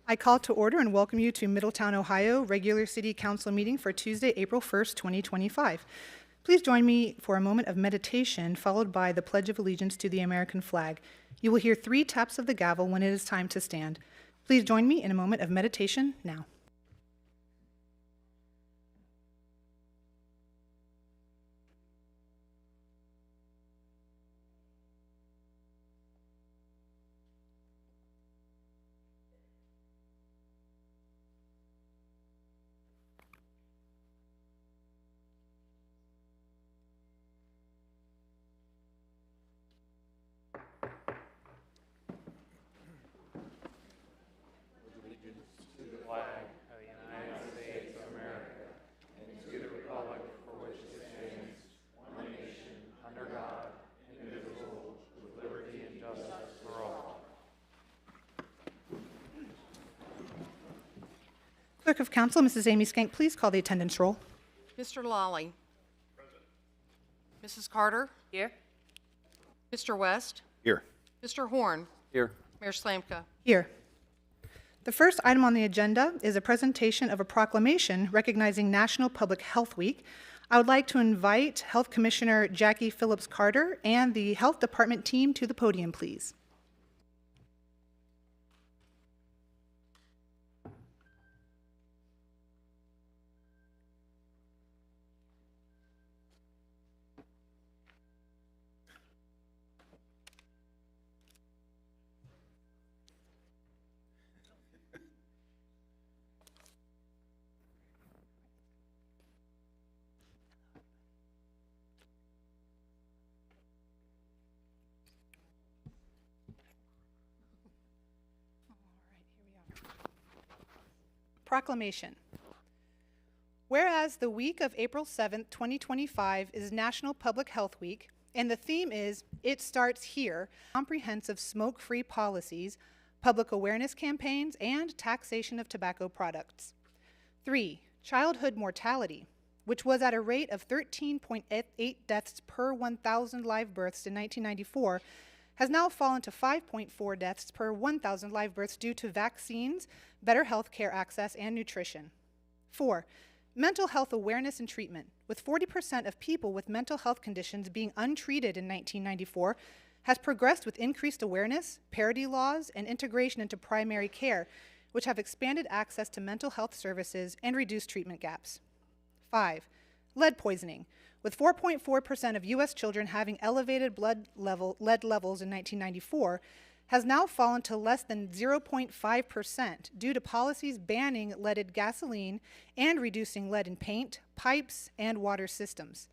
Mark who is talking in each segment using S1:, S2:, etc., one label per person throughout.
S1: I call to order and welcome you to Middletown, Ohio regular City Council meeting for Tuesday, April 1st, 2025. Please join me for a moment of meditation followed by the Pledge of Allegiance to the American flag. You will hear 3 taps of the gavel when it is time to stand. Please join me in a moment of meditation now. Clerk of Council, Mrs. Amy Skank, please call the attendance roll.
S2: Mr. Lawley. Present. Mrs. Carter.
S3: Here.
S2: Mr. West.
S4: Here.
S2: Mr. Horn.
S4: Here.
S2: Mayor Slamka.
S1: Here. The first item on the agenda is a presentation of a proclamation recognizing National Public Health Week. I would like to invite Health Commissioner Jackie Phillips Carter and the Health Department team to the podium, please. Proclamation. Whereas the week of April 7th, 2025 is National Public Health Week, and the theme is It Starts Here, comprehensive smoke-free policies, public awareness campaigns, and taxation of tobacco products. 3. Childhood mortality, which was at a rate of 13.8 deaths per 1,000 live births in 1994, has now fallen to 5.4 deaths per 1,000 live births due to vaccines, better health care access, and nutrition. 4. Mental health awareness and treatment, with 40% of people with mental health conditions being untreated in 1994, has progressed with increased awareness, parity laws, and integration into primary care, which have expanded access to mental health services and reduced treatment gaps. 5. Lead poisoning, with 4.4% of U.S. children having elevated lead levels in 1994, has now fallen to less than 0.5% due to policies banning leaded gasoline and reducing lead in paint, pipes, and water systems.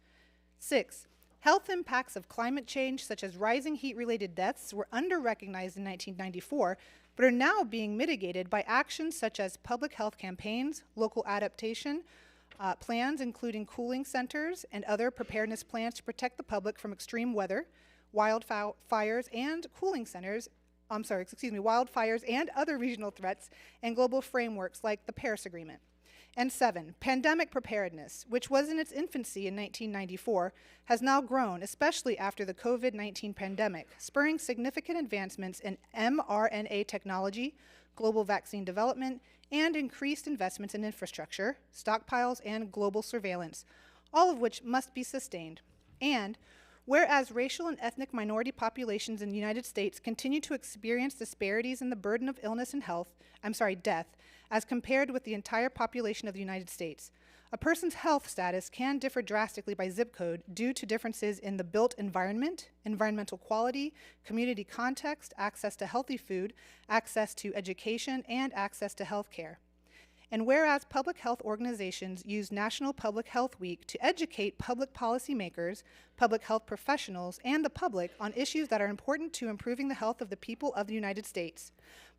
S1: 6. Health impacts of climate change, such as rising heat-related deaths, were under-recognized in 1994, but are now being mitigated by actions such as public health campaigns, local adaptation, plans including cooling centers and other preparedness plans to protect the public from extreme weather, wildfires and wildfires and other regional threats, and global frameworks like the Paris Agreement. And 7, pandemic preparedness, which was in its infancy in 1994, has now grown, especially after the COVID-19 pandemic, spurring significant advancements in mRNA technology, global vaccine development, and increased investments in infrastructure, stockpiles, and global surveillance, all of which must be sustained. And whereas racial and ethnic minority populations in the United States continue to experience disparities in the burden of illness and death, as compared with the entire population of the United States, a person's health status can differ drastically by zip code due to differences in the built environment, environmental quality, community context, access to healthy food, access to education, and access to health care. And whereas public health organizations use National Public Health Week to educate public policymakers, public health professionals, and the public on issues that are important to improving the health of the people of the United States.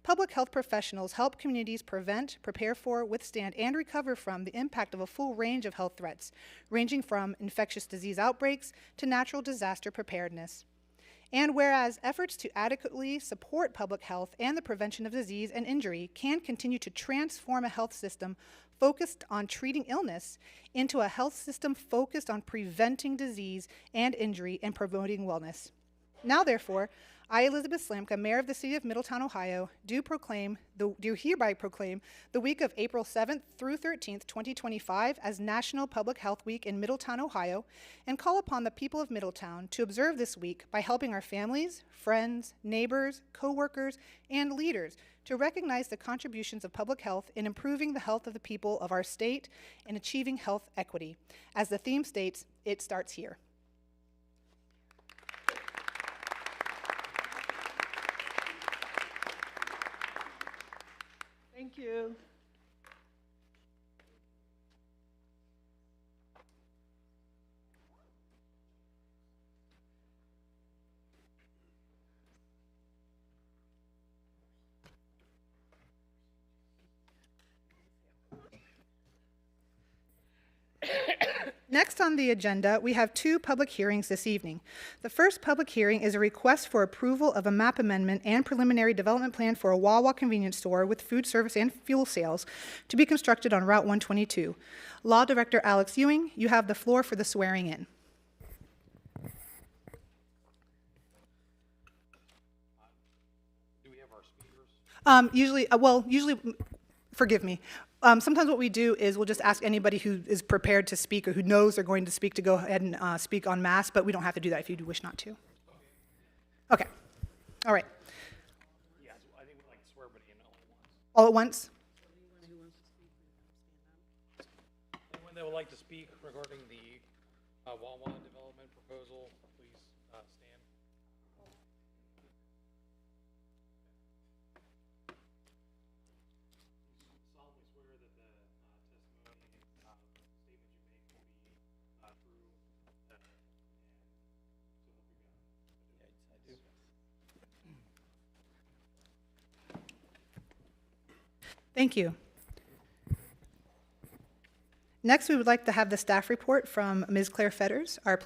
S1: Public health professionals help communities prevent, prepare for, withstand, and recover from the impact of a full range of health threats, ranging from infectious disease outbreaks to natural disaster preparedness. And whereas efforts to adequately support public health and the prevention of disease and injury can continue to transform a health system focused on treating illness into a health system focused on preventing disease and injury and promoting wellness. Now, therefore, I, Elizabeth Slamka, Mayor of the City of Middleetown, Ohio, do hereby proclaim the week of April 7th through 13th, 2025 as National Public Health Week in Middletown, Ohio, and call upon the people of Middletown to observe this week by helping our families, friends, neighbors, co-workers, and leaders to recognize the contributions of public health in improving the health of the people of our state and achieving health equity. As the theme states, it starts here.
S3: Thank you.
S1: Next on the agenda, we have two public hearings this evening. The first public hearing is a request for approval of a map amendment and preliminary development plan for a Wawa convenience store with food service and fuel sales to be constructed on Route 122. Law Director Alex Ewing, you have the floor for the swearing in.
S4: Do we have our speakers?
S1: Usually, forgive me. Sometimes what we do is we'll just ask anybody who is prepared to speak or who knows they're going to speak to go ahead and speak en masse, but we don't have to do that if you do wish not to. Okay. All right.
S4: Yeah, I think we'd like to swear everybody in
S1: All
S4: all at once.
S1: at once?
S4: Anyone that would like to speak regarding the Wawa development proposal, please stand. Solemnly swear that the testimony and statements you make will be true and so help you God. Yes, I do.
S1: Thank you. Next, we would like to have the staff report from Ms. Claire Fetters, our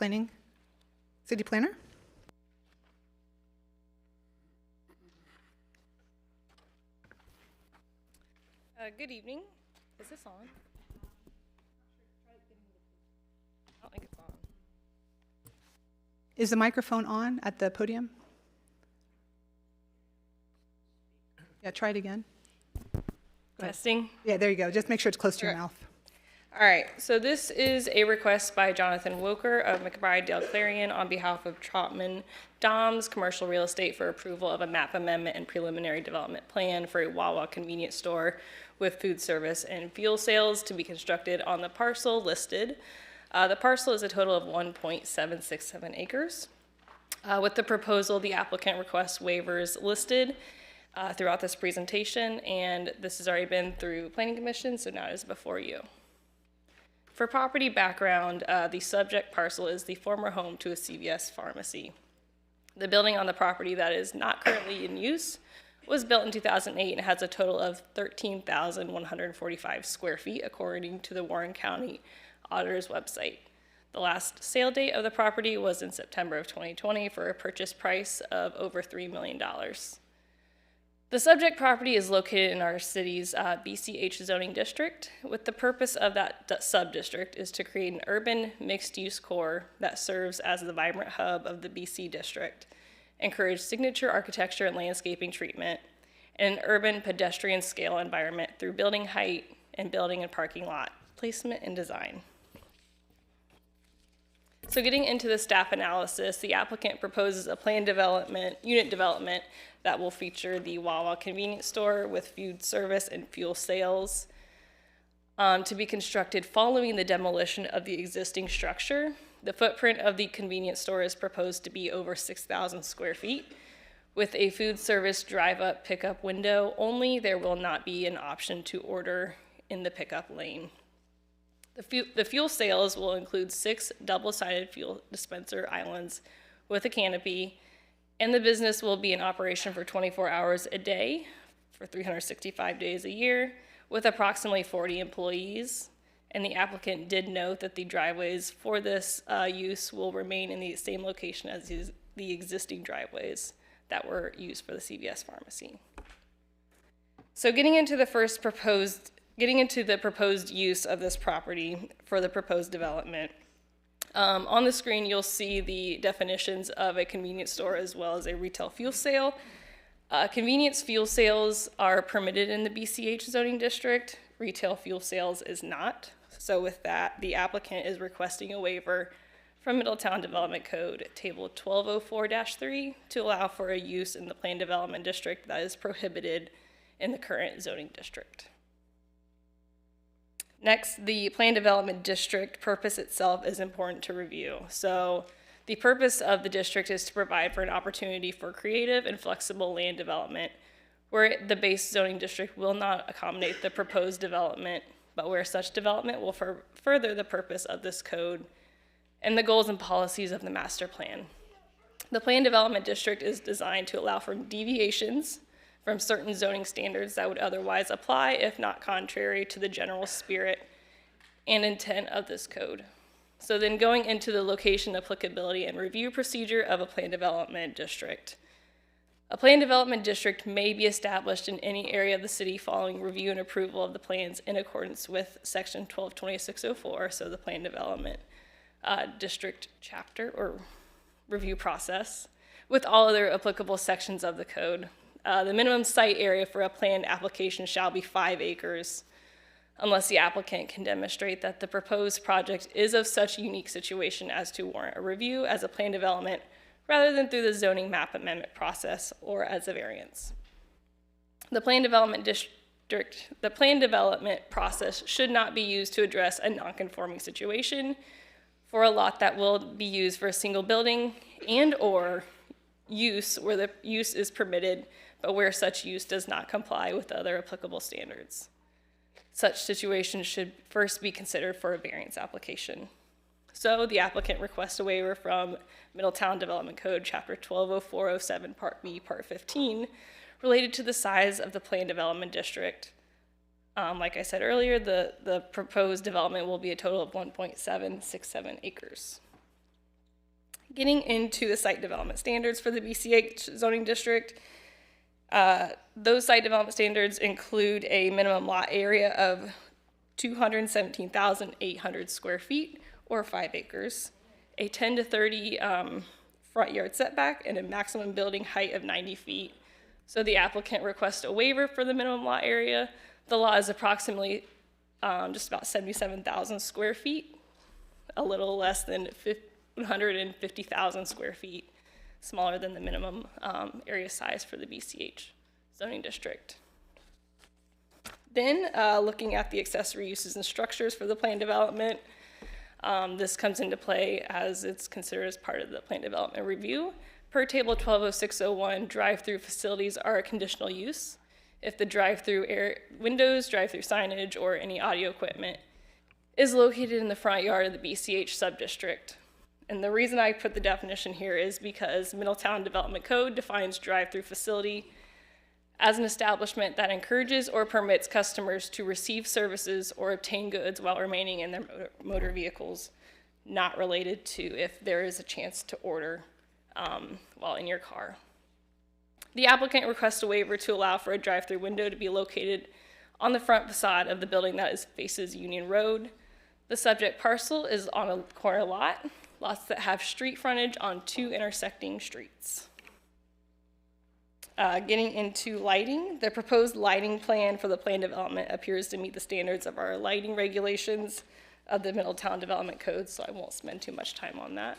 S1: city planner.
S5: Good evening. Is this on? I don't think it's on.
S1: Is the microphone on at the podium? Yeah, try it again. Go ahead.
S5: Testing.
S1: Yeah, there you go. Just make sure it's close to your
S5: Okay.
S1: mouth.
S5: All right, so this is a request by Jonathan Woker of McBride Dale Clarion on behalf of Trotman Doms Commercial Real Estate for approval of a map amendment and preliminary development plan for a Wawa convenience store with food service and fuel sales to be constructed on the parcel listed. The parcel is a total of 1.767 acres. With the proposal, the applicant requests waivers listed throughout this presentation, and this has already been through Planning Commission, so now it is before you. For property background, the subject parcel is the former home to a CVS pharmacy. The building on the property that is not currently in use was built in 2008 and has a total of 13,145 square feet, according to the Warren County Auditor's website. The last sale date of the property was in September of 2020 for a purchase price of over $3 million. The subject property is located in our city's BCH zoning district, with the purpose of that sub-district is to create an urban mixed-use core that serves as the vibrant hub of the BC district, encourage signature architecture and landscaping treatment, and an urban pedestrian scale environment through building height and building and parking lot placement and design. So getting into the staff analysis, the applicant proposes a planned unit development that will feature the Wawa convenience store with food service and fuel sales to be constructed following the demolition of the existing structure. The footprint of the convenience store is proposed to be over 6,000 square feet. With a food service drive-up pickup window only, there will not be an option to order in the pickup lane. The fuel sales will include 6 double-sided fuel dispenser islands with a canopy, and the business will be in operation for 24 hours a day for 365 days a year with approximately 40 employees. And the applicant did note that the driveways for this use will remain in the same location as the existing driveways that were used for the CVS pharmacy. So getting into the proposed use of this property for the proposed development, On the screen, you'll see the definitions of a convenience store as well as a retail fuel sale. Convenience fuel sales are permitted in the BCH zoning district. Retail fuel sales is not. So with that, the applicant is requesting a waiver from Middletown Development Code, Table 1204-3, to allow for a use in the planned development district that is prohibited in the current zoning district. Next, the planned development district purpose itself is important to review. So the purpose of the district is to provide for an opportunity for creative and flexible land development where the base zoning district will not accommodate the proposed development, but where such development will further the purpose of this code and the goals and policies of the master plan. The planned development district is designed to allow for deviations from certain zoning standards that would otherwise apply if not contrary to the general spirit and intent of this code. So then going into the location, applicability, and review procedure of a planned development district. A planned development district may be established in any area of the city following review and approval of the plans in accordance with section 122604, so the planned development district chapter or review process, with all other applicable sections of the code. The minimum site area for a planned application shall be 5 acres unless the applicant can demonstrate that the proposed project is of such unique situation as to warrant a review as a planned development rather than through the zoning map amendment process or as a variance. The planned development process should not be used to address a non-conforming situation for a lot that will be used for a single building and or use where the use is permitted but where such use does not comply with other applicable standards. Such situations should first be considered for a variance application. So the applicant requests a waiver from Middletown Development Code, Chapter 120407, Part B, Part 15, related to the size of the planned development district. Like I said earlier, the proposed development will be a total of 1.767 acres. Getting into the site development standards for the BCH zoning district, those site development standards include a minimum lot area of 217,800 square feet or 5 acres, a 10 to 30 front yard setback, and a maximum building height of 90 feet. So the applicant requests a waiver for the minimum lot area. The lot is approximately just about 77,000 square feet, a little less than 150,000 square feet, smaller than the minimum area size for the BCH zoning district. Then looking at the accessory uses and structures for the planned development, this comes into play as it's considered as part of the planned development review. Per table 120601, drive-through facilities are a conditional use if the drive-through windows, drive-through signage, or any audio equipment is located in the front yard of the BCH subdistrict. And the reason I put the definition here is because Middletown Development Code defines drive-through facility as an establishment that encourages or permits customers to receive services or obtain goods while remaining in their motor vehicles, not related to if there is a chance to order while in your car. The applicant requests a waiver to allow for a drive-through window to be located on the front facade of the building that faces Union Road. The subject parcel is on a corner lot, lots that have street frontage on 2 intersecting streets. Getting into lighting, the proposed lighting plan for the planned development appears to meet the standards of our lighting regulations of the Middletown Development Code, so I won't spend too much time on that.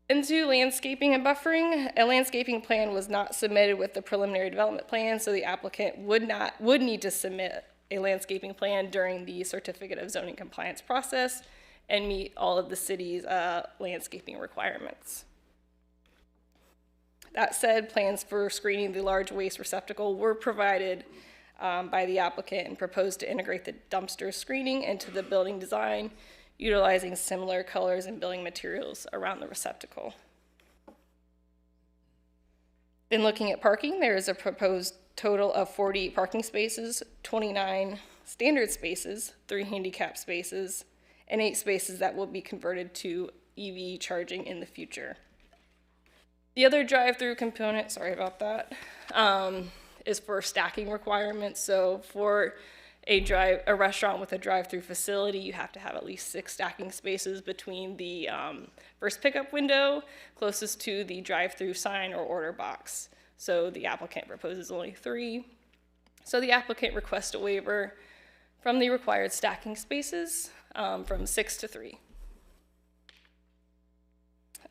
S5: Into landscaping and buffering, a landscaping plan was not submitted with the preliminary development plan, so the applicant would need to submit a landscaping plan during the certificate of zoning compliance process and meet all of the city's landscaping requirements. That said, plans for screening the large waste receptacle were provided by the applicant and proposed to integrate the dumpster screening into the building design, utilizing similar colors and building materials around the receptacle. In looking at parking, there is a proposed total of 40 parking spaces, 29 standard spaces, 3 handicap spaces, and 8 spaces that will be converted to EV charging in the future. The other drive-through component, sorry about that, is for stacking requirements. So for a restaurant with a drive-through facility, you have to have at least 6 stacking spaces between the first pickup window closest to the drive-through sign or order box. So the applicant proposes only 3. So the applicant requests a waiver from the required stacking spaces from 6 to 3.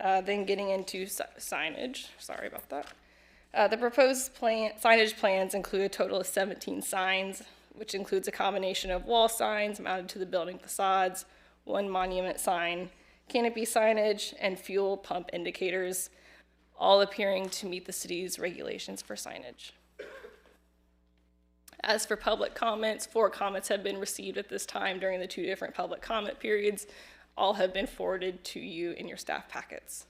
S5: Then getting into signage, sorry about that. The proposed signage plans include a total of 17 signs, which includes a combination of wall signs mounted to the building facades, 1 monument sign, canopy signage, and fuel pump indicators, all appearing to meet the city's regulations for signage. As for public comments, 4 comments have been received at this time during the 2 different public comment periods. All have been forwarded to you in your staff packets.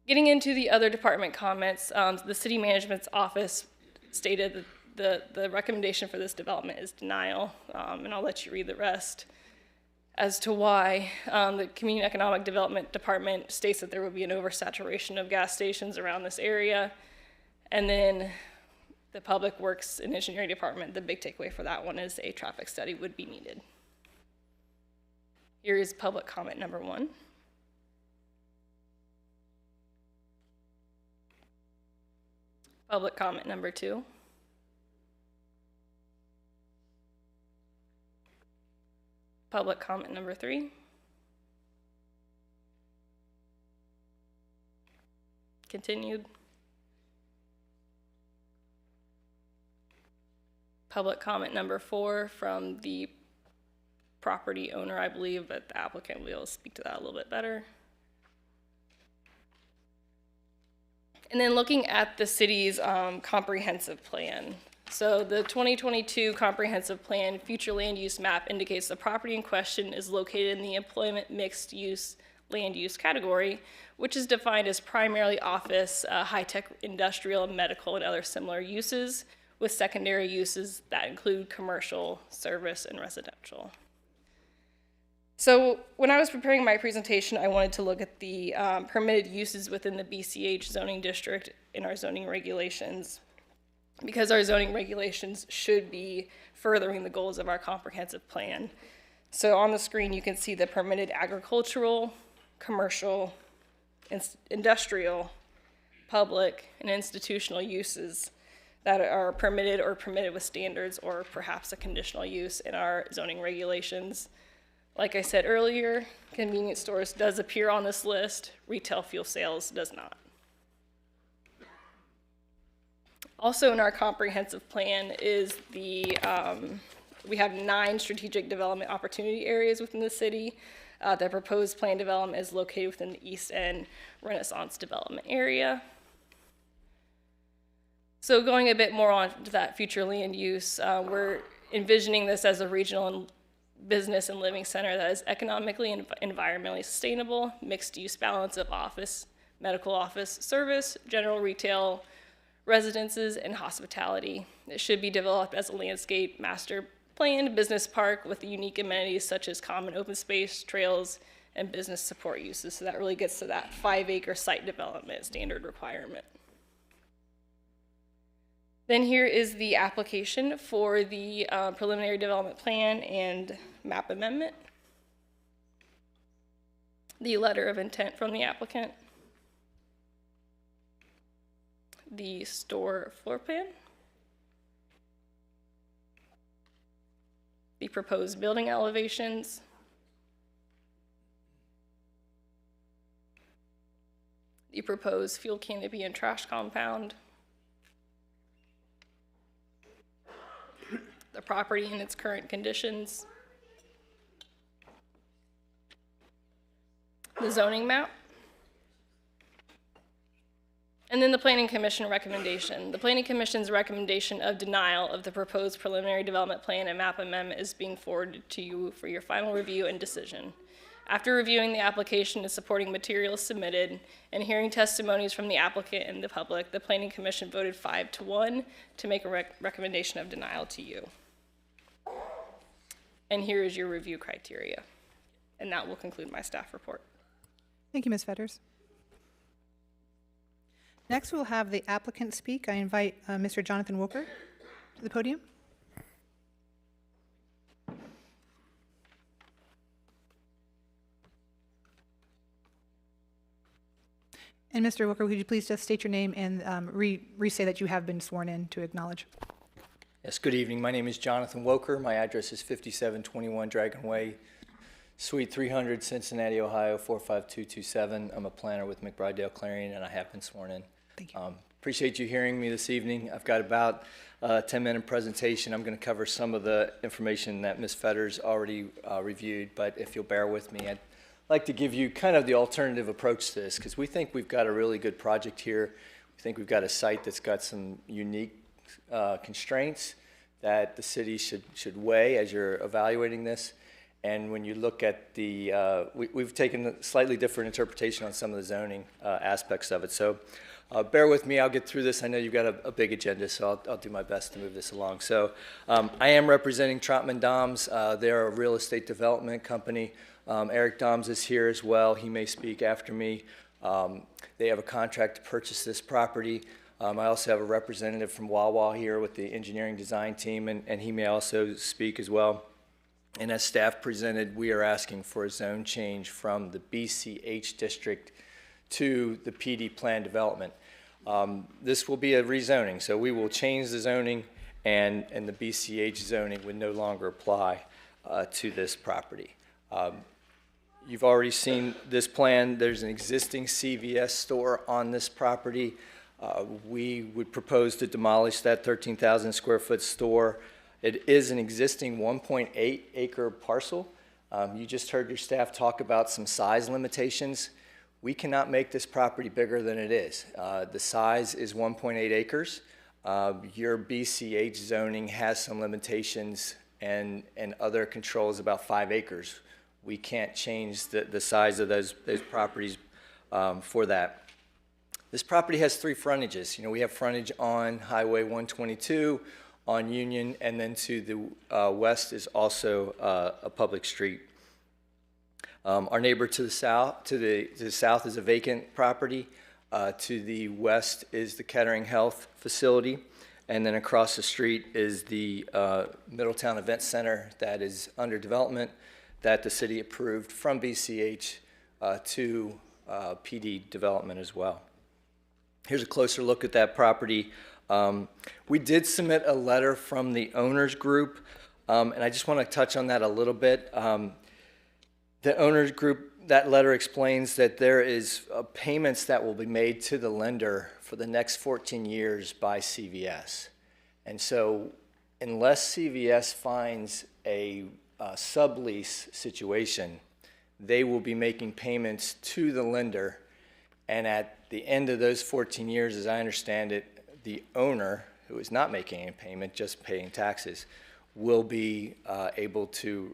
S5: Getting into the other department comments, the city management's office stated that the recommendation for this development is denial, and I'll let you read the rest. As to why, the Community Economic Development Department states that there will be an oversaturation of gas stations around this area, and then the Public Works and Engineering Department, the big takeaway for that one is a traffic study would be needed. Here is public comment number 1. Public comment number 2. Public comment number 3. Continued. Public comment number 4 from the property owner, I believe, but the applicant will speak to that a little bit better. And then looking at the city's comprehensive plan. So the 2022 comprehensive plan future land use map indicates the property in question is located in the employment mixed use land use category, which is defined as primarily office, high-tech industrial, medical, and other similar uses, with secondary uses that include commercial, service, and residential. So when I was preparing my presentation, I wanted to look at the permitted uses within the BCH zoning district in our zoning regulations, because our zoning regulations should be furthering the goals of our comprehensive plan. So on the screen, you can see the permitted agricultural, commercial, industrial, public, and institutional uses that are permitted or permitted with standards or perhaps a conditional use in our zoning regulations. Like I said earlier, convenience stores does appear on this list, retail fuel sales does not. Also in our comprehensive plan is we have 9 strategic development opportunity areas within the city. The proposed plan development is located within the East End Renaissance development area. So going a bit more on to that future land use, we're envisioning this as a regional business and living center that is economically and environmentally sustainable, mixed use balance of office, medical office service, general retail, residences, and hospitality. It should be developed as a landscape master planned business park with unique amenities such as common open space, trails, and business support uses. So that really gets to that 5-acre site development standard requirement. Then here is the application for the preliminary development plan and map amendment. The letter of intent from the applicant. The store floor plan. The proposed building elevations. The proposed fuel canopy and trash compound. The property in its current conditions, the zoning map, and then the Planning Commission recommendation. The Planning Commission's recommendation of denial of the proposed preliminary development plan and map amendment is being forwarded to you for your final review and decision. After reviewing the application and supporting materials submitted and hearing testimonies from the applicant and the public, the Planning Commission voted 5-1 to make a recommendation of denial to you. And here is your review criteria. And that will conclude my staff report.
S1: Thank you, Ms. Fetters. Next, we'll have the applicant speak. I invite Mr. Jonathan Woker to the podium. And Mr. Wilker, would you please just state your name and re-say that you have been sworn in to acknowledge?
S3: Yes, good evening. My name is Jonathan Woker. My address is 5721 Dragon Way, Suite 300, Cincinnati, Ohio, 45227. I'm a planner with McBride Dale Clarion, and I have been sworn in.
S1: Thank you.
S3: Appreciate you hearing me this evening. I've got about a 10-minute presentation. I'm going to cover some of the information that Ms. Fetters already reviewed, but if you'll bear with me, I'd like to give you kind of the alternative approach to this, because we think we've got a really good project here. We think we've got a site that's got some unique constraints that the city should weigh as you're evaluating this. And when you look at the, we've taken a slightly different interpretation on some of the zoning aspects of it. So bear with me, I'll get through this. I know you've got a big agenda, so I'll do my best to move this along. So I am representing Trotman Doms. They're a real estate development company. Eric Doms is here as well. He may speak after me. They have a contract to purchase this property. I also have a representative from Wawa here with the engineering design team, and he may also speak as well. And as staff presented, we are asking for a zone change from the BCH district to the PD plan development. This will be a rezoning, so we will change the zoning, and the BCH zoning would no longer apply to this property. You've already seen this plan. There's an existing CVS store on this property. We would propose to demolish that 13,000 square foot store. It is an existing 1.8 acre parcel. You just heard your staff talk about some size limitations. We cannot make this property bigger than it is. The size is 1.8 acres. Your BCH zoning has some limitations and other controls about 5 acres. We can't change the size of those properties for that. This property has 3 frontages. You know, we have frontage on Highway 122, on Union, and then to the west is also a public street. Our neighbor to the south, is a vacant property. To the west is the Kettering Health Facility, and then across the street is the Middletown Event Center that is under development that the city approved from BCH to PD development as well. Here's a closer look at that property. We did submit a letter from the owners group, and I just want to touch on that a little bit. The owners group, that letter explains that there is payments that will be made to the lender for the next 14 years by CVS. And so unless CVS finds a sublease situation, they will be making payments to the lender, and at the end of those 14 years, as I understand it, the owner, who is not making any payment, just paying taxes, will be able to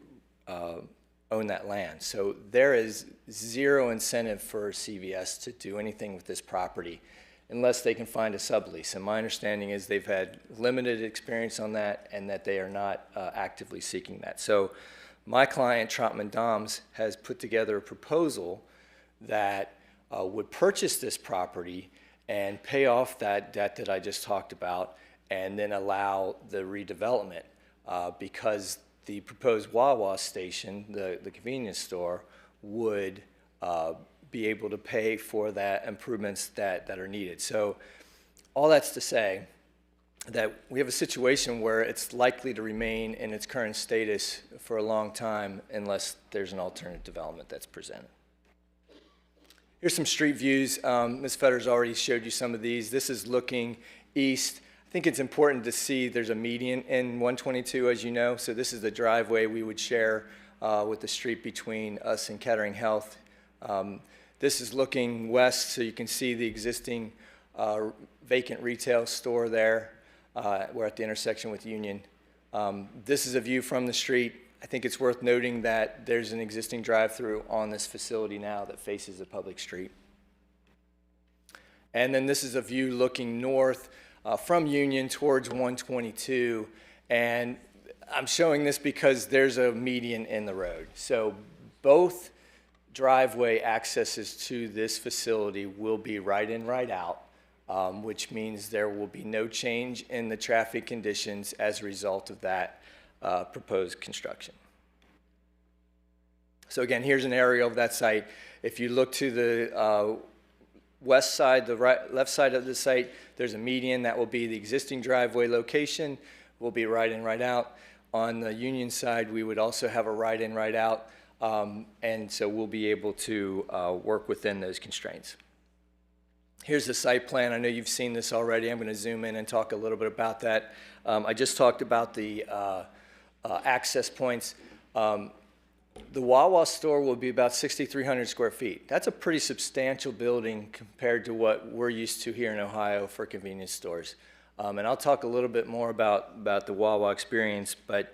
S3: own that land. So there is zero incentive for CVS to do anything with this property unless they can find a sublease. And my understanding is they've had limited experience on that and that they are not actively seeking that. So my client, Trotman Doms, has put together a proposal that would purchase this property and pay off that debt that I just talked about, and then allow the redevelopment because the proposed Wawa station, the convenience store, would be able to pay for that improvements that are needed. So all that's to say that we have a situation where it's likely to remain in its current status for a long time unless there's an alternative development that's presented. Here's some street views. Ms. Fetters already showed you some of these. This is looking east. I think it's important to see there's a median in 122, as you know. So this is the driveway we would share with the street between us and Kettering Health. This is looking west, so you can see the existing vacant retail store there. We're at the intersection with Union. This is a view from the street. I think it's worth noting that there's an existing drive-through on this facility now that faces a public street. And then this is a view looking north from Union towards 122. And I'm showing this because there's a median in the road. So both driveway accesses to this facility will be right in, right out, which means there will be no change in the traffic conditions as a result of that proposed construction. So again, here's an aerial of that site. If you look to the west side, the left side of the site, there's a median that will be the existing driveway location. Will be right in, right out. On the Union side, we would also have a right in, right out, and so we'll be able to work within those constraints. Here's the site plan. I know you've seen this already. I'm going to zoom in and talk a little bit about that. I just talked about the access points. The Wawa store will be about 6,300 square feet. That's a pretty substantial building compared to what we're used to here in Ohio for convenience stores. And I'll talk a little bit more about the Wawa experience, but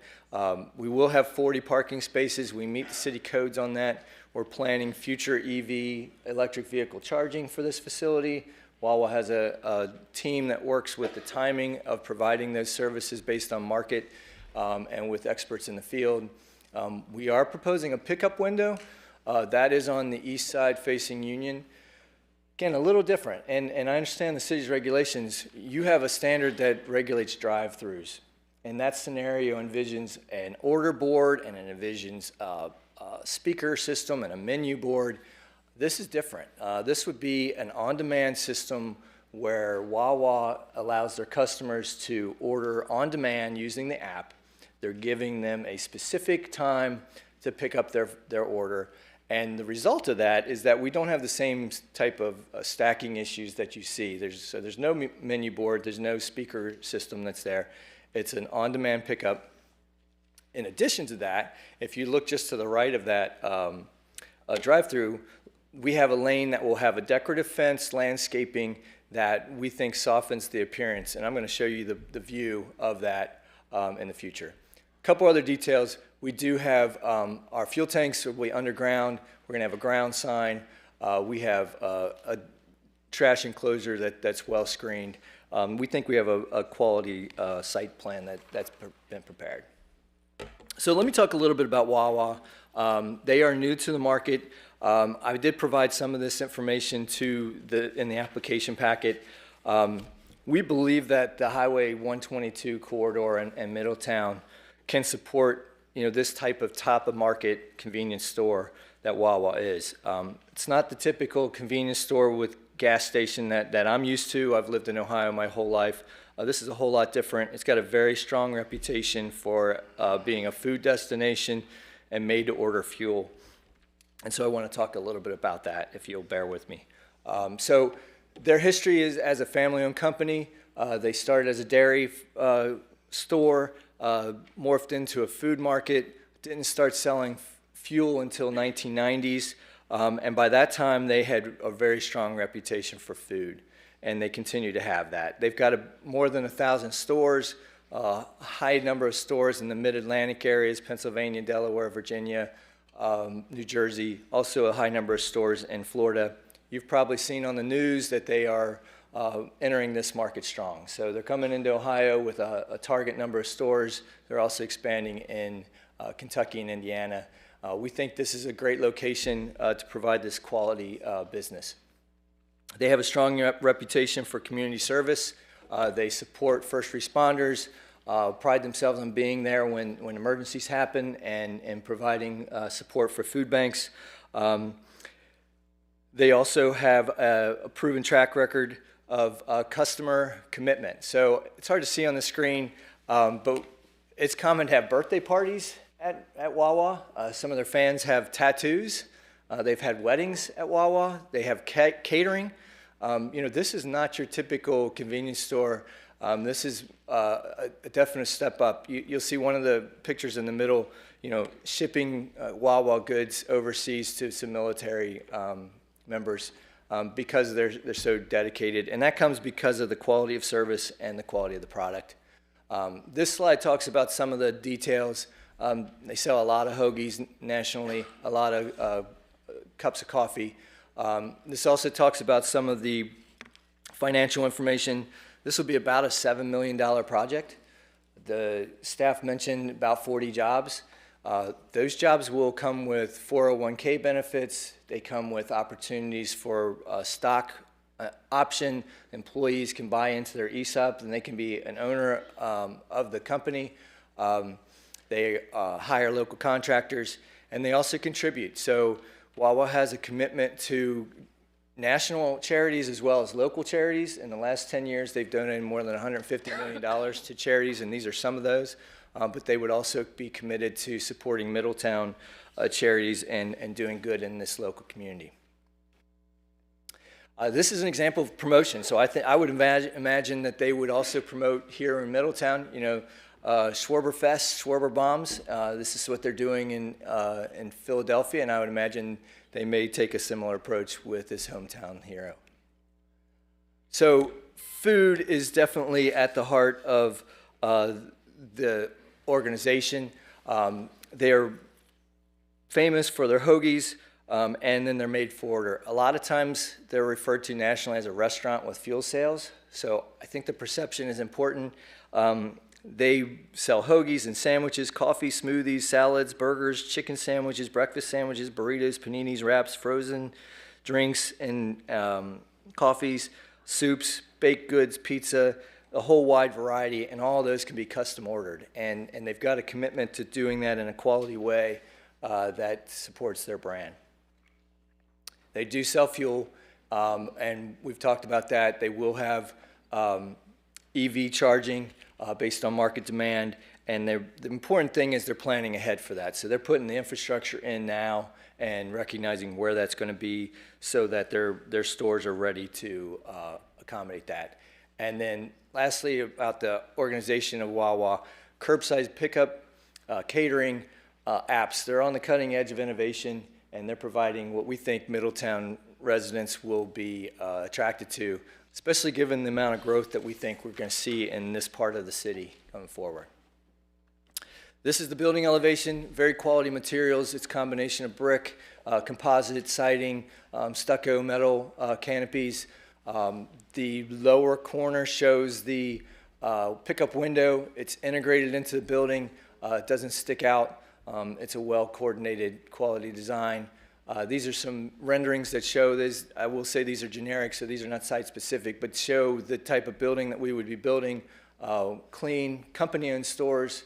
S3: we will have 40 parking spaces. We meet the city codes on that. We're planning future EV, electric vehicle charging for this facility. Wawa has a team that works with the timing of providing those services based on market and with experts in the field. We are proposing a pickup window. That is on the east side facing Union. Again, a little different, and I understand the city's regulations. You have a standard that regulates drive-throughs, and that scenario envisions an order board and it envisions a speaker system and a menu board. This is different. This would be an on-demand system where Wawa allows their customers to order on demand using the app. They're giving them a specific time to pick up their order. And the result of that is that we don't have the same type of stacking issues that you see. There's no menu board, there's no speaker system that's there. It's an on-demand pickup. In addition to that, if you look just to the right of that drive-through, we have a lane that will have a decorative fence, landscaping that we think softens the appearance. And I'm going to show you the view of that in the future. A couple other details. We do have our fuel tanks will be underground. We're going to have a ground sign. We have a trash enclosure that's well screened. We think we have a quality site plan that's been prepared. So let me talk a little bit about Wawa. They are new to the market. I did provide some of this information in the application packet. We believe that the Highway 122 corridor and Middletown can support this type of top-of-market convenience store that Wawa is. It's not the typical convenience store with gas station that I'm used to. I've lived in Ohio my whole life. This is a whole lot different. It's got a very strong reputation for being a food destination and made-to-order fuel. And so I want to talk a little bit about that, if you'll bear with me. So their history is as a family-owned company. They started as a dairy store, morphed into a food market, didn't start selling fuel until 1990s, and by that time they had a very strong reputation for food, and they continue to have that. They've got more than 1,000 stores, a high number of stores in the mid-Atlantic areas, Pennsylvania, Delaware, Virginia, New Jersey, also a high number of stores in Florida. You've probably seen on the news that they are entering this market strong. So they're coming into Ohio with a target number of stores. They're also expanding in Kentucky and Indiana. We think this is a great location to provide this quality business. They have a strong reputation for community service. They support first responders, pride themselves on being there when emergencies happen and providing support for food banks. They also have a proven track record of customer commitment. So it's hard to see on the screen, but it's common to have birthday parties at Wawa. Some of their fans have tattoos. They've had weddings at Wawa. They have catering. This is not your typical convenience store. This is a definite step up. You'll see one of the pictures in the middle, shipping Wawa goods overseas to some military members. Because they're so dedicated, and that comes because of the quality of service and the quality of the product. This slide talks about some of the details. They sell a lot of hoagies nationally, a lot of cups of coffee. This also talks about some of the financial information. This will be about a $7 million project. The staff mentioned about 40 jobs. Those jobs will come with 401k benefits. They come with opportunities for stock option. Employees can buy into their ESOP, and they can be an owner of the company. They hire local contractors, and they also contribute. So Wawa has a commitment to national charities as well as local charities. In the last 10 years, they've donated more than $150 million to charities, and these are some of those. But they would also be committed to supporting Middletown charities and doing good in this local community. This is an example of promotion. So I would imagine that they would also promote here in Middletown, Schwerberfest, Schwerber Bombs. This is what they're doing in Philadelphia, and I would imagine they may take a similar approach with this hometown hero. So food is definitely at the heart of the organization. They are famous for their hoagies, and then they're made for order. A lot of times they're referred to nationally as a restaurant with fuel sales, so I think the perception is important. They sell hoagies and sandwiches, coffee, smoothies, salads, burgers, chicken sandwiches, breakfast sandwiches, burritos, paninis, wraps, frozen drinks, and coffees, soups, baked goods, pizza, a whole wide variety, and all of those can be custom ordered. And they've got a commitment to doing that in a quality way that supports their brand. They do sell fuel, and we've talked about that. They will have EV charging based on market demand, and the important thing is they're planning ahead for that. So they're putting the infrastructure in now and recognizing where that's going to be so that their stores are ready to accommodate that. And then lastly, about the organization of Wawa, curbside pickup, catering, apps. They're on the cutting edge of innovation, and they're providing what we think Middletown residents will be attracted to, especially given the amount of growth that we think we're going to see in this part of the city going forward. This is the building elevation, very quality materials. It's a combination of brick, composite siding, stucco metal canopies. The lower corner shows the pickup window. It's integrated into the building. It doesn't stick out. It's a well-coordinated quality design. These are some renderings that show this. I will say these are generic, so these are not site-specific, but show the type of building that we would be building. Clean, company-owned stores.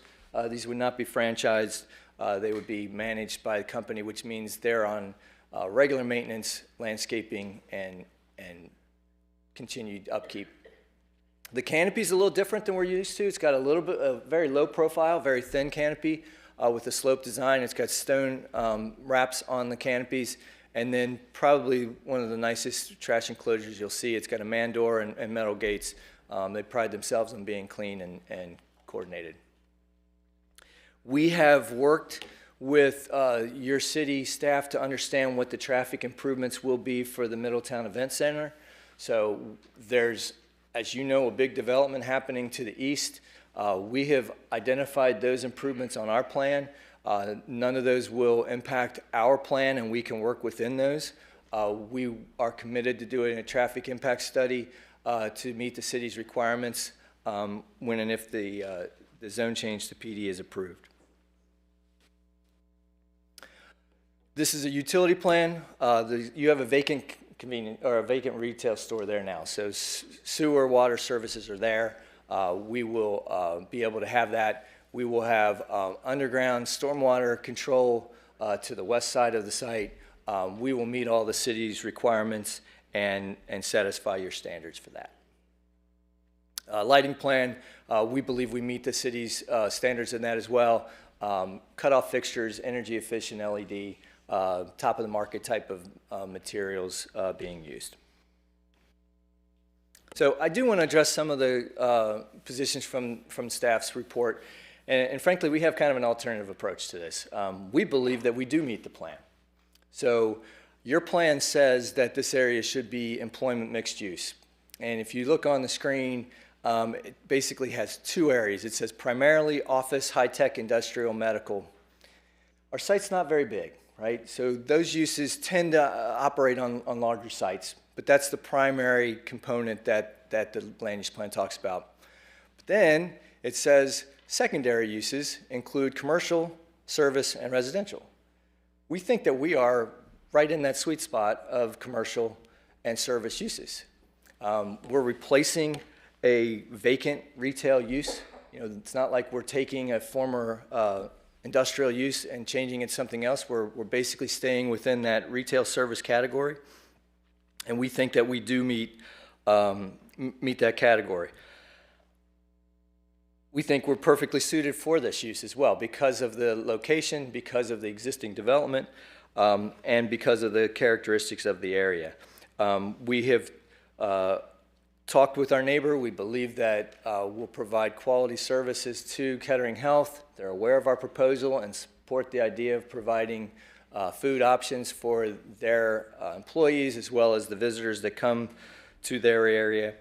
S3: These would not be franchised. They would be managed by the company, which means they're on regular maintenance, landscaping, and continued upkeep. The canopy is a little different than we're used to. It's got a little bit of very low profile, very thin canopy with a slope design. It's got stone wraps on the canopies, and then probably one of the nicest trash enclosures you'll see. It's got a man door and metal gates. They pride themselves on being clean and coordinated. We have worked with your city staff to understand what the traffic improvements will be for the Middletown Event Center. So there's, as you know, a big development happening to the east. We have identified those improvements on our plan. None of those will impact our plan, and we can work within those. We are committed to doing a traffic impact study to meet the city's requirements when and if the zone change to PD is approved. This is a utility plan. You have a vacant convenient or a vacant retail store there now. So sewer, water services are there. We will be able to have that. We will have underground stormwater control to the west side of the site. We will meet all the city's requirements and satisfy your standards for that. Lighting plan, we believe we meet the city's standards in that as well. Cutoff fixtures, energy efficient LED, top of the market type of materials being used. So I do want to address some of the positions from staff's report. And frankly, we have kind of an alternative approach to this. We believe that we do meet the plan. So your plan says that this area should be employment mixed use. And if you look on the screen, it basically has two areas. It says primarily office, high-tech, industrial, medical. Our site's not very big, right? So those uses tend to operate on larger sites, but that's the primary component that the land use plan talks about. But then it says secondary uses include commercial, service, and residential. We think that we are right in that sweet spot of commercial and service uses. We're replacing a vacant retail use. You know, it's not like we're taking a former industrial use and changing it to something else. We're basically staying within that retail service category. And we think that we do meet that category. We think we're perfectly suited for this use as well because of the location, because of the existing development, and because of the characteristics of the area. We have talked with our neighbor. We believe that we'll provide quality services to Kettering Health. They're aware of our proposal and support the idea of providing food options for their employees as well as the visitors that come to their area.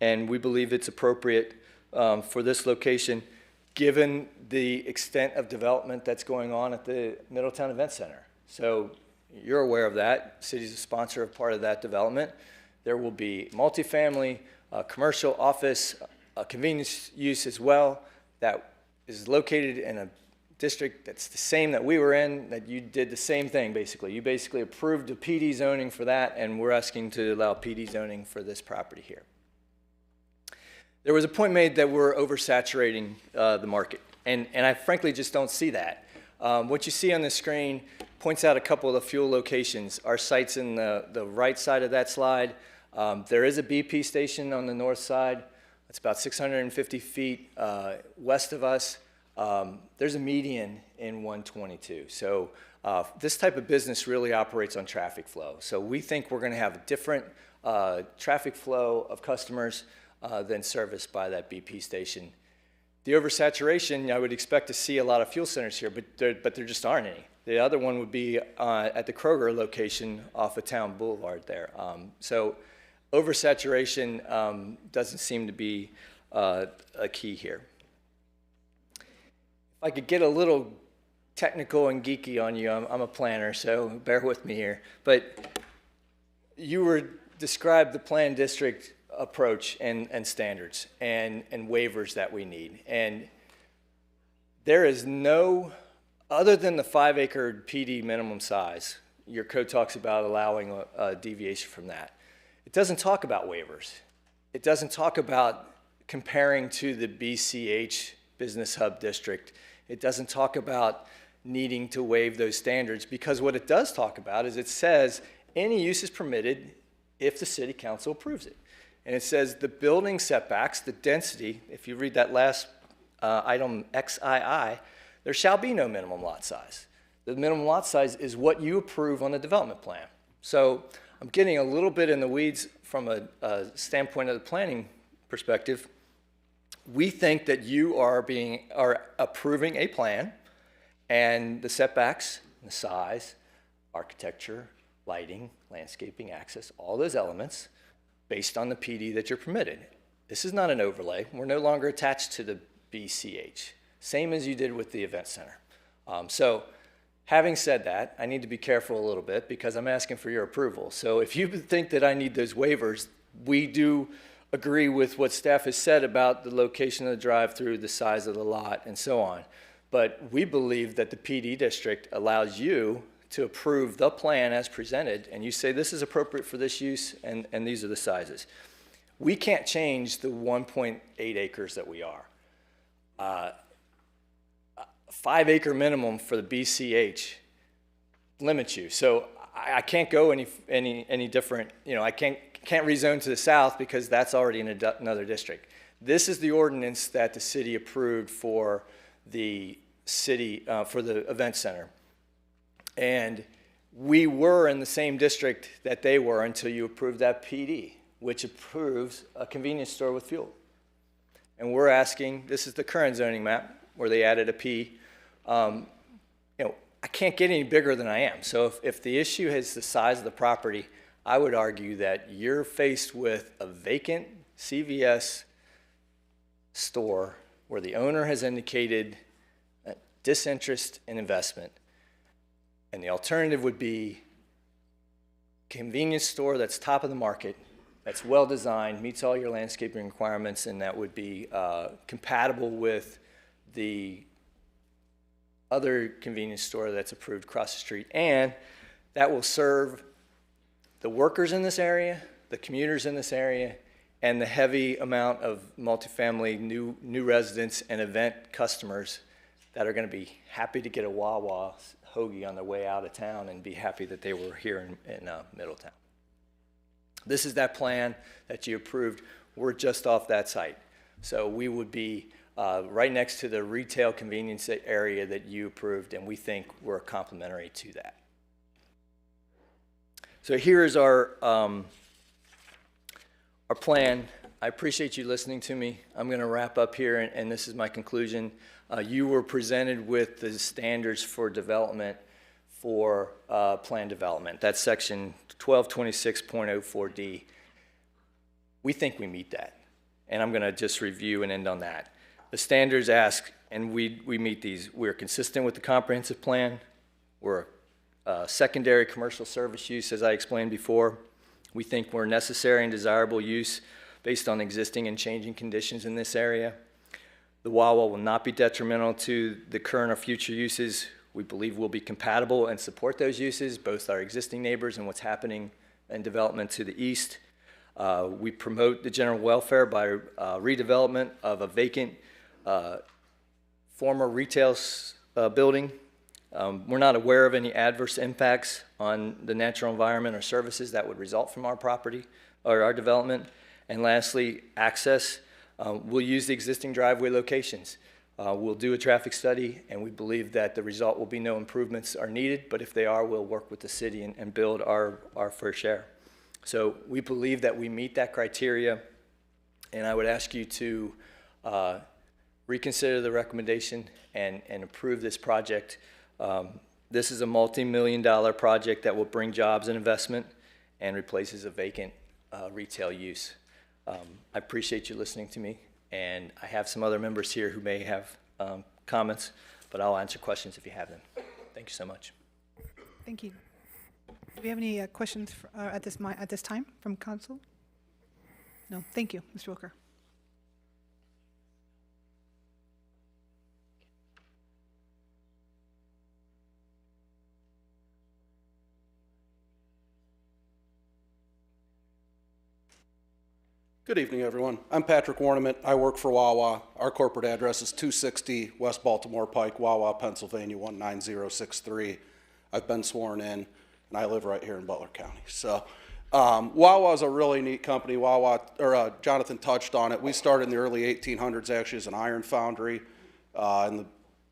S3: And we believe it's appropriate for this location given the extent of development that's going on at the Middletown Event Center. So you're aware of that. The city's a sponsor of part of that development. There will be multifamily, commercial, office, convenience use as well that is located in a district that's the same that we were in, that you did the same thing basically. You basically approved the PD zoning for that, and we're asking to allow PD zoning for this property here. There was a point made that we're oversaturating the market, and I frankly just don't see that. What you see on the screen points out a couple of the fuel locations. Our site's in the right side of that slide. There is a BP station on the north side. It's about 650 feet west of us. There's a median in 122. So this type of business really operates on traffic flow. So we think we're going to have a different traffic flow of customers than serviced by that BP station. The oversaturation, I would expect to see a lot of fuel centers here, but there just aren't any. The other one would be at the Kroger location off of Town Boulevard there. So oversaturation doesn't seem to be a key here. If I could get a little technical and geeky on you, I'm a planner, so bear with me here. But you described the plan district approach and standards and waivers that we need. And there is no, other than the 5-acre PD minimum size, your code talks about allowing a deviation from that. It doesn't talk about waivers. It doesn't talk about comparing to the BCH Business Hub District. It doesn't talk about needing to waive those standards, because what it does talk about is it says any use is permitted if the city council approves it. And it says the building setbacks, the density, if you read that last item XII, there shall be no minimum lot size. The minimum lot size is what you approve on the development plan. So I'm getting a little bit in the weeds from a standpoint of the planning perspective. We think that you are approving a plan, and the setbacks, the size, architecture, lighting, landscaping, access, all those elements based on the PD that you're permitted. This is not an overlay. We're no longer attached to the BCH, same as you did with the event center. So having said that, I need to be careful a little bit because I'm asking for your approval. So if you think that I need those waivers, we do agree with what staff has said about the location of the drive-through, the size of the lot, and so on. But we believe that the PD district allows you to approve the plan as presented, and you say this is appropriate for this use, and these are the sizes. We can't change the 1.8 acres that we are. 5-acre minimum for the BCH limits you. So I can't go any different. You know, I can't rezone to the south because that's already in another district. This is the ordinance that the city approved for the city for the event center. And we were in the same district that they were until you approved that PD, which approves a convenience store with fuel. And we're asking, this is the current zoning map where they added a P. You know, I can't get any bigger than I am. So if the issue is the size of the property, I would argue that you're faced with a vacant CVS store where the owner has indicated disinterest in investment. And the alternative would be convenience store that's top of the market, that's well designed, meets all your landscaping requirements, and that would be compatible with the other convenience store that's approved across the street. And that will serve the workers in this area, the commuters in this area, and the heavy amount of multifamily new residents and event customers that are going to be happy to get a Wawa hoagie on their way out of town and be happy that they were here in Middletown. This is that plan that you approved. We're just off that site. So we would be right next to the retail convenience area that you approved, and we think we're complementary to that. So here's our plan. I appreciate you listening to me. I'm going to wrap up here, and this is my conclusion. You were presented with the standards for development for plan development. That's section 1226.04D. We think we meet that, and I'm going to just review and end on that. The standards ask, and we meet these. We're consistent with the comprehensive plan. We're secondary commercial service use, as I explained before. We think we're necessary and desirable use based on existing and changing conditions in this area. The Wawa will not be detrimental to the current or future uses. We believe we'll be compatible and support those uses, both our existing neighbors and what's happening in development to the east. We promote the general welfare by redevelopment of a vacant former retail building. We're not aware of any adverse impacts on the natural environment or services that would result from our property or our development. And lastly, access. We'll use the existing driveway locations. We'll do a traffic study, and we believe that the result will be no improvements are needed, but if they are, we'll work with the city and build our fair share. So we believe that we meet that criteria, and I would ask you to reconsider the recommendation and approve this project. This is a multi-million-dollar project that will bring jobs and investment and replaces a vacant retail use. I appreciate you listening to me, and I have some other members here who may have comments, but I'll answer questions if you have them. Thank you so much.
S1: Thank you. Do we have any questions at this time from council? No. Thank you, Mr. Wilker.
S6: Good evening, everyone. I'm Patrick Warnament. I work for Wawa. Our corporate address is 260 West Baltimore Pike, Wawa, Pennsylvania, 19063. I've been sworn in, and I live right here in Butler County. So Wawa is a really neat company. Jonathan touched on it. We started in the early 1800s actually as an iron foundry in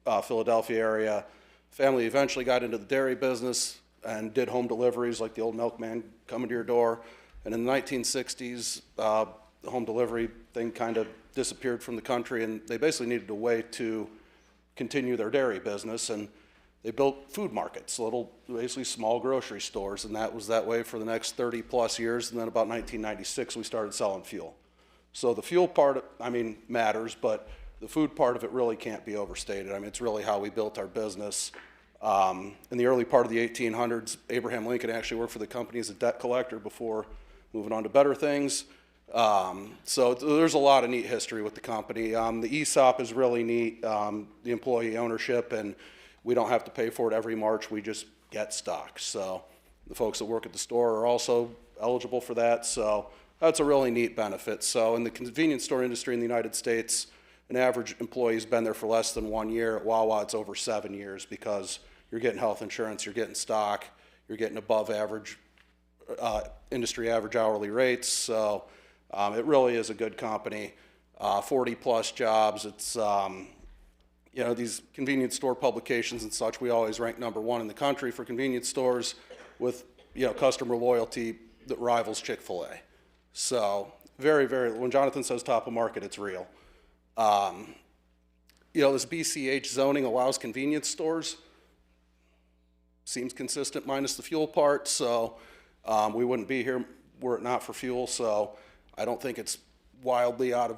S6: the Philadelphia area. Family eventually got into the dairy business and did home deliveries like the old milkman coming to your door. And in the 1960s, the home delivery thing kind of disappeared from the country, and they basically needed a way to continue their dairy business, and they built food markets, little, basically small grocery stores, and that was that way for the next 30 plus years, and then about 1996 we started selling fuel. So the fuel part, matters, but the food part of it really can't be overstated. It's really how we built our business. In the early part of the 1800s, Abraham Lincoln actually worked for the company as a debt collector before moving on to better things. So there's a lot of neat history with the company. The ESOP is really neat, the employee ownership, and we don't have to pay for it every March. We just get stock. So the folks that work at the store are also eligible for that. So that's a really neat benefit. So in the convenience store industry in the United States, an average employee's been there for less than 1 year. At Wawa, it's over 7 years because you're getting health insurance, you're getting stock, you're getting above average, industry average hourly rates. So it really is a good company. 40 plus jobs. It's, these convenience store publications and such, we always rank #1 in the country for convenience stores with, customer loyalty that rivals Chick-fil-A. So very, very, when Jonathan says top of market, it's real. This BCH zoning allows convenience stores. Seems consistent minus the fuel part, so we wouldn't be here were it not for fuel, so I don't think it's wildly out of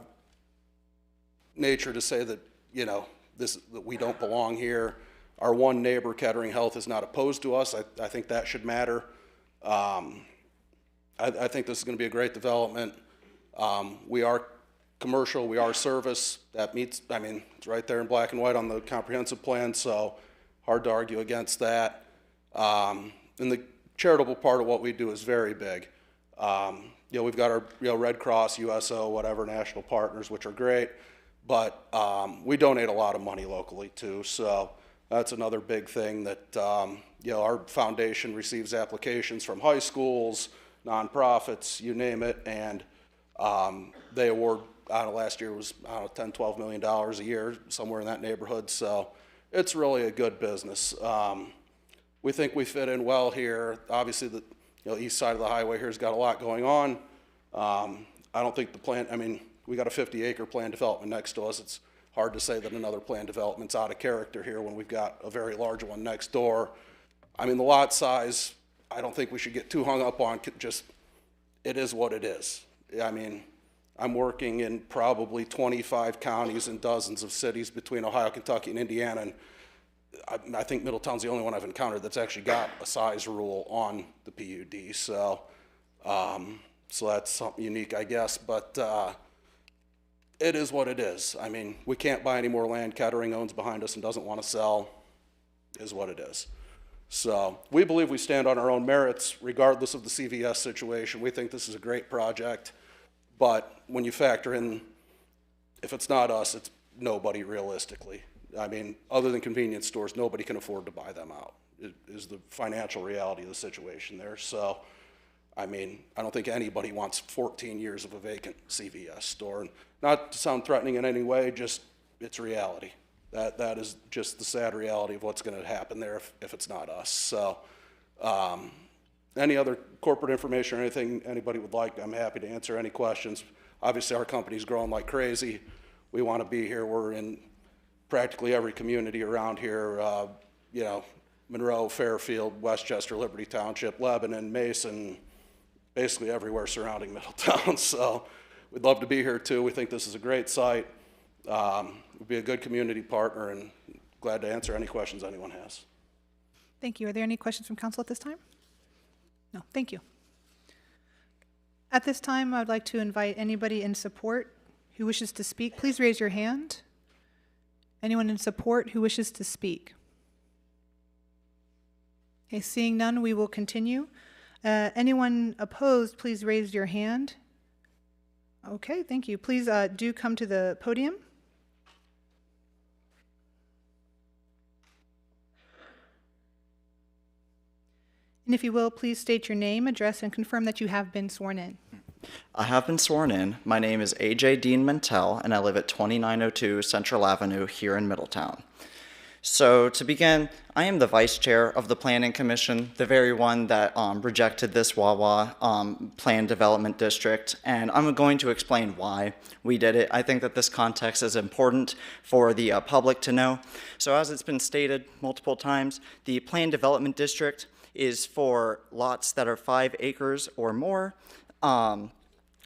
S6: nature to say that, that we don't belong here. Our one neighbor, Kettering Health, is not opposed to us. I think that should matter. I think this is going to be a great development. We are commercial, we are service. That meets, it's right there in black and white on the comprehensive plan, so hard to argue against that. And the charitable part of what we do is very big. We've got our Red Cross, USO, whatever, national partners, which are great, but we donate a lot of money locally too, so that's another big thing that our foundation receives applications from high schools, nonprofits, you name it, and they award, last year was, $10, $12 million a year, somewhere in that neighborhood, so it's really a good business. We think we fit in well here. Obviously, the east side of the highway here has got a lot going on. I don't think the plan, we got a 50-acre planned development next to us. It's hard to say that another planned development's out of character here when we've got a very large one next door. The lot size, I don't think we should get too hung up on, just, it is what it is. I'm working in probably 25 counties and dozens of cities between Ohio, Kentucky, and Indiana, and I think Middletown's the only one I've encountered that's actually got a size rule on the PUD, so that's something unique, I guess, but it is what it is. We can't buy any more land. Kettering owns behind us and doesn't want to sell, is what it is. So we believe we stand on our own merits, regardless of the CVS situation. We think this is a great project, but when you factor in, if it's not us, it's nobody realistically. Other than convenience stores, nobody can afford to buy them out, is the financial reality of the situation there. So, I don't think anybody wants 14 years of a vacant CVS store. And not to sound threatening in any way, just it's reality. That is just the sad reality of what's going to happen there if it's not us. So, any other corporate information or anything anybody would like, I'm happy to answer any questions. Obviously, our company's growing like crazy. We want to be here. We're in practically every community around here, Monroe, Fairfield, Westchester, Liberty Township, Lebanon, Mason, basically everywhere surrounding Middletown. So we'd love to be here too. We think this is a great site. We'd be a good community partner, and glad to answer any questions anyone has.
S1: Thank you. Are there any questions from council at this time? No, thank you. At this time, I would like to invite anybody in support who wishes to speak. Please raise your hand. Anyone in support who wishes to speak? Okay, seeing none, we will continue. Anyone opposed, please raise your hand. Okay, thank you. Please do come to the podium. And if you will, please state your name, address, and confirm that you have been sworn in.
S7: I have been sworn in. My name is A.J. Dean Mantell, and I live at 2902 Central Avenue here in Middletown. So to begin, I am the vice chair of the Planning Commission, the very one that rejected this Wawa Planned Development District, and I'm going to explain why we did it. I think that this context is important for the public to know. So as it's been stated multiple times, the Planned Development District is for lots that are 5 acres or more.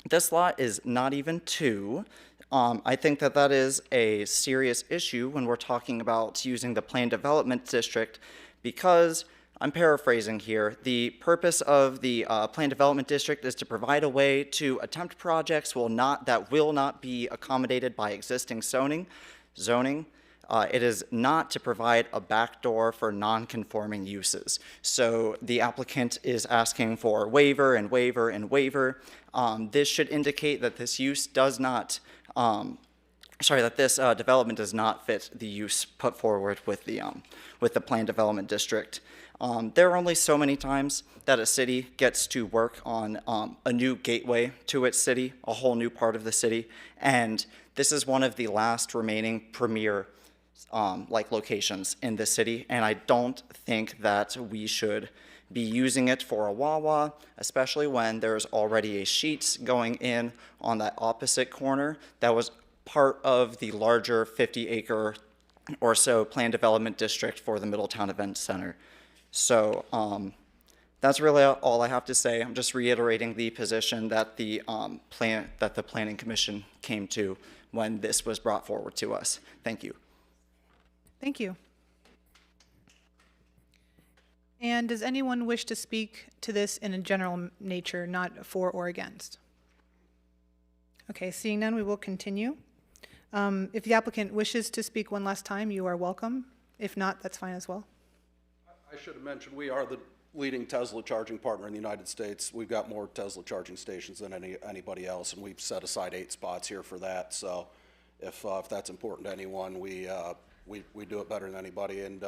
S7: This lot is not even 2. I think that that is a serious issue when we're talking about using the Planned Development District because, I'm paraphrasing here, the purpose of the Planned Development District is to provide a way to attempt projects that will not be accommodated by existing zoning. It is not to provide a backdoor for non-conforming uses. So the applicant is asking for waiver and waiver and waiver. This should indicate that this use does not, that this development does not fit the use put forward with the Planned Development District. There are only so many times that a city gets to work on a new gateway to its city, a whole new part of the city, and this is one of the last remaining premier locations in the city, and I don't think that we should be using it for a Wawa, especially when there's already a Sheetz going in on that opposite corner that was part of the larger 50-acre or so planned development district for the Middletown Event Center. So that's really all I have to say. I'm just reiterating the position that the Planning Commission came to when this was brought forward to us. Thank you.
S1: Thank you. And does anyone wish to speak to this in a general nature, not for or against? Okay, seeing none, we will continue. If the applicant wishes to speak one last time, you are welcome. If not, that's fine as well.
S6: I should have mentioned we are the leading Tesla charging partner in the United States. We've got more Tesla charging stations than anybody else, and we've set aside 8 spots here for that. So if that's important to anyone, we do it better than anybody. And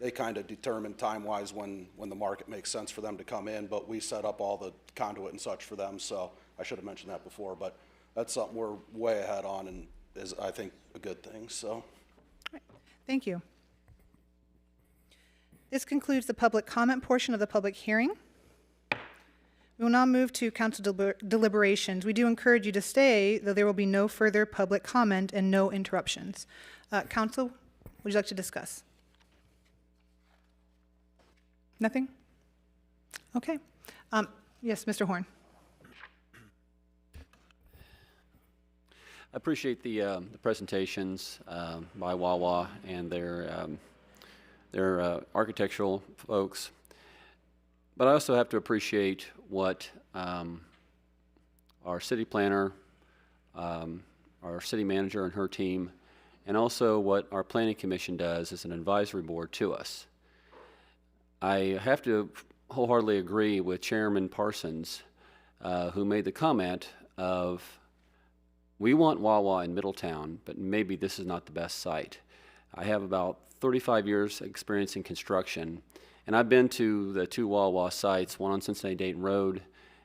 S6: they kind of determine time-wise when the market makes sense for them to come in, but we set up all the conduit and such for them, so I should have mentioned that before, but that's something we're way ahead on and is, I think, a good thing, so.
S1: Thank you. This concludes the public comment portion of the public hearing. We will now move to council deliberations. We do encourage you to stay, though there will be no further public comment and no interruptions. Council, would you like to discuss? Nothing? Okay. Yes, Mr. Horn.
S8: I appreciate the presentations by Wawa and their architectural folks, but I also have to appreciate what our city planner, our city manager and her team, and also what our planning commission does as an advisory board to us. I have to wholeheartedly agree with Chairman Parsons, who made the comment of, we want Wawa in Middletown, but maybe this is not the best site. I have about 35 years experience in construction, and I've been to the two Wawa sites, one on Cincinnati-Dayton Road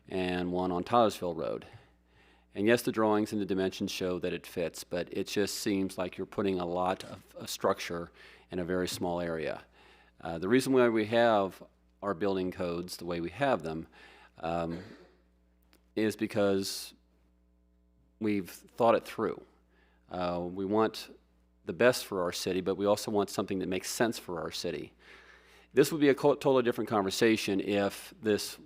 S8: and one on Tylersville Road. And yes, the drawings and the dimensions show that it fits, but it just seems like you're putting a lot of structure in a very small area. The reason why we have our building codes the way we have them is because we've thought it through. We want the best for our city, but we also want something that makes sense for our city. This would be a totally different conversation if this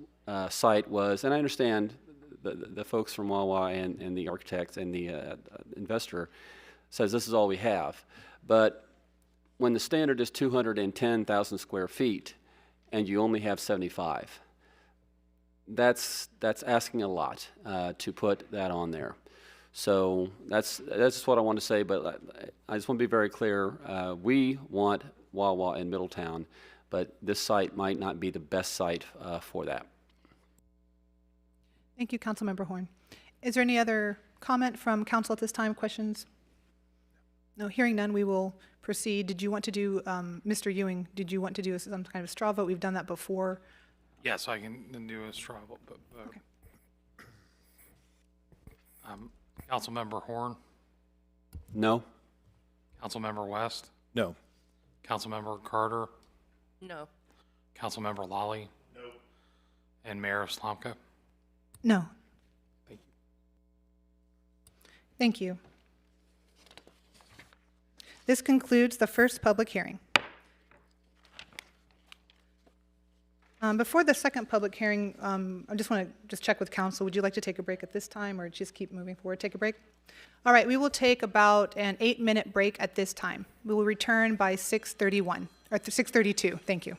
S8: site was, and I understand the folks from Wawa and the architect and the investor says this is all we have, but when the standard is 210,000 square feet and you only have 75, that's asking a lot to put that on there. So that's just what I want to say, but I just want to be very clear. We want Wawa in Middletown, but this site might not be the best site for that.
S1: Thank you, Councilmember Horn. Is there any other comment from council at this time? Questions? No, hearing none, we will proceed. Did you want to do, Mr. Ewing, did you want to do some kind of straw vote? We've done that before.
S4: Yes, I can do a straw vote.
S1: Okay.
S4: Councilmember Horn,
S8: No?
S4: Councilmember West,
S9: No.
S4: Councilmember Carter,
S2: No.
S4: Councilmember Lally. No. And Mayor Slomka.
S1: No.
S4: Thank you.
S1: Thank you. This concludes the first public hearing. Before the second public hearing, I just want to check with council. Would you like to take a break at this time or just keep moving forward? Take a break? All right, we will take about an 8-minute break at this time. We will return by 6:31 or 6:32. Thank you.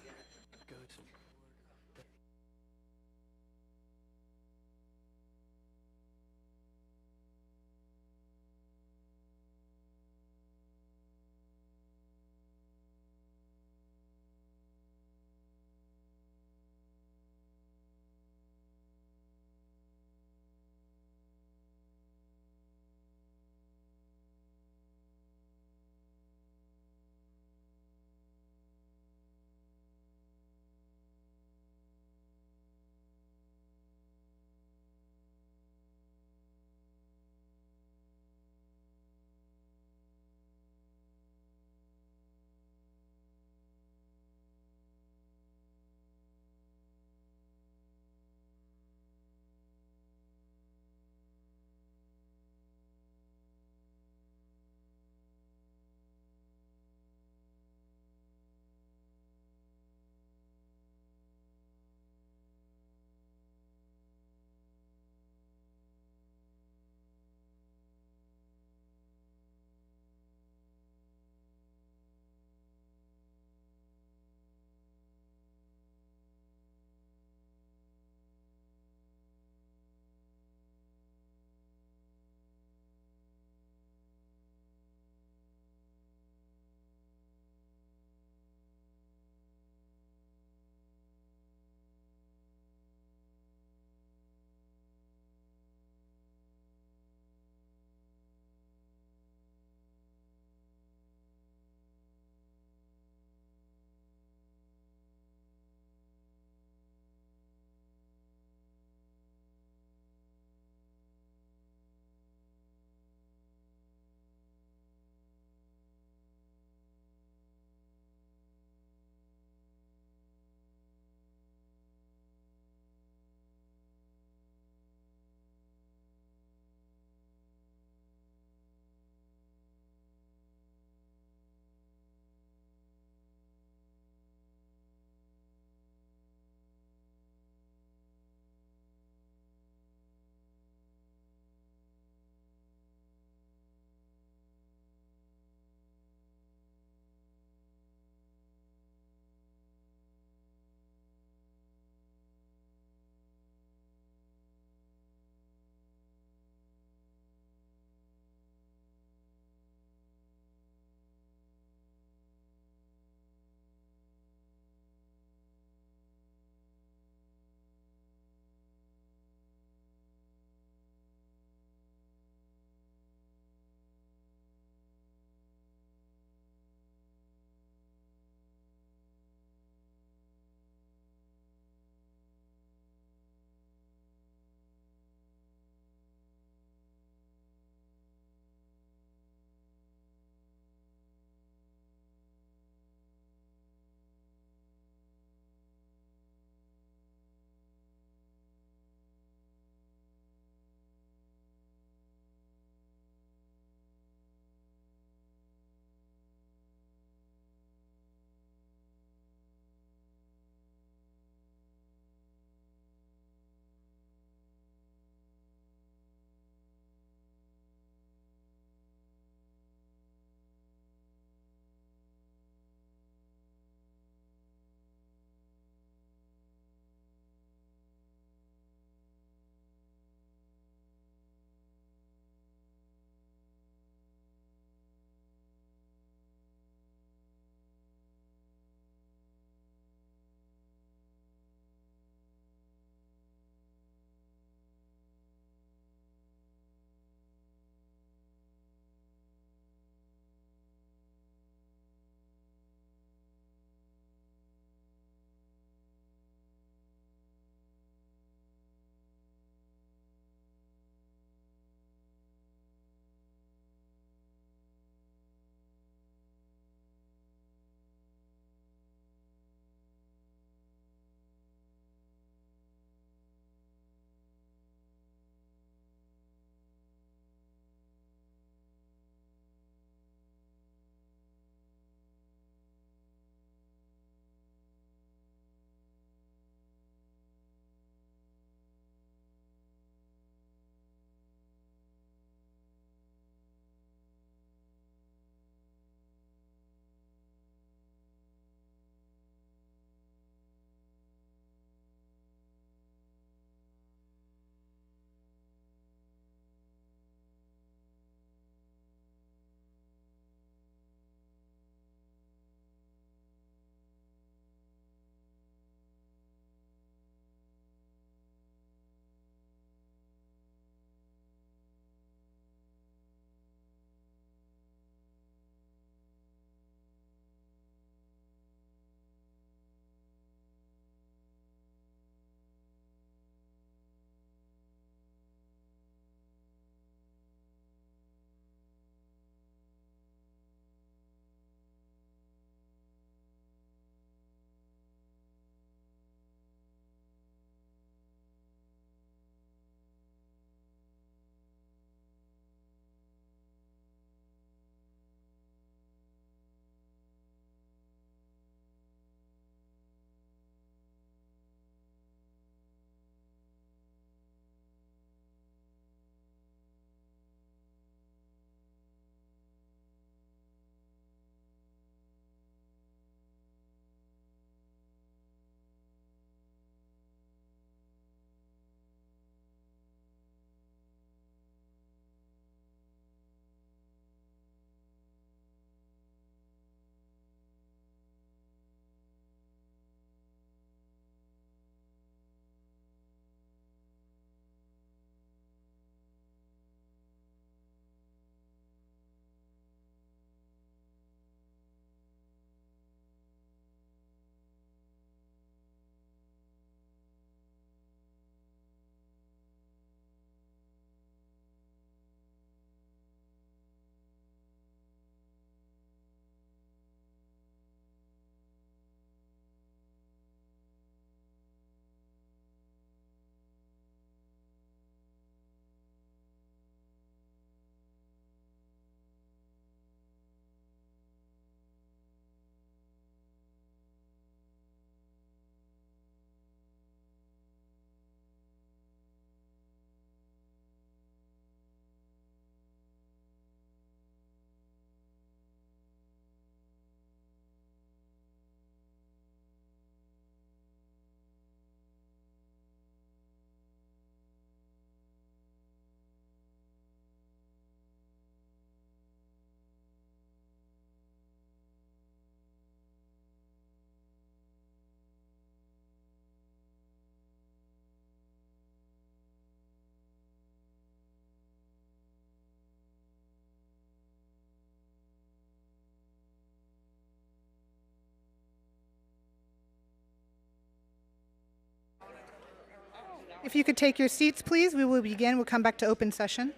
S1: If you could take your seats, please, we will begin. We'll come back to open session.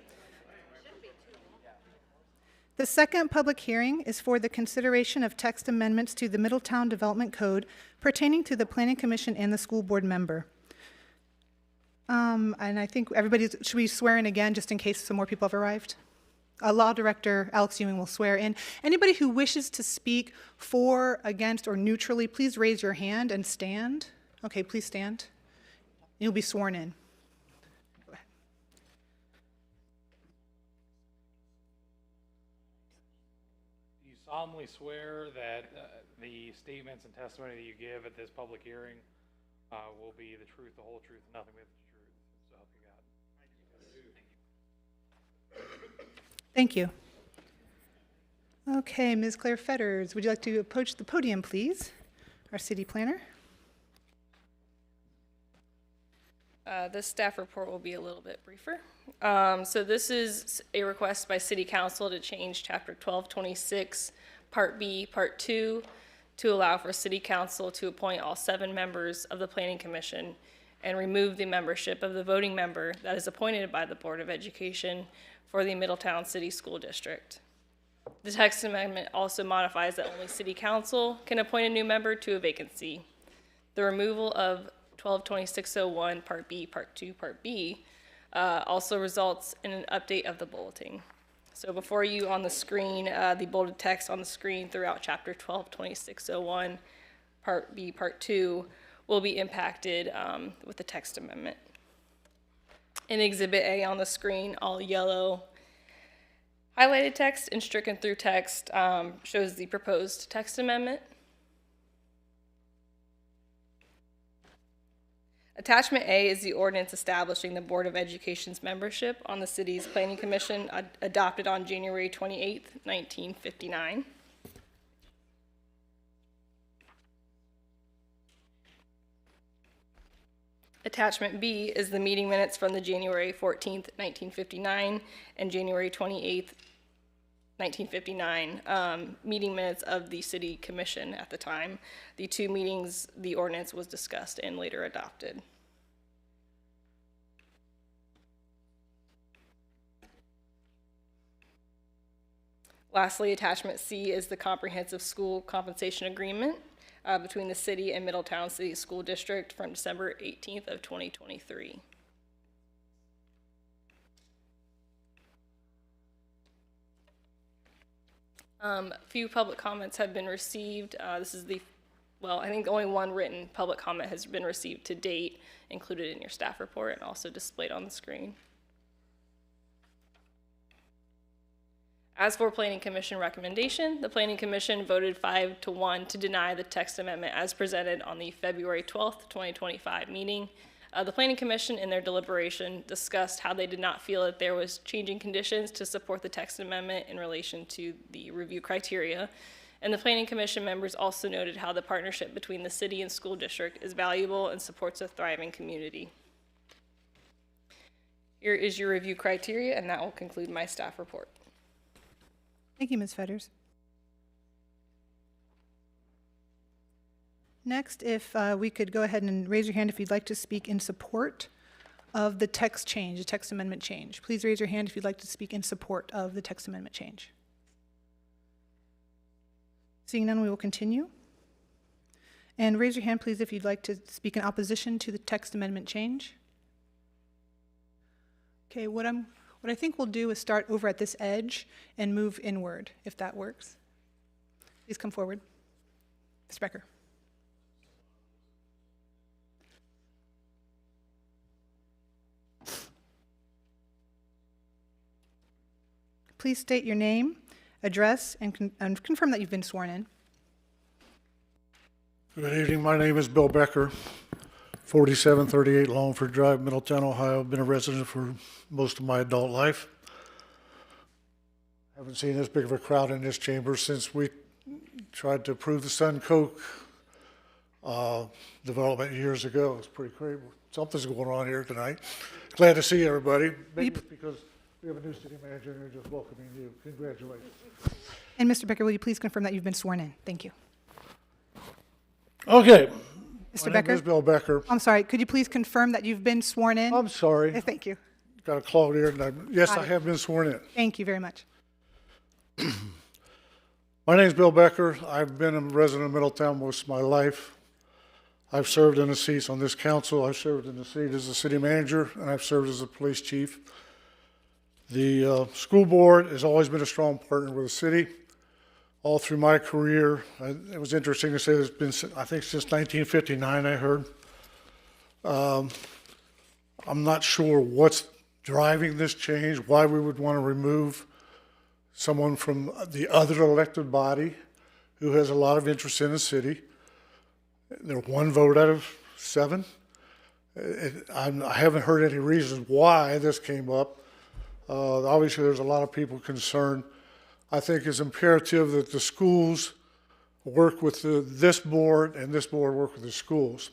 S1: The second public hearing is for the consideration of text amendments to the Middletown Development Code pertaining to the Planning Commission and the school board member. And I think should we swear in again just in case some more people have arrived? Law Director Alex Ewing will swear in. Anybody who wishes to speak for, against, or neutrally, please raise your hand and stand. Okay, please stand. You'll be sworn in. Go ahead.
S4: Do you solemnly swear that the statements and testimony that you give at this public hearing will be the truth, the whole truth, and nothing but the truth? So help you God.
S1: Thank you. Okay, Ms. Claire Fetters, would you like to approach the podium, please? Our city planner.
S5: This staff report will be a little bit briefer. So this is a request by City Council to change Chapter 1226, Part B, Part 2, to allow for City Council to appoint all 7 members of the Planning Commission and remove the membership of the voting member that is appointed by the Board of Education for the Middletown City School District. The text amendment also modifies that only City Council can appoint a new member to a vacancy. The removal of 122601 Part B, Part 2, Part B also results in an update of the bulletin. So before you on the screen, the bolded text on the screen throughout Chapter 122601 Part B, Part 2 will be impacted with the text amendment. In Exhibit A on the screen, all yellow highlighted text and stricken through text shows the proposed text amendment. Attachment A is the ordinance establishing the Board of Education's membership on the city's Planning Commission adopted on January 28, 1959. Attachment B is the meeting minutes from the January 14, 1959 and January 28, 1959 meeting minutes of the City Commission at the time. The 2 meetings, the ordinance was discussed and later adopted. Lastly, Attachment C is the comprehensive school compensation agreement between the city and Middletown City School District from December 18th of 2023. Few public comments have been received. This is I think only one written public comment has been received to date, included in your staff report and also displayed on the screen. As for Planning Commission recommendation, the Planning Commission voted 5-1 to deny the text amendment as presented on the February 12th, 2025 meeting. The Planning Commission in their deliberation discussed how they did not feel that there was changing conditions to support the text amendment in relation to the review criteria. And the Planning Commission members also noted how the partnership between the city and school district is valuable and supports a thriving community. Here is your review criteria, and that will conclude my staff report.
S1: Thank you, Ms. Fetters. Next, if we could go ahead and raise your hand if you'd like to speak in support of the text change, the text amendment change. Please raise your hand if you'd like to speak in support of the text amendment change. Seeing none, we will continue. And raise your hand, please, if you'd like to speak in opposition to the text amendment change. Okay, what I think we'll do is start over at this edge and move inward, if that works. Please come forward. Ms. Becker. Please state your name, address, and confirm that you've been sworn in.
S9: Good evening. My name is Bill Becker, 4738 Longford Drive, Middletown, Ohio. I've been a resident for most of my adult life. Haven't seen this big of a crowd in this chamber since we tried to approve the Sun Coke development years ago. It's pretty crazy. Something's going on here tonight. Glad to see everybody. Maybe it's because we have a new city manager and they're just welcoming you. Congratulations.
S1: And Mr. Becker, will you please confirm that you've been sworn in? Thank you.
S9: Okay,
S1: Mr.
S9: My name
S1: Becker?
S9: is Bill Becker.
S1: I'm sorry, could you please confirm that you've been sworn in?
S9: I'm sorry,
S1: Thank you.
S9: got a clogged ear, yes,
S1: Got
S9: I
S1: it.
S9: have been sworn in.
S1: Thank you very much.
S9: My name is Bill Becker. I've been a resident of Middletown most of my life. I've served in the seats on this council. I've served in the seat as a city manager, and I've served as a police chief. The school board has always been a strong partner with the city. All through my career, it was interesting to say it's been, I think, since 1959, I heard. I'm not sure what's driving this change, why we would want to remove someone from the other elected body who has a lot of interest in the city. They're one vote out of 7. I haven't heard any reasons why this came up. Obviously, there's a lot of people concerned. I think it's imperative that the schools work with this board and this board work with the schools.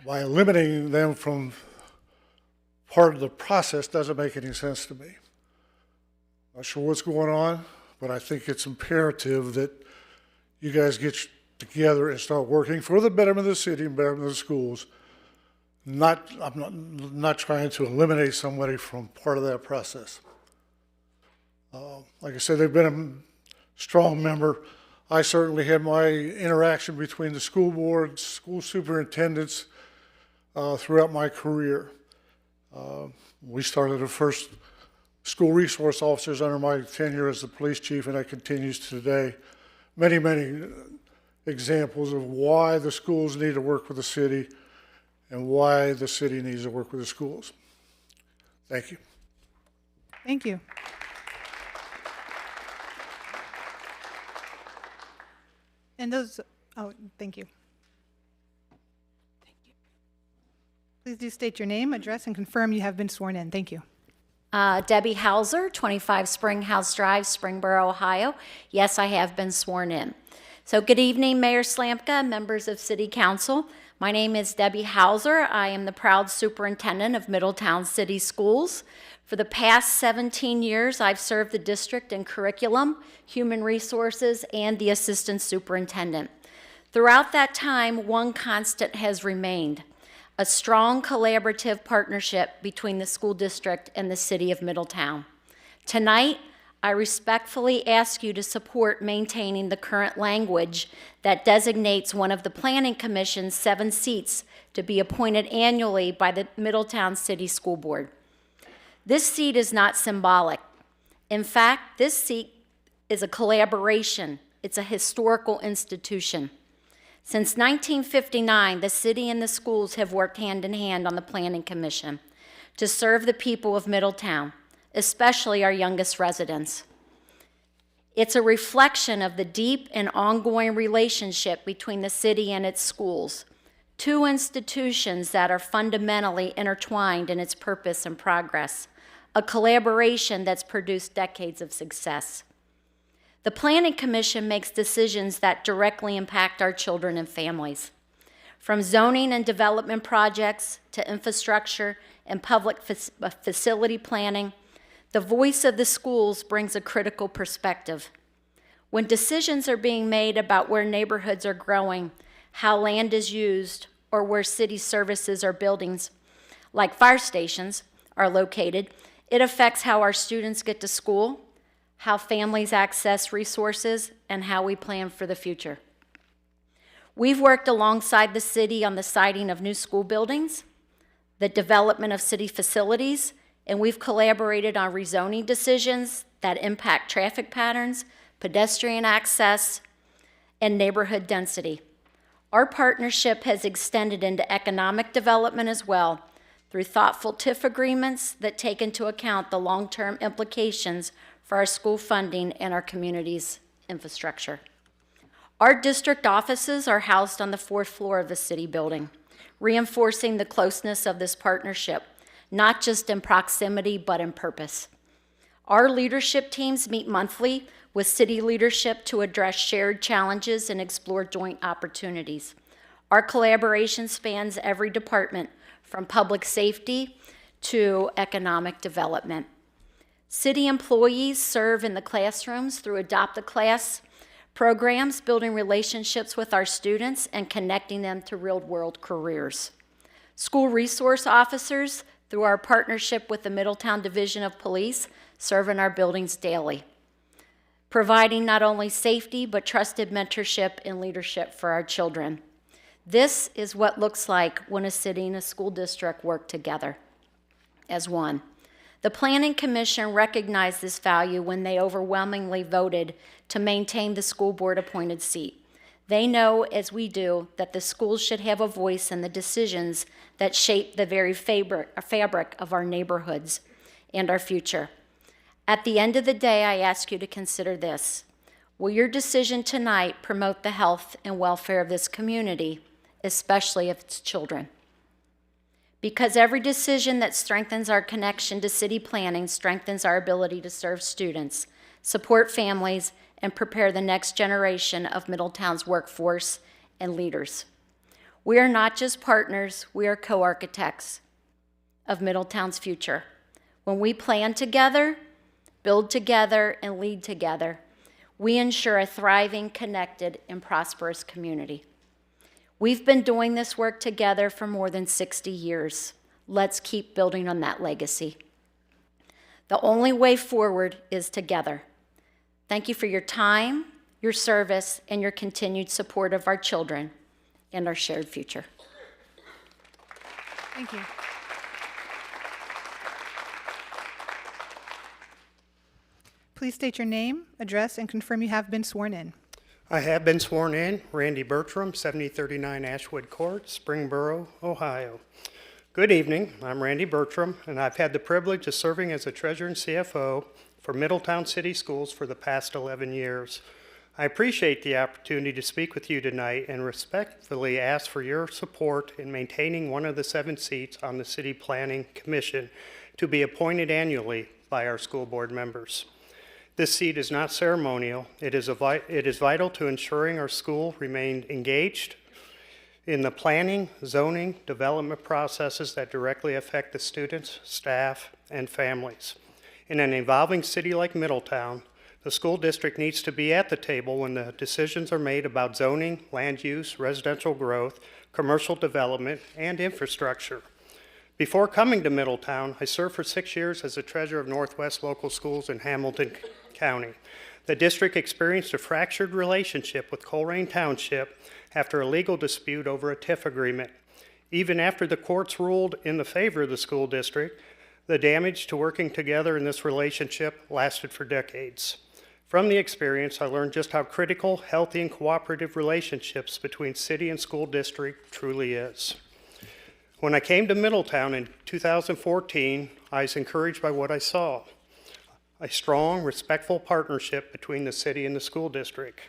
S9: By eliminating them from part of the process doesn't make any sense to me. Not sure what's going on, but I think it's imperative that you guys get together and start working for the betterment of the city and betterment of the schools. I'm not trying to eliminate somebody from part of that process. Like I said, they've been a strong member. I certainly had my interaction between the school board, school superintendents throughout my career. We started the first school resource officers under my tenure as the police chief, and that continues today. Many, many examples of why the schools need to work with the city and why the city needs to work with the schools. Thank you.
S1: Thank you. And those, oh, thank you. Please do state your name, address, and confirm you have been sworn in. Thank you.
S10: Debbie Hauser, 25 Springhouse Drive, Springboro, Ohio. Yes, I have been sworn in. So good evening, Mayor Slamka, members of City Council. My name is Debbie Hauser. I am the proud superintendent of Middletown City Schools. For the past 17 years, I've served the district in curriculum, human resources, and the assistant superintendent. Throughout that time, one constant has remained: a strong collaborative partnership between the school district and the city of Middletown. Tonight, I respectfully ask you to support maintaining the current language that designates one of the Planning Commission's 7 seats to be appointed annually by the Middletown City School Board. This seat is not symbolic. In fact, this seat is a collaboration. It's a historical institution. Since 1959, the city and the schools have worked hand in hand on the Planning Commission to serve the people of Middletown, especially our youngest residents. It's a reflection of the deep and ongoing relationship between the city and its schools, 2 institutions that are fundamentally intertwined in its purpose and progress, a collaboration that's produced decades of success. The Planning Commission makes decisions that directly impact our children and families. From zoning and development projects to infrastructure and public facility planning, the voice of the schools brings a critical perspective. When decisions are being made about where neighborhoods are growing, how land is used, or where city services or buildings, like fire stations, are located, it affects how our students get to school, how families access resources, and how we plan for the future. We've worked alongside the city on the siting of new school buildings, the development of city facilities, and we've collaborated on rezoning decisions that impact traffic patterns, pedestrian access, and neighborhood density. Our partnership has extended into economic development as well, through thoughtful TIF agreements that take into account the long-term implications for our school funding and our community's infrastructure. Our district offices are housed on the 4th floor of the city building, reinforcing the closeness of this partnership, not just in proximity, but in purpose. Our leadership teams meet monthly with city leadership to address shared challenges and explore joint opportunities. Our collaboration spans every department, from public safety to economic development. City employees serve in the classrooms through Adopt a Class Programs building relationships with our students and connecting them to real-world careers. School resource officers, through our partnership with the Middletown Division of Police, serve in our buildings daily, providing not only safety but trusted mentorship and leadership for our children. This is what looks like when a city and a school district work together as one. The Planning Commission recognized this value when they overwhelmingly voted to maintain the school board appointed seat. They know, as we do, that the schools should have a voice in the decisions that shape the very fabric of our neighborhoods and our future. At the end of the day, I ask you to consider this. Will your decision tonight promote the health and welfare of this community, especially of its children? Because every decision that strengthens our connection to city planning strengthens our ability to serve students, support families, and prepare the next generation of Middletown's workforce and leaders. We are not just partners, we are co-architects of Middletown's future. When we plan together, build together, and lead together, we ensure a thriving, connected, and prosperous community. We've been doing this work together for more than 60 years. Let's keep building on that legacy. The only way forward is together. Thank you for your time, your service, and your continued support of our children and our shared future.
S1: Thank you. Please state your name, address, and confirm you have been sworn in.
S11: I have been sworn in. Randy Bertram, 7039 Ashwood Court, Springboro, Ohio. Good evening. I'm Randy Bertram, and I've had the privilege of serving as a treasurer and CFO for Middletown City Schools for the past 11 years. I appreciate the opportunity to speak with you tonight and respectfully ask for your support in maintaining one of the 7 seats on the City Planning Commission to be appointed annually by our school board members. This seat is not ceremonial. It is vital to ensuring our school remained engaged in the planning, zoning, development processes that directly affect the students, staff, and families. In an evolving city like Middletown, the school district needs to be at the table when the decisions are made about zoning, land use, residential growth, commercial development, and infrastructure. Before coming to Middletown, I served for 6 years as the treasurer of Northwest Local Schools in Hamilton County. The district experienced a fractured relationship with Coleraine Township after a legal dispute over a TIF agreement. Even after the courts ruled in the favor of the school district, the damage to working together in this relationship lasted for decades. From the experience, I learned just how critical healthy and cooperative relationships between city and school district truly is. When I came to Middletown in 2014, I was encouraged by what I saw. A strong, respectful partnership between the city and the school district.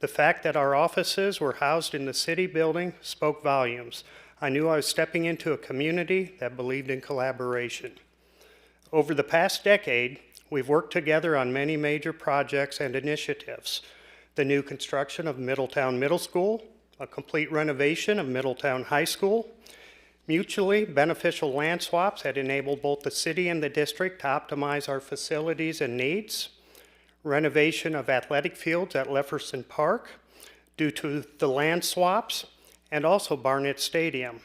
S11: The fact that our offices were housed in the city building spoke volumes. I knew I was stepping into a community that believed in collaboration. Over the past decade, we've worked together on many major projects and initiatives. The new construction of Middletown Middle School, a complete renovation of Middletown High School, mutually beneficial land swaps that enabled both the city and the district to optimize our facilities and needs, renovation of athletic fields at Lefferson Park due to the land swaps, and also Barnett Stadium,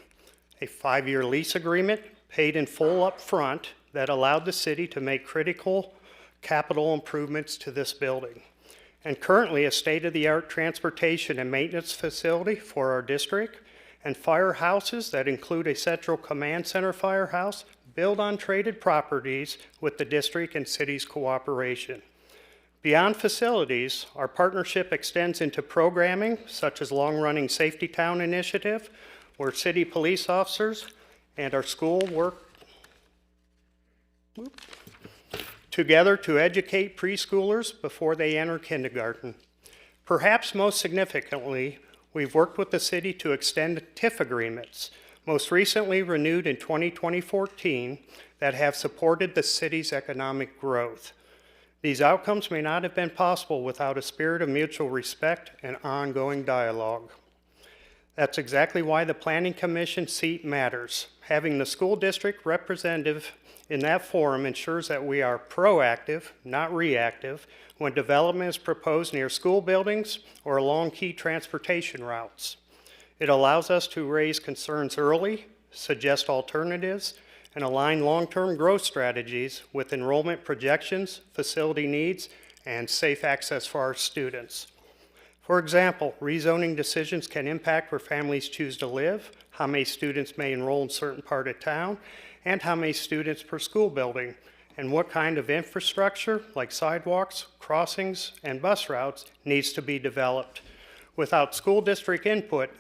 S11: a 5-year lease agreement paid in full up front that allowed the city to make critical capital improvements to this building, and currently a state-of-the-art transportation and maintenance facility for our district, and firehouses that include a central command center firehouse built on traded properties with the district and city's cooperation. Beyond facilities, our partnership extends into programming such as long-running Safety Town initiative, where city police officers and our school work together to educate preschoolers before they enter kindergarten. Perhaps most significantly, we've worked with the city to extend TIF agreements, most recently renewed in 2014, that have supported the city's economic growth. These outcomes may not have been possible without a spirit of mutual respect and ongoing dialogue. That's exactly why the Planning Commission seat matters. Having the school district representative in that forum ensures that we are proactive, not reactive, when development is proposed near school buildings or along key transportation routes. It allows us to raise concerns early, suggest alternatives, and align long-term growth strategies with enrollment projections, facility needs, and safe access for our students. For example, rezoning decisions can impact where families choose to live, how many students may enroll in certain part of town, and how many students per school building, and what kind of infrastructure, like sidewalks, crossings, and bus routes, needs to be developed. Without school district input,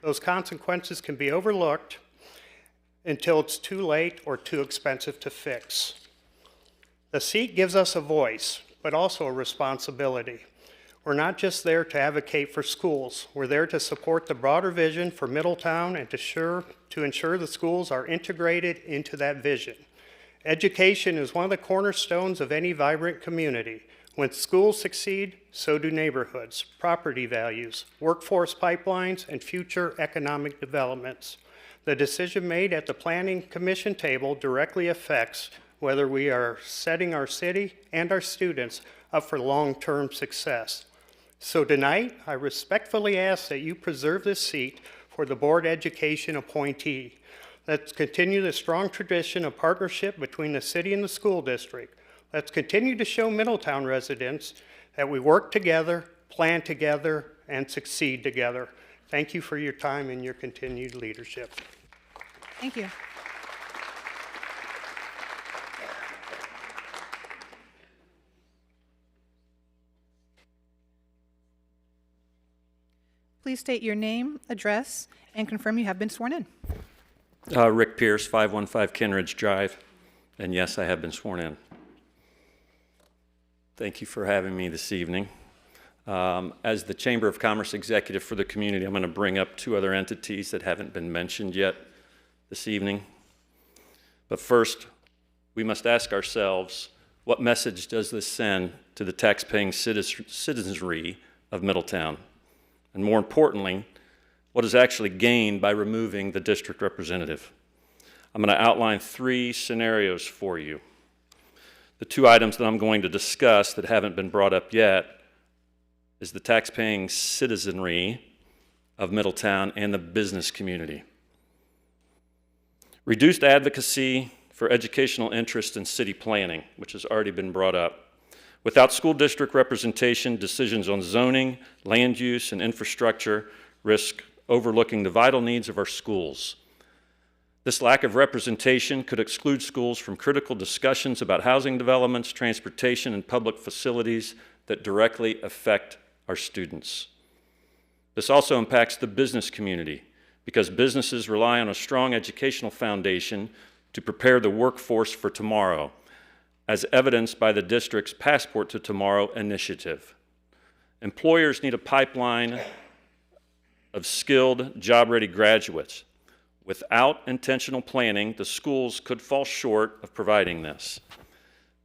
S11: those consequences can be overlooked until it's too late or too expensive to fix. The seat gives us a voice, but also a responsibility. We're not just there to advocate for schools. We're there to support the broader vision for Middletown and to ensure the schools are integrated into that vision. Education is one of the cornerstones of any vibrant community. When schools succeed, so do neighborhoods, property values, workforce pipelines, and future economic developments. The decision made at the Planning Commission table directly affects whether we are setting our city and our students up for long-term success. So tonight, I respectfully ask that you preserve this seat for the Board Education appointee. Let's continue the strong tradition of partnership between the city and the school district. Let's continue to show Middletown residents that we work together, plan together, and succeed together. Thank you for your time and your continued leadership.
S1: Thank you. Please state your name, address, and confirm you have been sworn in.
S12: Rick Pierce, 515 Kenridge Drive. And yes, I have been sworn in. Thank you for having me this evening. As the Chamber of Commerce executive for the community, I'm going to bring up two other entities that haven't been mentioned yet this evening. But first, we must ask ourselves, what message does this send to the taxpaying citizenry of Middletown? And more importantly, what is actually gained by removing the district representative? I'm going to outline three scenarios for you. The two items that I'm going to discuss that haven't been brought up yet is the taxpaying citizenry of Middletown and the business community. Reduced advocacy for educational interest in city planning, which has already been brought up. Without school district representation, decisions on zoning, land use, and infrastructure risk overlooking the vital needs of our schools. This lack of representation could exclude schools from critical discussions about housing developments, transportation, and public facilities that directly affect our students. This also impacts the business community because businesses rely on a strong educational foundation to prepare the workforce for tomorrow, as evidenced by the district's Passport to Tomorrow initiative. Employers need a pipeline of skilled, job-ready graduates. Without intentional planning, the schools could fall short of providing this.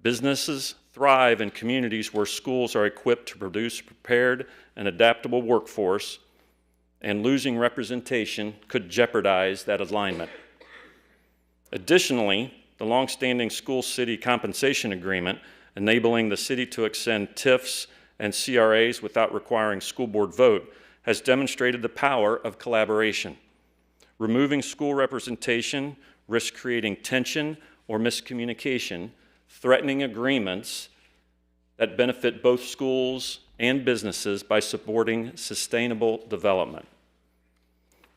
S12: Businesses thrive in communities where schools are equipped to produce a prepared and adaptable workforce, and losing representation could jeopardize that alignment. Additionally, the longstanding school-city compensation agreement enabling the city to extend TIFs and CRAs without requiring school board vote has demonstrated the power of collaboration. Removing school representation risks creating tension or miscommunication, threatening agreements that benefit both schools and businesses by supporting sustainable development.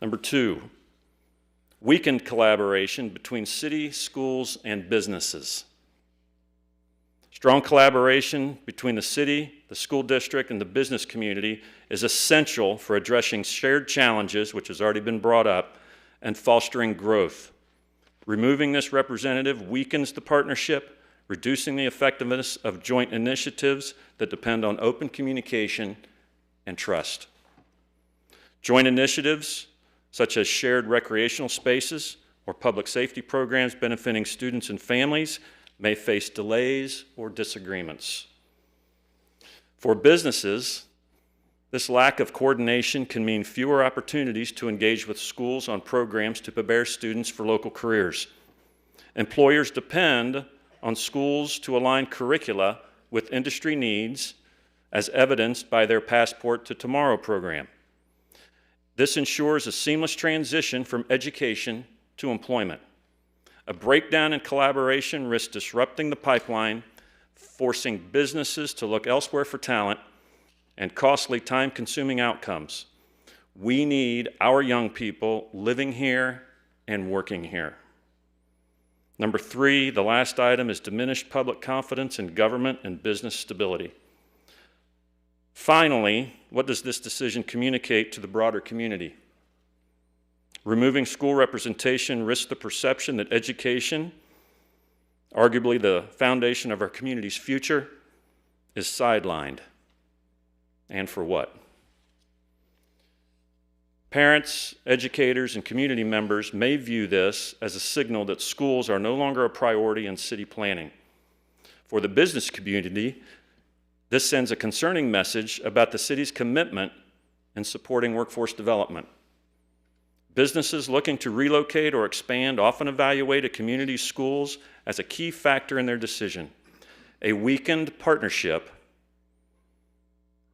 S12: Number two, weakened collaboration between city, schools, and businesses. Strong collaboration between the city, the school district, and the business community is essential for addressing shared challenges, which has already been brought up, and fostering growth. Removing this representative weakens the partnership, reducing the effectiveness of joint initiatives that depend on open communication and trust. Joint initiatives such as shared recreational spaces or public safety programs benefiting students and families may face delays or disagreements. For businesses, This lack of coordination can mean fewer opportunities to engage with schools on programs to prepare students for local careers. Employers depend on schools to align curricula with industry needs, as evidenced by their Passport to Tomorrow program. This ensures a seamless transition from education to employment. A breakdown in collaboration risks disrupting the pipeline, forcing businesses to look elsewhere for talent, and costly, time-consuming outcomes. We need our young people living here and working here. Number 3, the last item, is diminished public confidence in government and business stability. Finally, what does this decision communicate to the broader community? Removing school representation risks the perception that education, arguably the foundation of our community's future, is sidelined. And for what? Parents, educators, and community members may view this as a signal that schools are no longer a priority in city planning. For the business community, this sends a concerning message about the city's commitment in supporting workforce development. Businesses looking to relocate or expand often evaluate a community's schools as a key factor in their decision. A weakened partnership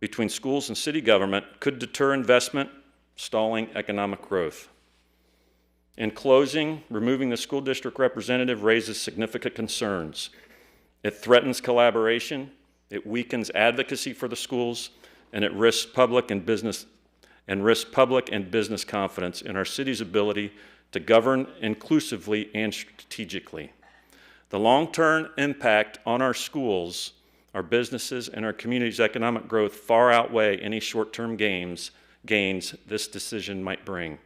S12: between schools and city government could deter investment, stalling economic growth. In closing, removing the school district representative raises significant concerns. It threatens collaboration, it weakens advocacy for the schools, and it risks public and business confidence in our city's ability to govern inclusively and strategically. The long-term impact on our schools, our businesses, and our community's economic growth far outweigh any short-term gains this decision might bring.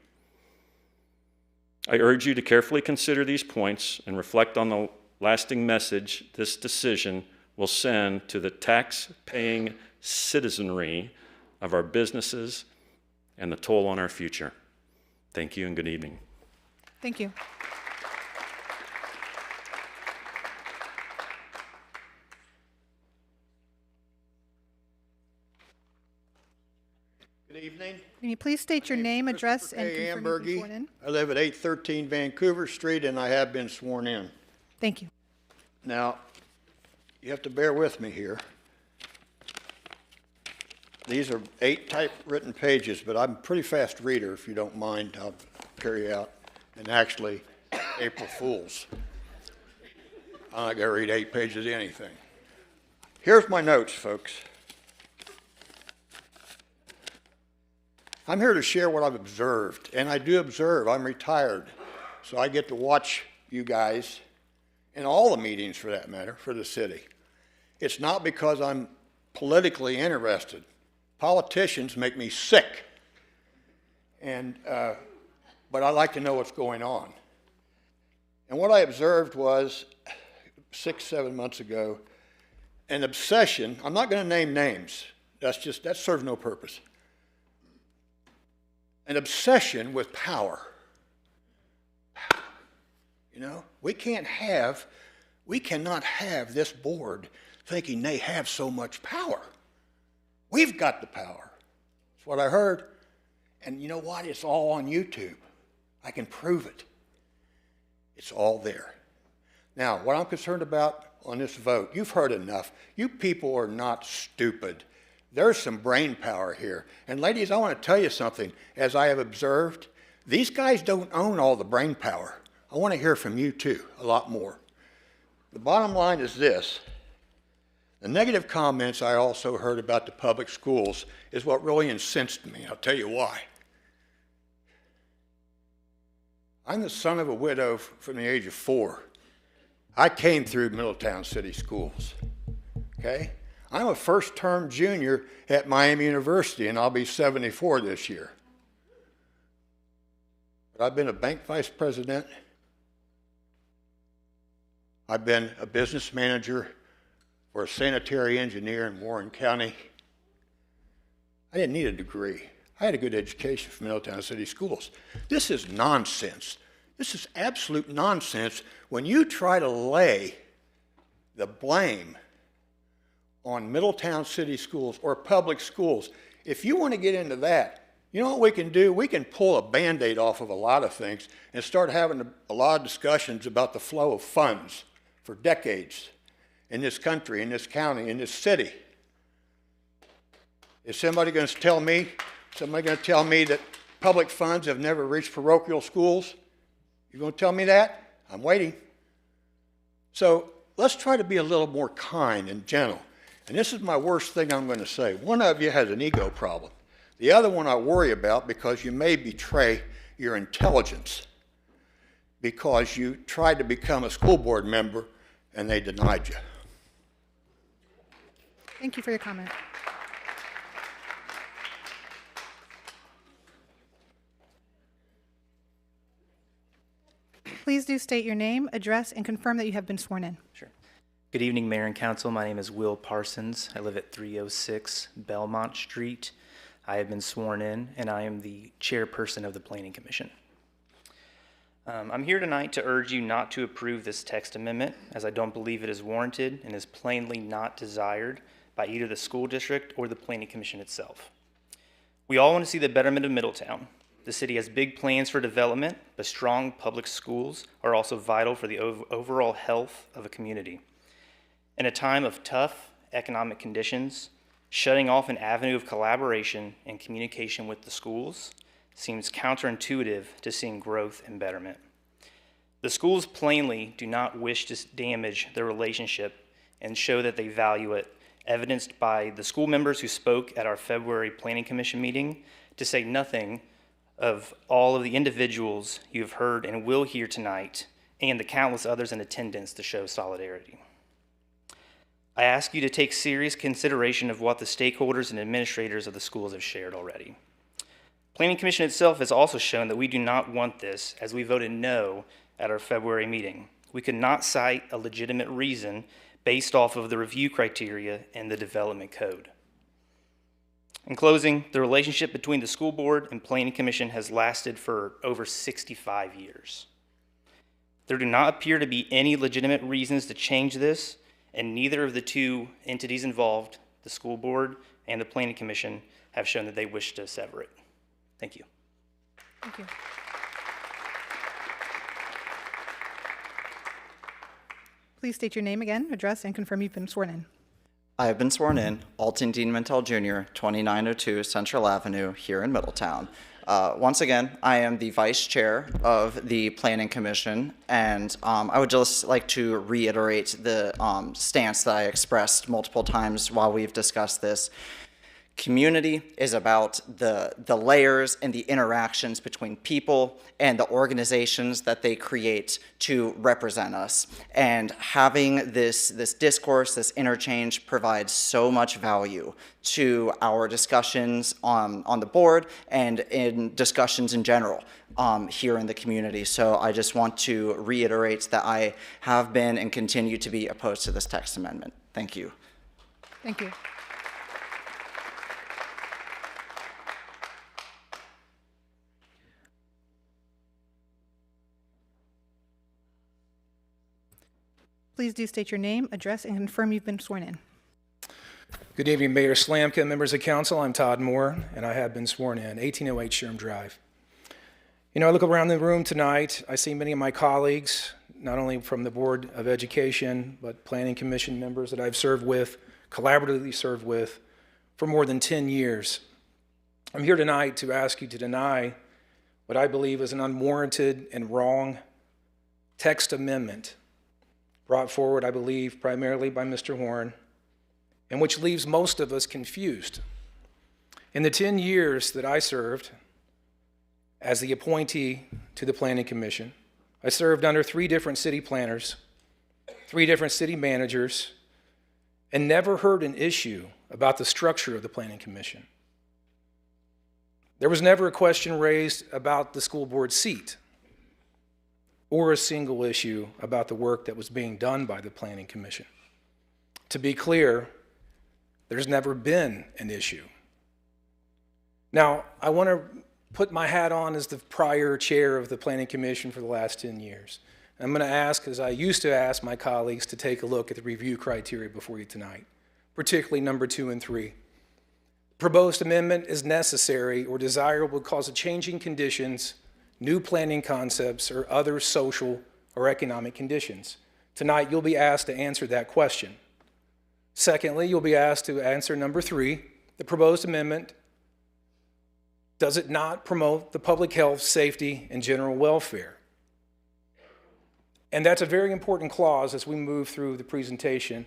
S12: I urge you to carefully consider these points and reflect on the lasting message this decision will send to the tax-paying citizenry of our businesses and the toll on our future. Thank you and good evening.
S1: Thank you.
S13: Good evening.
S1: Can you please state your name, address, and
S13: Christopher
S1: confirm you've been
S13: Ambergy.
S1: sworn in?
S13: I live at 813 Vancouver Street, and I have been sworn in.
S1: Thank you.
S13: Now, you have to bear with me here. These are 8 typewritten pages, but I'm a pretty fast reader. If you don't mind, I'll carry out. And actually, April Fools. I'm not going to read 8 pages of anything. Here's my notes, folks. I'm here to share what I've observed, and I do observe. I'm retired, so I get to watch you guys in all the meetings, for that matter, for the city. It's not because I'm politically interested. Politicians make me sick, but I like to know what's going on. And what I observed was 6, 7 months ago, an obsession. I'm not going to name names. That serves no purpose. An obsession with power. You know, we cannot have this board thinking they have so much power. We've got the power. That's what I heard. And you know what? It's all on YouTube. I can prove it. It's all there. Now, what I'm concerned about on this vote, you've heard enough. You people are not stupid. There's some brain power here. And ladies, I want to tell you something. As I have observed, these guys don't own all the brain power. I want to hear from you too, a lot more. The bottom line is this. The negative comments I also heard about the public schools is what really incensed me. I'll tell you why. I'm the son of a widow from the age of 4. I came through Middletown City Schools, okay? I'm a first-term junior at Miami University, and I'll be 74 this year. But I've been a bank vice president. I've been a business manager for a sanitary engineer in Warren County. I didn't need a degree. I had a good education from Middletown City Schools. This is nonsense. This is absolute nonsense when you try to lay the blame on Middletown City Schools or public schools. If you want to get into that, you know what we can do? We can pull a Band-Aid off of a lot of things and start having a lot of discussions about the flow of funds for decades in this country, in this county, in this city. Is somebody going to tell me that public funds have never reached parochial schools? You going to tell me that? I'm waiting. So let's try to be a little more kind and gentle. And this is my worst thing I'm going to say. One of you has an ego problem. The other one I worry about because you may betray your intelligence because you tried to become a school board member and they denied you.
S1: Thank you for your comment. Please do state your name, address, and confirm that you have been sworn in.
S14: Sure. Good evening, Mayor and Council. My name is Will Parsons. I live at 306 Belmont Street. I have been sworn in, and I am the chairperson of the Planning Commission. I'm here tonight to urge you not to approve this text amendment, as I don't believe it is warranted and is plainly not desired by either the school district or the Planning Commission itself. We all want to see the betterment of Middletown. The city has big plans for development, but strong public schools are also vital for the overall health of a community. In a time of tough economic conditions, shutting off an avenue of collaboration and communication with the schools seems counterintuitive to seeing growth and betterment. The schools plainly do not wish to damage their relationship and show that they value it, evidenced by the school members who spoke at our February Planning Commission meeting, to say nothing of all of the individuals you have heard and will hear tonight, and the countless others in attendance to show solidarity. I ask you to take serious consideration of what the stakeholders and administrators of the schools have shared already. Planning Commission itself has also shown that we do not want this, as we voted no at our February meeting. We could not cite a legitimate reason based off of the review criteria in the development code. In closing, the relationship between the school board and Planning Commission has lasted for over 65 years. There do not appear to be any legitimate reasons to change this, and neither of the two entities involved, the school board and the Planning Commission, have shown that they wish to sever it. Thank you.
S1: Thank you. Please state your name again, address, and confirm you've been sworn in.
S7: I have been sworn in, Alton Dean Mintel Jr., 2902 Central Avenue, here in Middletown. Once again, I am the vice chair of the Planning Commission, and I would just like to reiterate the stance that I expressed multiple times while we've discussed this. Community is about the layers and the interactions between people and the organizations that they create to represent us. And having this discourse, this interchange provides so much value to our discussions on the board and in discussions in general here in the community. So I just want to reiterate that I have been and continue to be opposed to this text amendment. Thank you.
S1: Thank you. Please do state your name, address, and confirm you've been sworn in.
S15: Good evening, Mayor Slamka, members of council. I'm Todd Moore, and I have been sworn in, 1808 Sherm Drive. You know, I look around the room tonight, I see many of my colleagues, not only from the Board of Education, but Planning Commission members that I've served with, collaboratively served with, for more than 10 years. I'm here tonight to ask you to deny what I believe is an unwarranted and wrong text amendment brought forward, I believe, primarily by Mr. Horn, and which leaves most of us confused. In the 10 years that I served as the appointee to the Planning Commission, I served under 3 different city planners, 3 different city managers, and never heard an issue about the structure of the Planning Commission. There was never a question raised about the school board seat, or a single issue about the work that was being done by the Planning Commission. To be clear, there's never been an issue. Now, I want to put my hat on as the prior chair of the Planning Commission for the last 10 years. I'm going to ask, as I used to ask my colleagues, to take a look at the review criteria before you tonight, particularly number 2 and 3. proposed amendment is necessary or desirable because of changing conditions, new planning concepts, or other social or economic conditions. Tonight, you'll be asked to answer that question. Secondly, you'll be asked to answer number 3, the proposed amendment, does it not promote the public health, safety, and general welfare? And that's a very important clause as we move through the presentation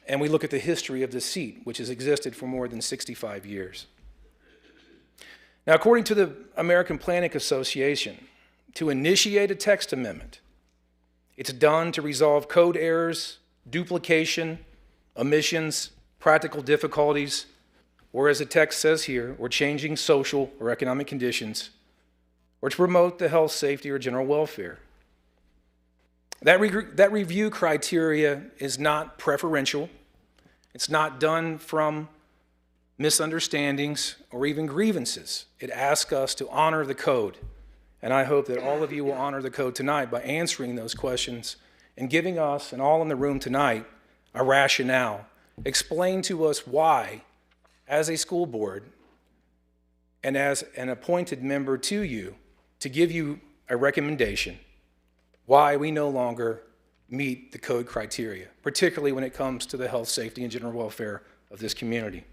S15: and we look at the history of the seat, which has existed for more than 65 years. Now, according to the American Planning Association, to initiate a text amendment, it's done to resolve code errors, duplication, omissions, practical difficulties, or as the text says here, or changing social or economic conditions, or to promote the health, safety, or general welfare. That review criteria is not preferential. It's not done from misunderstandings or even grievances. It asks us to honor the code. And I hope that all of you will honor the code tonight by answering those questions and giving us and all in the room tonight a rationale. Explain to us why, as a school board and as an appointed member to you, to give you a recommendation, why we no longer meet the code criteria, particularly when it comes to the health, safety, and general welfare of this community.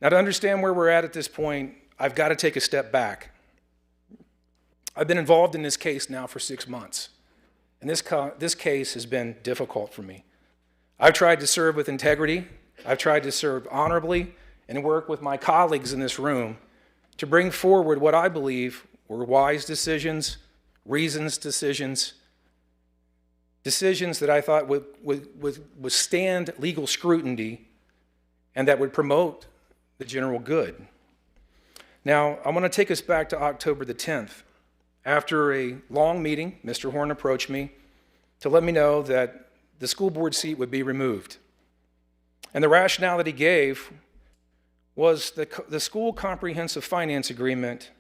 S15: Now, to understand where we're at this point, I've got to take a step back. I've been involved in this case now for 6 months, and this case has been difficult for me. I've tried to serve with integrity, I've tried to serve honorably, and work with my colleagues in this room to bring forward what I believe were wise decisions, reasons decisions, decisions that I thought would withstand legal scrutiny and that would promote the general good. Now, I want to take us back to October the 10th. After a long meeting, Mr. Horn approached me to let me know that the school board seat would be removed. And the rationale that he gave was the school comprehensive finance agreement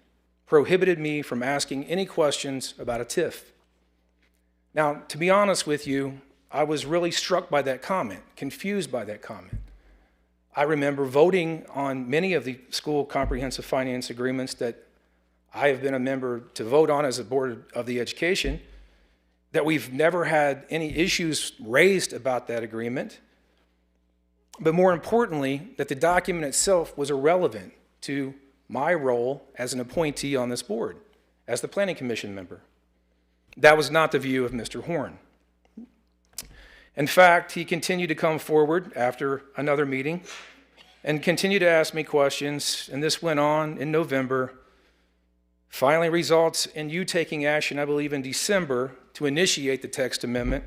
S15: prohibited me from asking any questions about a TIF. Now, to be honest with you, I was really struck by that comment, confused by that comment. I remember voting on many of the school comprehensive finance agreements that I have been a member to vote on as a board of the education, that we've never had any issues raised about that agreement, but more importantly, that the document itself was irrelevant to my role as an appointee on this board, as the Planning Commission member. That was not the view of Mr. Horn. In fact, he continued to come forward after another meeting and continued to ask me questions, and this went on in November, finally results in you taking action, I believe, in December to initiate the text amendment.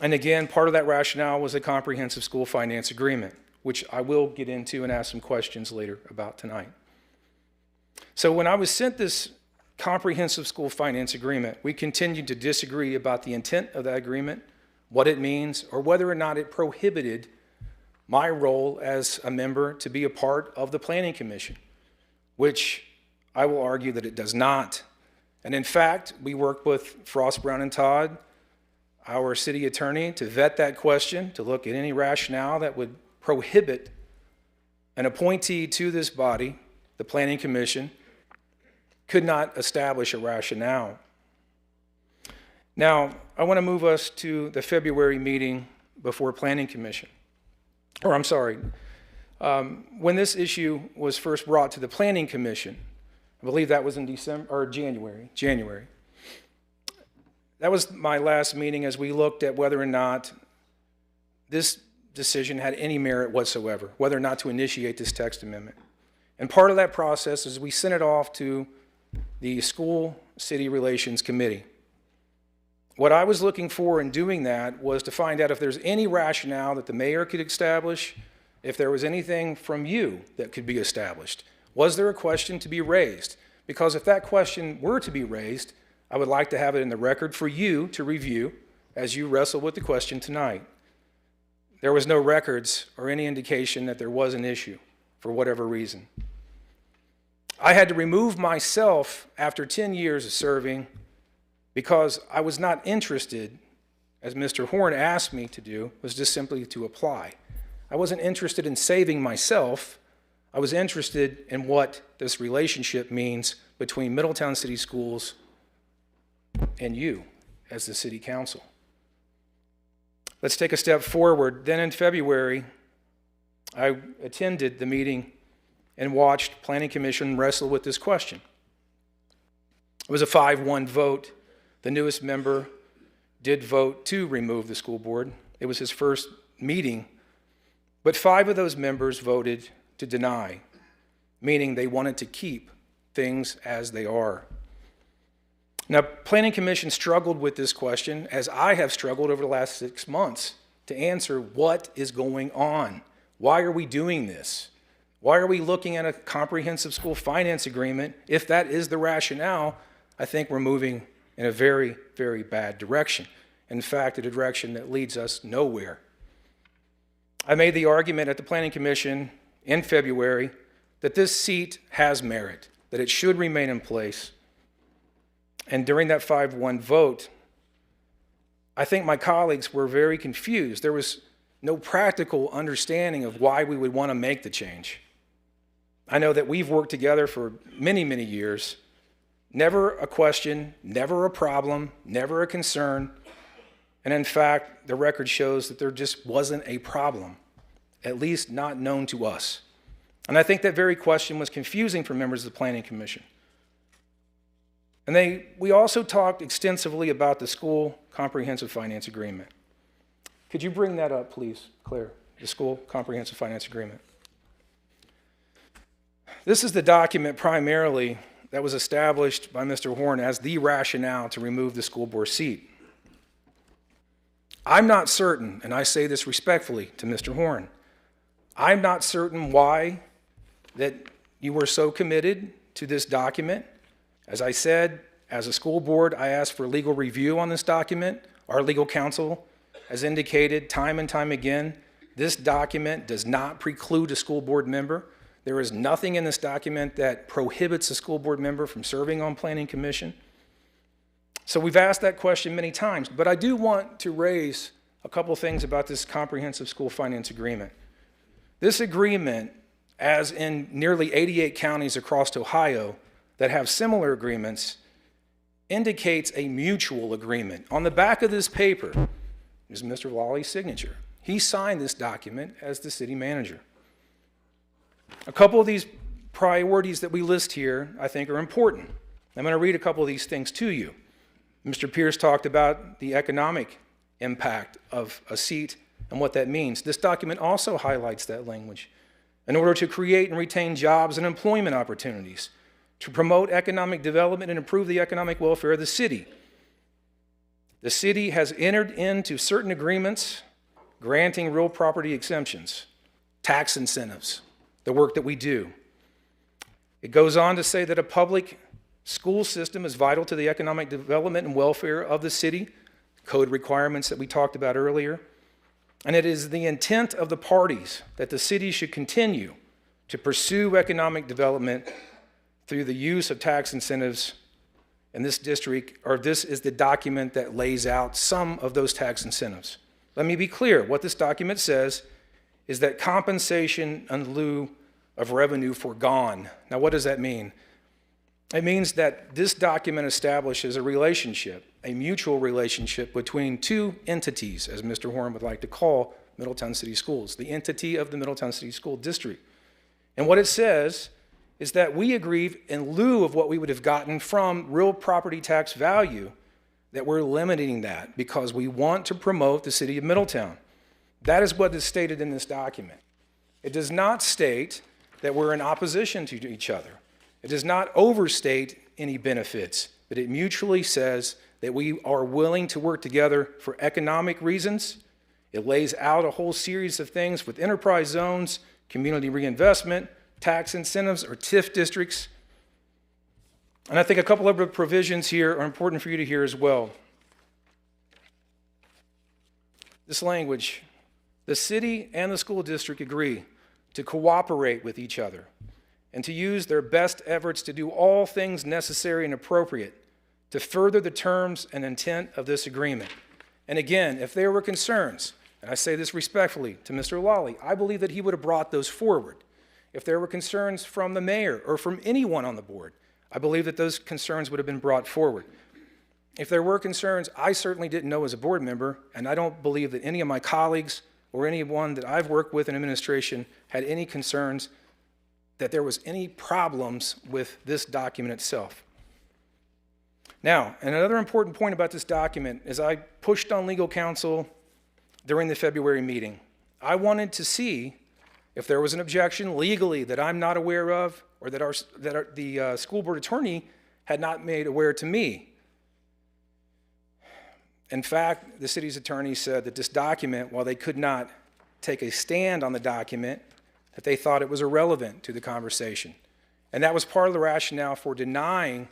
S15: And again, part of that rationale was a comprehensive school finance agreement, which I will get into and ask some questions later about tonight. So when I was sent this comprehensive school finance agreement, we continued to disagree about the intent of that agreement, what it means, or whether or not it prohibited my role as a member to be a part of the Planning Commission, which I will argue that it does not. And in fact, we worked with Frost, Brown, and Todd, our city attorney, to vet that question, to look at any rationale that would prohibit an appointee to this body, the Planning Commission, could not establish a rationale. Now, I want to move us to the February meeting before Planning Commission. Or I'm sorry, when this issue was first brought to the Planning Commission, I believe that was in December or January. That was my last meeting as we looked at whether or not this decision had any merit whatsoever, whether or not to initiate this text amendment. And part of that process is we sent it off to the School City Relations Committee. What I was looking for in doing that was to find out if there's any rationale that the mayor could establish, if there was anything from you that could be established. Was there a question to be raised? Because if that question were to be raised, I would like to have it in the record for you to review as you wrestle with the question tonight. There was no records or any indication that there was an issue for whatever reason. I had to remove myself after 10 years of serving because I was not interested, as Mr. Horn asked me to do, was just simply to apply. I wasn't interested in saving myself. I was interested in what this relationship means between Middletown City Schools and you as the City Council. Let's take a step forward. Then in February, I attended the meeting and watched Planning Commission wrestle with this question. It was a 5-1 vote. The newest member did vote to remove the school board. It was his first meeting, but 5 of those members voted to deny, meaning they wanted to keep things as they are. Now, Planning Commission struggled with this question, as I have struggled over the last 6 months, to answer what is going on. Why are we doing this? Why are we looking at a comprehensive school finance agreement? If that is the rationale, I think we're moving in a very, very bad direction. In fact, a direction that leads us nowhere. I made the argument at the Planning Commission in February that this seat has merit, that it should remain in place. And during that 5-1 vote, I think my colleagues were very confused. There was no practical understanding of why we would want to make the change. I know that we've worked together for many, many years. Never a question, never a problem, never a concern. And in fact, the record shows that there just wasn't a problem, at least not known to us. And I think that very question was confusing for members of the Planning Commission. And we also talked extensively about the school comprehensive finance agreement. Could you bring that up, please, Claire, the school comprehensive finance agreement? This is the document primarily that was established by Mr. Horn as the rationale to remove the school board seat. I'm not certain, and I say this respectfully to Mr. Horn, I'm not certain why that you were so committed to this document. As I said, as a school board, I asked for legal review on this document. Our legal counsel has indicated time and time again, this document does not preclude a school board member. There is nothing in this document that prohibits a school board member from serving on Planning Commission. So we've asked that question many times, but I do want to raise a couple things about this comprehensive school finance agreement. This agreement, as in nearly 88 counties across Ohio that have similar agreements, indicates a mutual agreement. On the back of this paper is Mr. Lawley's signature. He signed this document as the city manager. A couple of these priorities that we list here, I think, are important. I'm going to read a couple of these things to you. Mr. Pierce talked about the economic impact of a seat and what that means. This document also highlights that language. In order to create and retain jobs and employment opportunities, to promote economic development and improve the economic welfare of the city has entered into certain agreements granting real property exemptions, tax incentives, the work that we do. It goes on to say that a public school system is vital to the economic development and welfare of the city, code requirements that we talked about earlier. And it is the intent of the parties that the city should continue to pursue economic development through the use of tax incentives. And this is the document that lays out some of those tax incentives. Let me be clear. What this document says is that compensation in lieu of revenue foregone. Now, what does that mean? It means that this document establishes a relationship, a mutual relationship between two entities, as Mr. Horn would like to call Middletown City Schools, the entity of the Middletown City School District. And what it says is that we agree in lieu of what we would have gotten from real property tax value, that we're limiting that because we want to promote the city of Middletown. That is what is stated in this document. It does not state that we're in opposition to each other. It does not overstate any benefits, but it mutually says that we are willing to work together for economic reasons. It lays out a whole series of things with enterprise zones, community reinvestment, tax incentives, or TIF districts. And I think a couple of provisions here are important for you to hear as well. This language, the city and the school district agree to cooperate with each other and to use their best efforts to do all things necessary and appropriate to further the terms and intent of this agreement. And again, if there were concerns and I say this respectfully to Mr. Lawley, I believe that he would have brought those forward. If there were concerns from the mayor or from anyone on the board, I believe that those concerns would have been brought forward. If there were concerns, I certainly didn't know as a board member, and I don't believe that any of my colleagues or anyone that I've worked with in administration had any concerns that there was any problems with this document itself. Now, and another important point about this document is I pushed on legal counsel during the February meeting. I wanted to see if there was an objection legally that I'm not aware of or that the school board attorney had not made aware to me. In fact, the city's attorney said that this document, while they could not take a stand on the document, that they thought it was irrelevant to the conversation. And that was part of the rationale for denying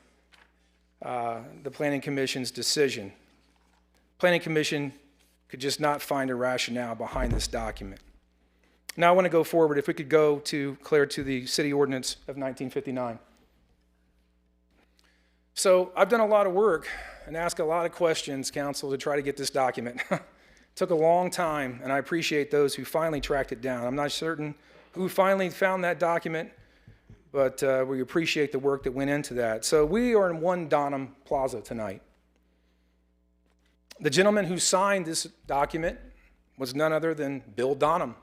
S15: the Planning Commission's decision. Planning Commission could just not find a rationale behind this document. Now I want to go forward. If we could go to, Claire, to the city ordinance of 1959. So I've done a lot of work and asked a lot of questions, council, to try to get this document. Took a long time, and I appreciate those who finally tracked it down. I'm not certain who finally found that document, but we appreciate the work that went into that. So we are in 1 Donham Plaza tonight. The gentleman who signed this document was none other than Bill Donham.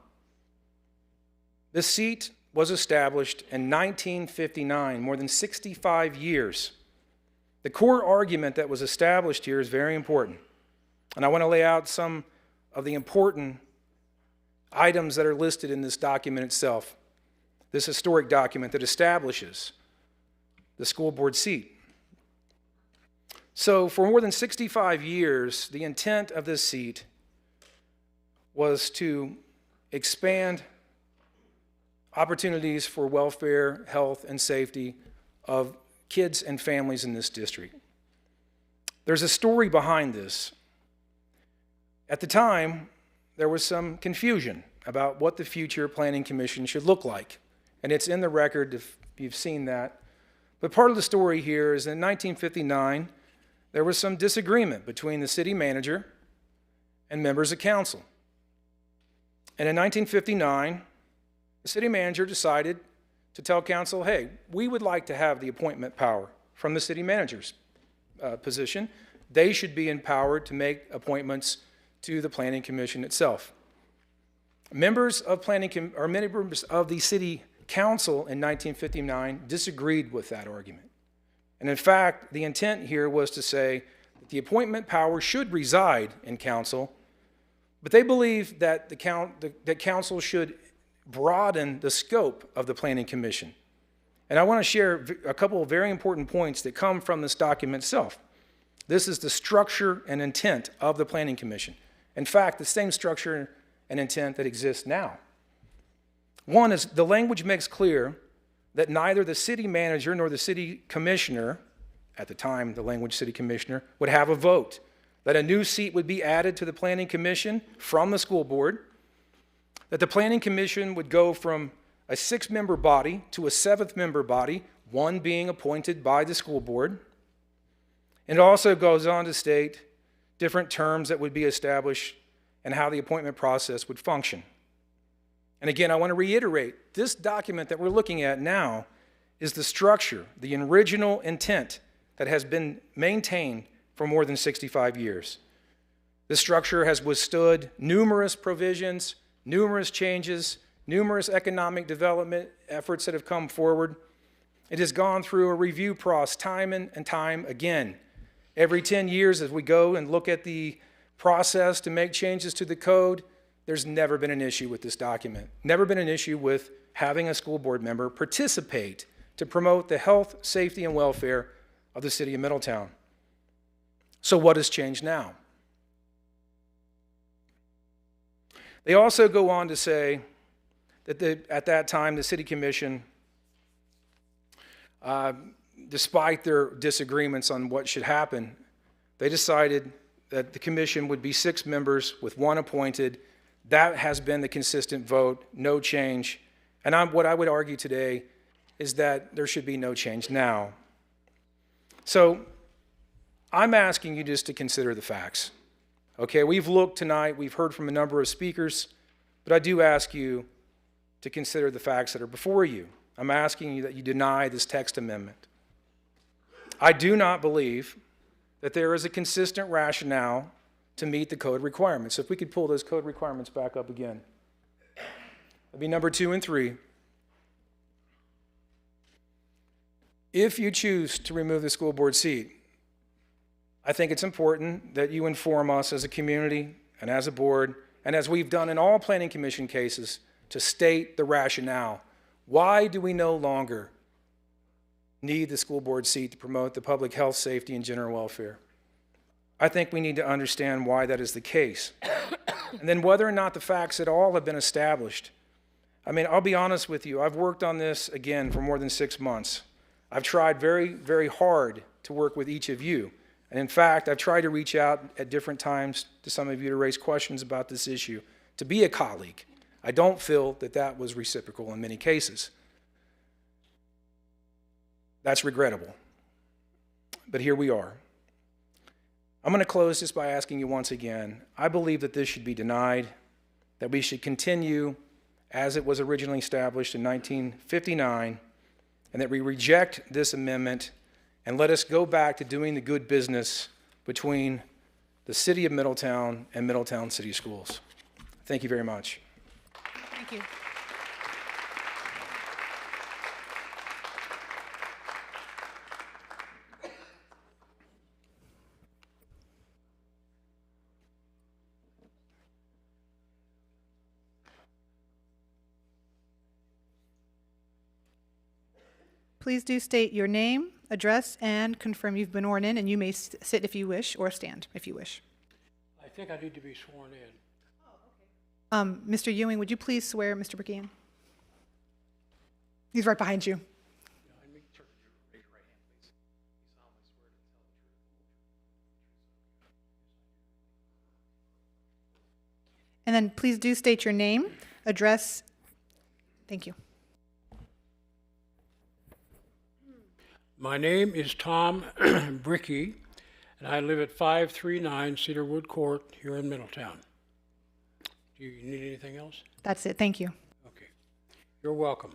S15: This seat was established in 1959, more than 65 years. The core argument that was established here is very important, and I want to lay out some of the important items that are listed in this document itself, this historic document that establishes the school board seat. So for more than 65 years, the intent of this seat was to expand opportunities for welfare, health, and safety of kids and families in this district. There's a story behind this. At the time, there was some confusion about what the future Planning Commission should look like. And it's in the record if you've seen that. But part of the story here is in 1959, there was some disagreement between the city manager and members of council. And in 1959, the city manager decided to tell council, hey, we would like to have the appointment power from the city manager's position. They should be empowered to make appointments to the Planning Commission itself. Members of members of the city council in 1959 disagreed with that argument. And in fact, the intent here was to say that the appointment power should reside in council, but they believed that that council should broaden the scope of the Planning Commission. And I want to share a couple of very important points that come from this document itself. This is the structure and intent of the Planning Commission. In fact, the same structure and intent that exists now. One is the language makes clear that neither the city manager nor the city commissioner, at the time the language city commissioner, would have a vote, that a new seat would be added to the Planning Commission from the school board, that the Planning Commission would go from a 6-member body to a 7th-member body, one being appointed by the school board. And it also goes on to state different terms that would be established and how the appointment process would function. And again, I want to reiterate, this document that we're looking at now is the structure, the original intent that has been maintained for more than 65 years. This structure has withstood numerous provisions, numerous changes, numerous economic development efforts that have come forward. It has gone through a review process time and time again. Every 10 years as we go and look at the process to make changes to the code, there's never been an issue with this document. Never been an issue with having a school board member participate to promote the health, safety, and welfare of the city of Middletown. So what has changed now? They also go on to say that at that time, the city commission, despite their disagreements on what should happen, they decided that the commission would be 6 members with 1 appointed. That has been the consistent vote, no change. And what I would argue today is that there should be no change now. So I'm asking you just to consider the facts. Okay, we've looked tonight, we've heard from a number of speakers, but I do ask you to consider the facts that are before you. I'm asking you that you deny this text amendment. I do not believe that there is a consistent rationale to meet the code requirements. So if we could pull those code requirements back up again. That'd be number 2 and 3. If you choose to remove the school board seat, I think it's important that you inform us as a community and as a board, and as we've done in all planning commission cases, to state the rationale. Why do we no longer need the school board seat to promote the public health, safety, and general welfare? I think we need to understand why that is the case. And then whether or not the facts at all have been established. I mean, I'll be honest with you, I've worked on this again for more than 6 months. I've tried very, very hard to work with each of you. And in fact, I've tried to reach out at different times to some of you to raise questions about this issue, to be a colleague. I don't feel that that was reciprocal in many cases. That's regrettable. But here we are. I'm going to close this by asking you once again, I believe that this should be denied, that we should continue as it was originally established in 1959, and that we reject this amendment and let us go back to doing the good business between the City of Middletown and Middletown City Schools. Thank you very much.
S1: Thank you. Please do state your name, address, and confirm you've been sworn in, and you may sit if you wish or stand if you wish.
S16: I think I need to be sworn in.
S1: Mr. Ewing, would you please swear Mr. Burkian? He's right behind you. And then please do state your name, address. Thank you.
S16: My name is Tom Bricky, and I live at 539 Cedarwood Court here in Middletown. Do you need anything else?
S1: That's it. Thank you.
S16: Okay. You're welcome.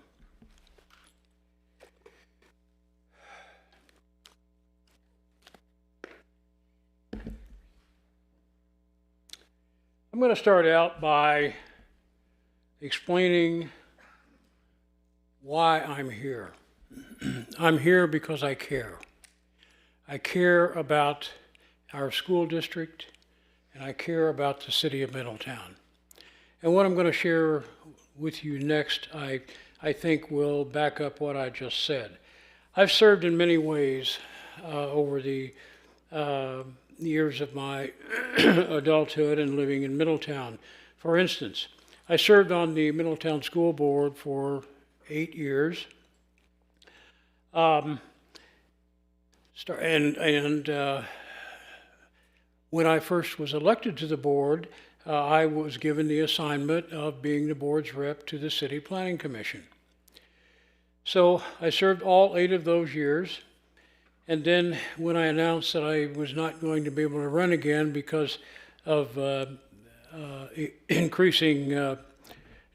S16: I'm going to start out by explaining why I'm here. I'm here because I care. I care about our school district, and I care about the city of Middletown. And what I'm going to share with you next, I think will back up what I just said. I've served in many ways over the years of my adulthood and living in Middletown. For instance, I served on the Middletown School Board for 8 years. When I first was elected to the board, I was given the assignment of being the board's rep to the City Planning Commission. So I served all 8 of those years, and then when I announced that I was not going to be able to run again because of increasing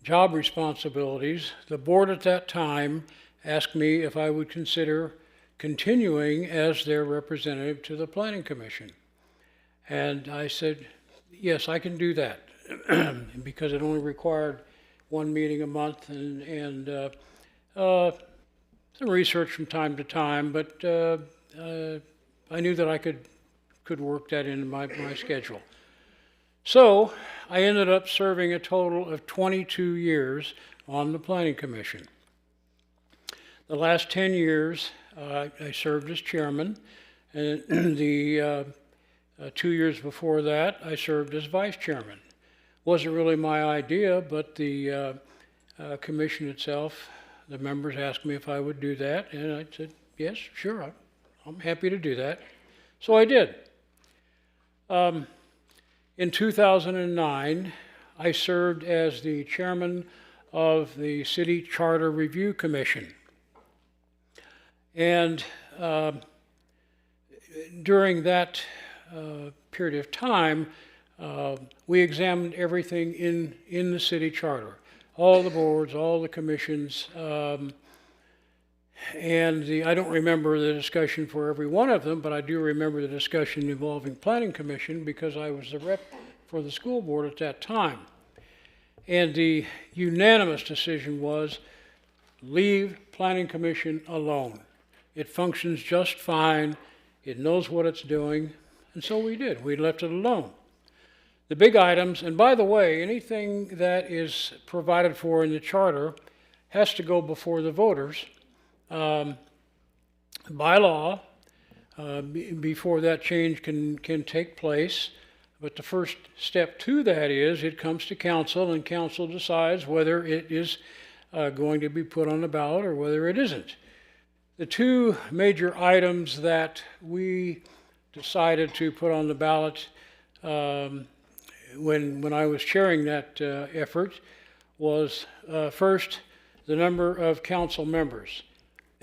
S16: job responsibilities, the board at that time asked me if I would consider continuing as their representative to the Planning Commission. And I said, yes, I can do that, because it only required 1 meeting a month and some research from time to time, but I knew that I could work that into my schedule. So I ended up serving a total of 22 years on the Planning Commission. The last 10 years, I served as chairman, and the 2 years before that, I served as vice chairman. Wasn't really my idea, but the commission itself, the members asked me if I would do that, and I said, yes, sure, I'm happy to do that. So I did. In 2009, I served as the chairman of the City Charter Review Commission. And during that period of time, We examined everything in the city charter, all the boards, all the commissions, and I don't remember the discussion for every one of them, but I do remember the discussion involving Planning Commission because I was the rep for the school board at that time. And the unanimous decision was leave Planning Commission alone. It functions just fine. It knows what it's doing. And so we did. We left it alone. The big items, and by the way, anything that is provided for in the charter has to go before the voters by law before that change can take place. But the first step to that is it comes to council, and council decides whether it is going to be put on the ballot or whether it isn't. The two major items that we decided to put on the ballot when I was chairing that effort was first, the number of council members.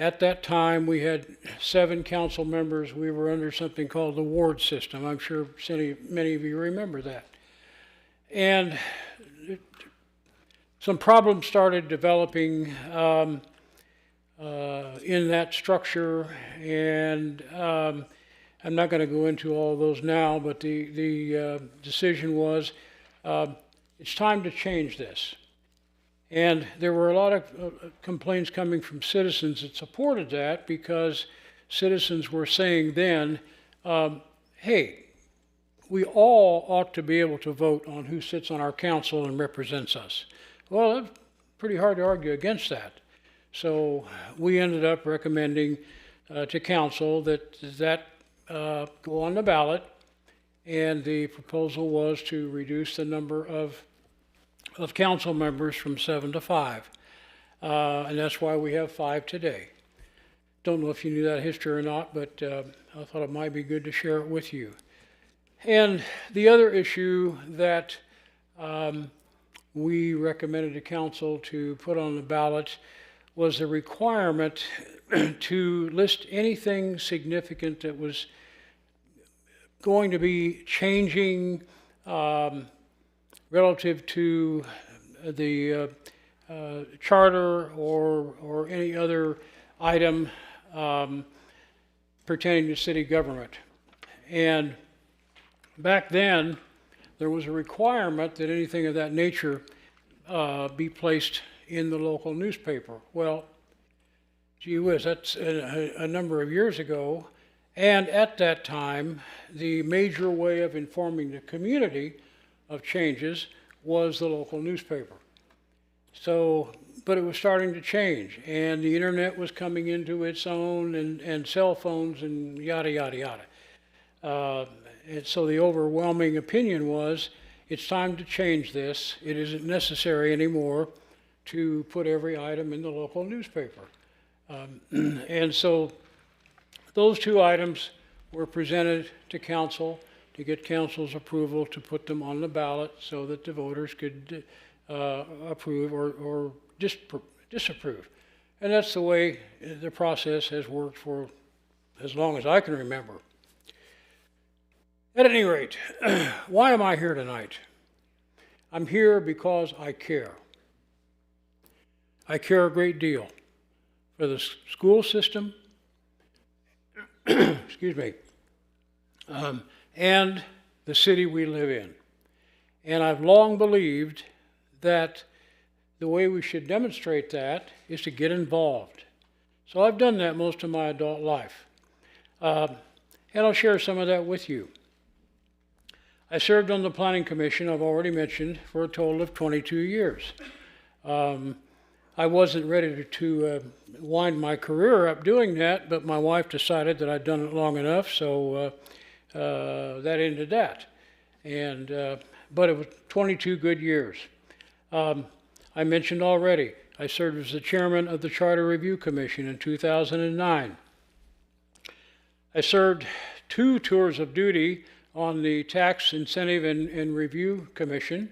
S16: At that time, we had 7 council members. We were under something called the ward system. I'm sure many of you remember that. And some problems started developing in that structure, and I'm not going to go into all those now, but the decision was it's time to change this. And there were a lot of complaints coming from citizens that supported that because citizens were saying then, hey, we all ought to be able to vote on who sits on our council and represents us. Well, it's pretty hard to argue against that. So we ended up recommending to council that go on the ballot, and the proposal was to reduce the number of council members from 7 to 5. And that's why we have 5 today. Don't know if you knew that history or not, but I thought it might be good to share it with you. And the other issue that we recommended to council to put on the ballot was the requirement to list anything significant that was going to be changing relative to the charter or any other item pertaining to city government. And back then, there was a requirement that anything of that nature be placed in the local newspaper. Well, gee whiz, that's a number of years ago. And at that time, the major way of informing the community of changes was the local newspaper. So, but it was starting to change, and the internet was coming into its own, and cell phones and yada, yada, yada. And so the overwhelming opinion was, it's time to change this. It isn't necessary anymore to put every item in the local newspaper. And so those 2 items were presented to council to get council's approval to put them on the ballot so that the voters could approve or disapprove. And that's the way the process has worked for as long as I can remember. At any rate, why am I here tonight? I'm here because I care. I care a great deal for the school system, excuse me, and the city we live in. And I've long believed that the way we should demonstrate that is to get involved. So I've done that most of my adult life. And I'll share some of that with you. I served on the Planning Commission, I've already mentioned, for a total of 22 years. I wasn't ready to wind my career up doing that, but my wife decided that I'd done it long enough, so that ended that. And, but it was 22 good years. I mentioned already, I served as the chairman of the Charter Review Commission in 2009. I served 2 tours of duty on the Tax Incentive and Review Commission.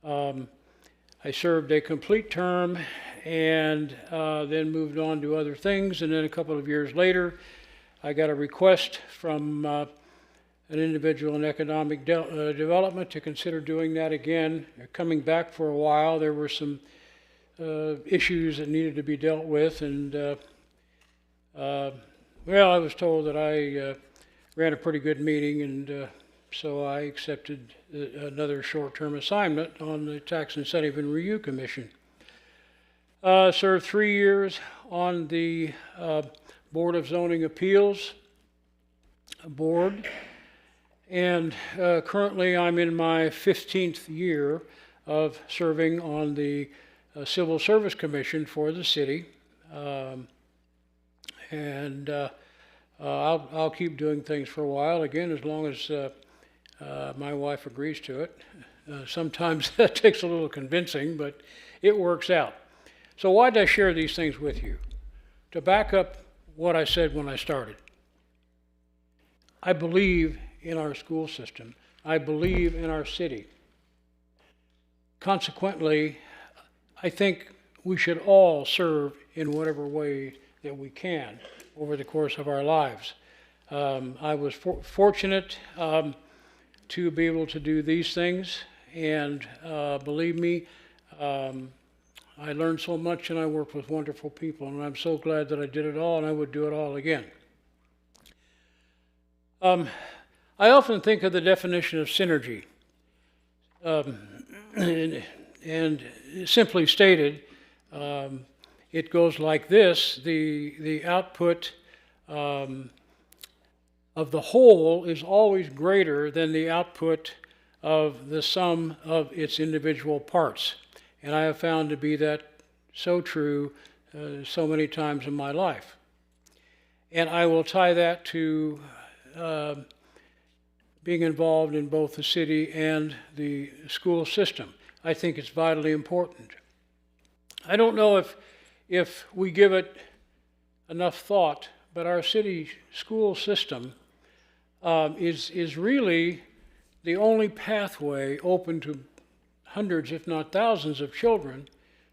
S16: I served a complete term and then moved on to other things. And then a couple of years later, I got a request from an individual in economic development to consider doing that again. Coming back for a while, there were some issues that needed to be dealt with, and well, I was told that I ran a pretty good meeting, and so I accepted another short-term assignment on the Tax Incentive and Review Commission. Served 3 years on the Board of Zoning Appeals board, and currently I'm in my 15th year of serving on the Civil Service Commission for the city, and I'll keep doing things for a while, again, as long as my wife agrees to it. Sometimes that takes a little convincing, but it works out. So why did I share these things with you? To back up what I said when I started. I believe in our school system. I believe in our city. Consequently, I think we should all serve in whatever way that we can over the course of our lives. I was fortunate to be able to do these things, and believe me, I learned so much and I worked with wonderful people, and I'm so glad that I did it all, and I would do it all again. I often think of the definition of synergy, and simply stated, it goes like this: the output of the whole is always greater than the output of the sum of its individual parts. And I have found to be that so true so many times in my life. And I will tie that to being involved in both the city and the school system. I think it's vitally important. I don't know if we give it enough thought, but our city school system is really the only pathway open to hundreds, if not thousands, of children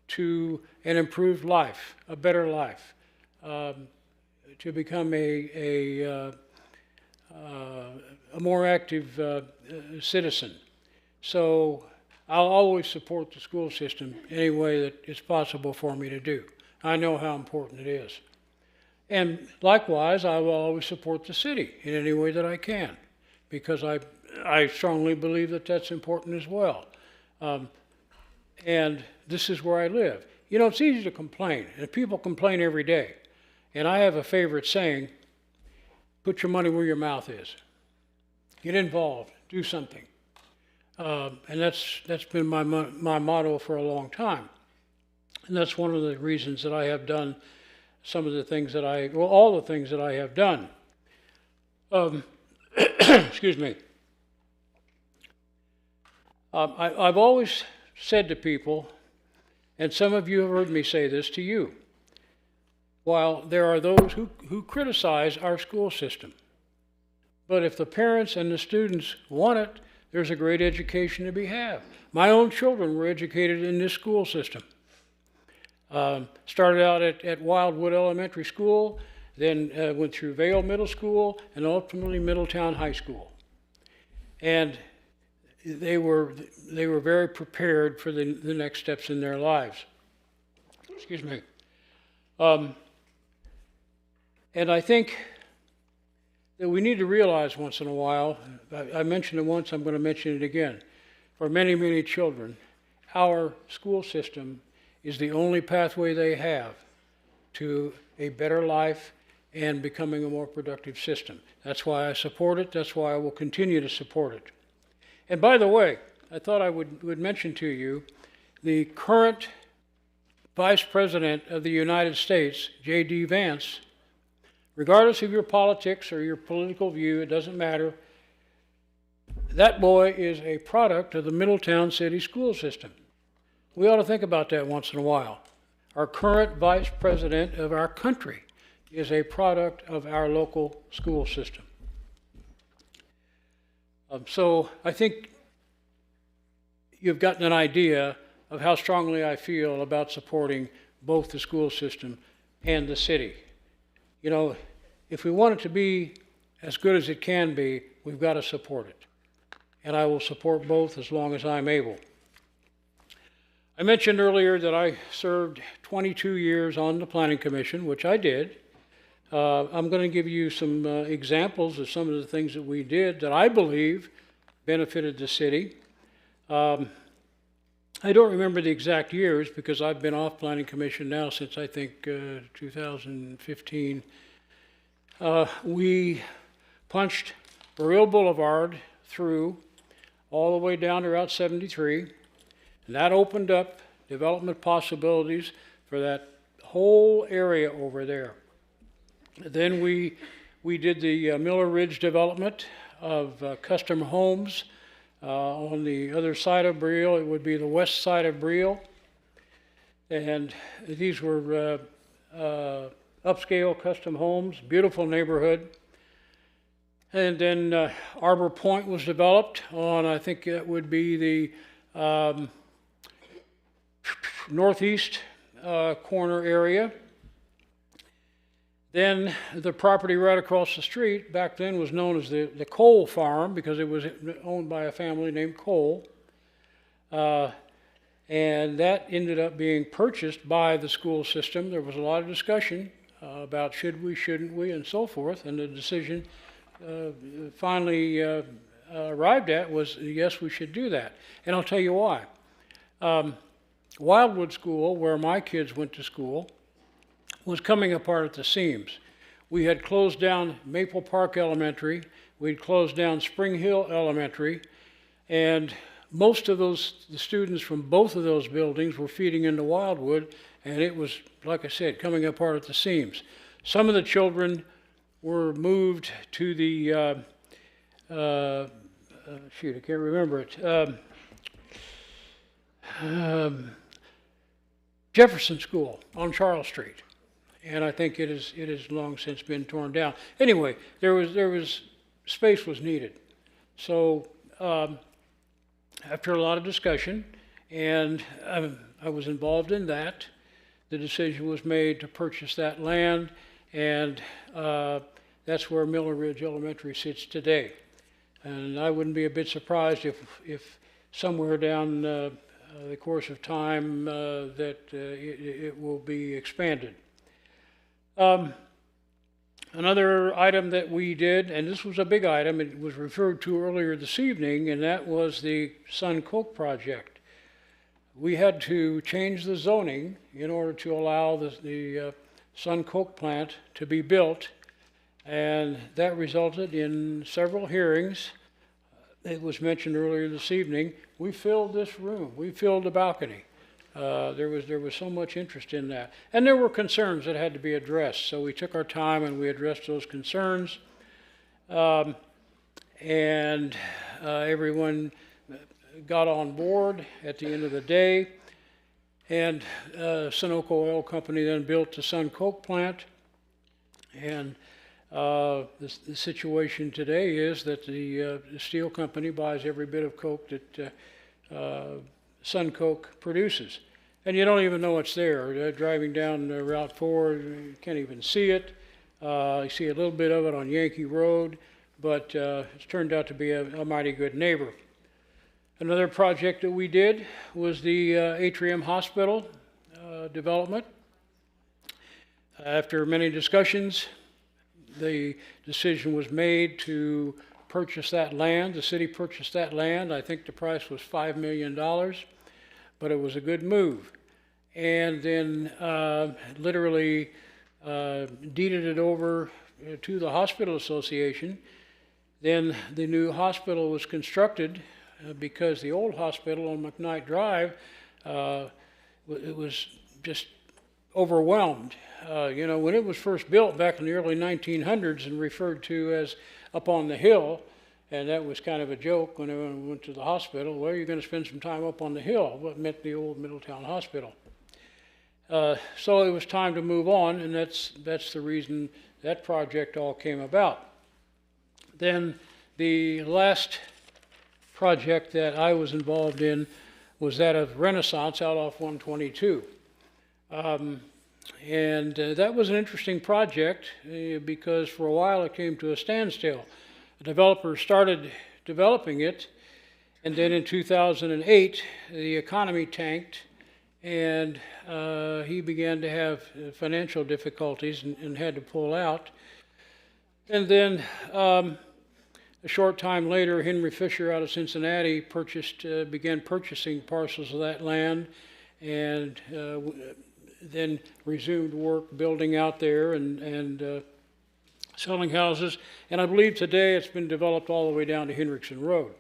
S16: to an improved life, a better life, to become a more active citizen. So I'll always support the school system any way that it's possible for me to do. I know how important it is. And likewise, I will always support the city in any way that I can, because I strongly believe that that's important as well. And this is where I live. You know, it's easy to complain, and people complain every day. And I have a favorite saying: put your money where your mouth is. Get involved, do something. And that's been my motto for a long time. And that's one of the reasons that I have done some of the things that all the things that I have done. Excuse me. I've always said to people, and some of you have heard me say this to you, while there are those who criticize our school system, but if the parents and the students want it, there's a great education to be had. My own children were educated in this school system. Started out at Wildwood Elementary School, then went through Vale Middle School, and ultimately Middletown High School. And they were very prepared for the next steps in their lives. Excuse me. And I think that we need to realize once in a while, I mentioned it once, I'm going to mention it again, for many, many children, our school system is the only pathway they have to a better life and becoming a more productive system. That's why I support it. That's why I will continue to support it. And by the way, I thought I would mention to you the current Vice President of the United States, J.D. Vance. Regardless of your politics or your political view, it doesn't matter. That boy is a product of the Middletown City school system. We ought to think about that once in a while. Our current Vice President of our country is a product of our local school system. So I think you've gotten an idea of how strongly I feel about supporting both the school system and the city. You know, if we want it to be as good as it can be, we've got to support it. And I will support both as long as I'm able. I mentioned earlier that I served 22 years on the Planning Commission, which I did. I'm going to give you some examples of some of the things that we did that I believe benefited the city. I don't remember the exact years because I've been off Planning Commission now since I think 2015. We punched Berea Boulevard through all the way down to Route 73, and that opened up development possibilities for that whole area over there. Then we did the Miller Ridge development of custom homes on the other side of Brielle. It would be the west side of Brielle. And these were upscale custom homes, beautiful neighborhood. And then Arbor Point was developed on, I think it would be the northeast corner area. Then the property right across the street, back then was known as the Cole Farm because it was owned by a family named Cole. And that ended up being purchased by the school system. There was a lot of discussion about should we, shouldn't we, and so forth. And the decision finally arrived at was, yes, we should do that. And I'll tell you why. Wildwood School, where my kids went to school, was coming apart at the seams. We had closed down Maple Park Elementary, we'd closed down Spring Hill Elementary, and most of the students from both of those buildings were feeding into Wildwood, and it was, like I said, coming apart at the seams. Some of the children were moved to the, shoot, I can't remember it, Jefferson School on Charles Street. And I think it has long since been torn down. Anyway, space was needed. So after a lot of discussion, and I was involved in that, the decision was made to purchase that land, and that's where Miller Ridge Elementary sits today. And I wouldn't be a bit surprised if somewhere down the course of time that it will be expanded. Another item that we did, and this was a big item, it was referred to earlier this evening, and that was the Sun Coke project. We had to change the zoning in order to allow the Sun Coke plant to be built, and that resulted in several hearings. It was mentioned earlier this evening. We filled this room. We filled the balcony. There was so much interest in that. And there were concerns that had to be addressed. So we took our time and we addressed those concerns. And everyone got on board at the end of the day. And Sunoco Oil Company then built the Sun Coke plant. And the situation today is that the steel company buys every bit of coke that Sun Coke produces. And you don't even know it's there. Driving down Route 4, you can't even see it. You see a little bit of it on Yankee Road, but it's turned out to be a mighty good neighbor. Another project that we did was the Atrium Hospital development. After many discussions, the decision was made to purchase that land. The city purchased that land. I think the price was $5 million, but it was a good move. And then literally deeded it over to the Hospital Association. Then the new hospital was constructed because the old hospital on McKnight Drive, it was just overwhelmed. You know, when it was first built back in the early 1900s and referred to as up on the hill, and that was kind of a joke when I went to the hospital. Well, you're going to spend some time up on the hill. What meant the old Middletown Hospital. So it was time to move on, and that's the reason that project all came about. Then the last project that I was involved in was that of Renaissance out off 122. And that was an interesting project because for a while it came to a standstill. The developer started developing it, and then in 2008 the economy tanked, and he began to have financial difficulties and had to pull out. And then a short time later, Henry Fisher out of Cincinnati began purchasing parcels of that land, and then resumed work building out there and selling houses. And I believe today it's been developed all the way down to Hendrickson Road.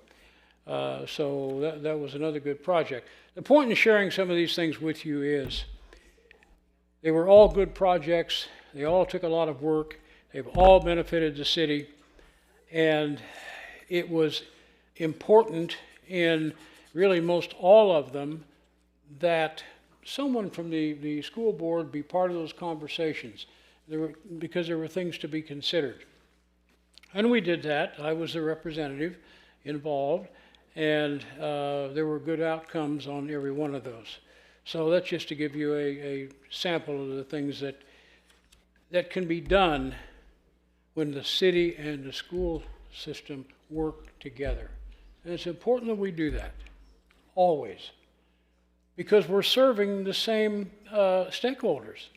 S16: So that was another good project. The point in sharing some of these things with you is they were all good projects. They all took a lot of work. They've all benefited the city. And it was important in really most all of them that someone from the school board be part of those conversations because there were things to be considered. And we did that. I was the representative involved, and there were good outcomes on every one of those. So that's just to give you a sample of the things that can be done when the city and the school system work together. And it's important that we do that, always, because we're serving the same stakeholders,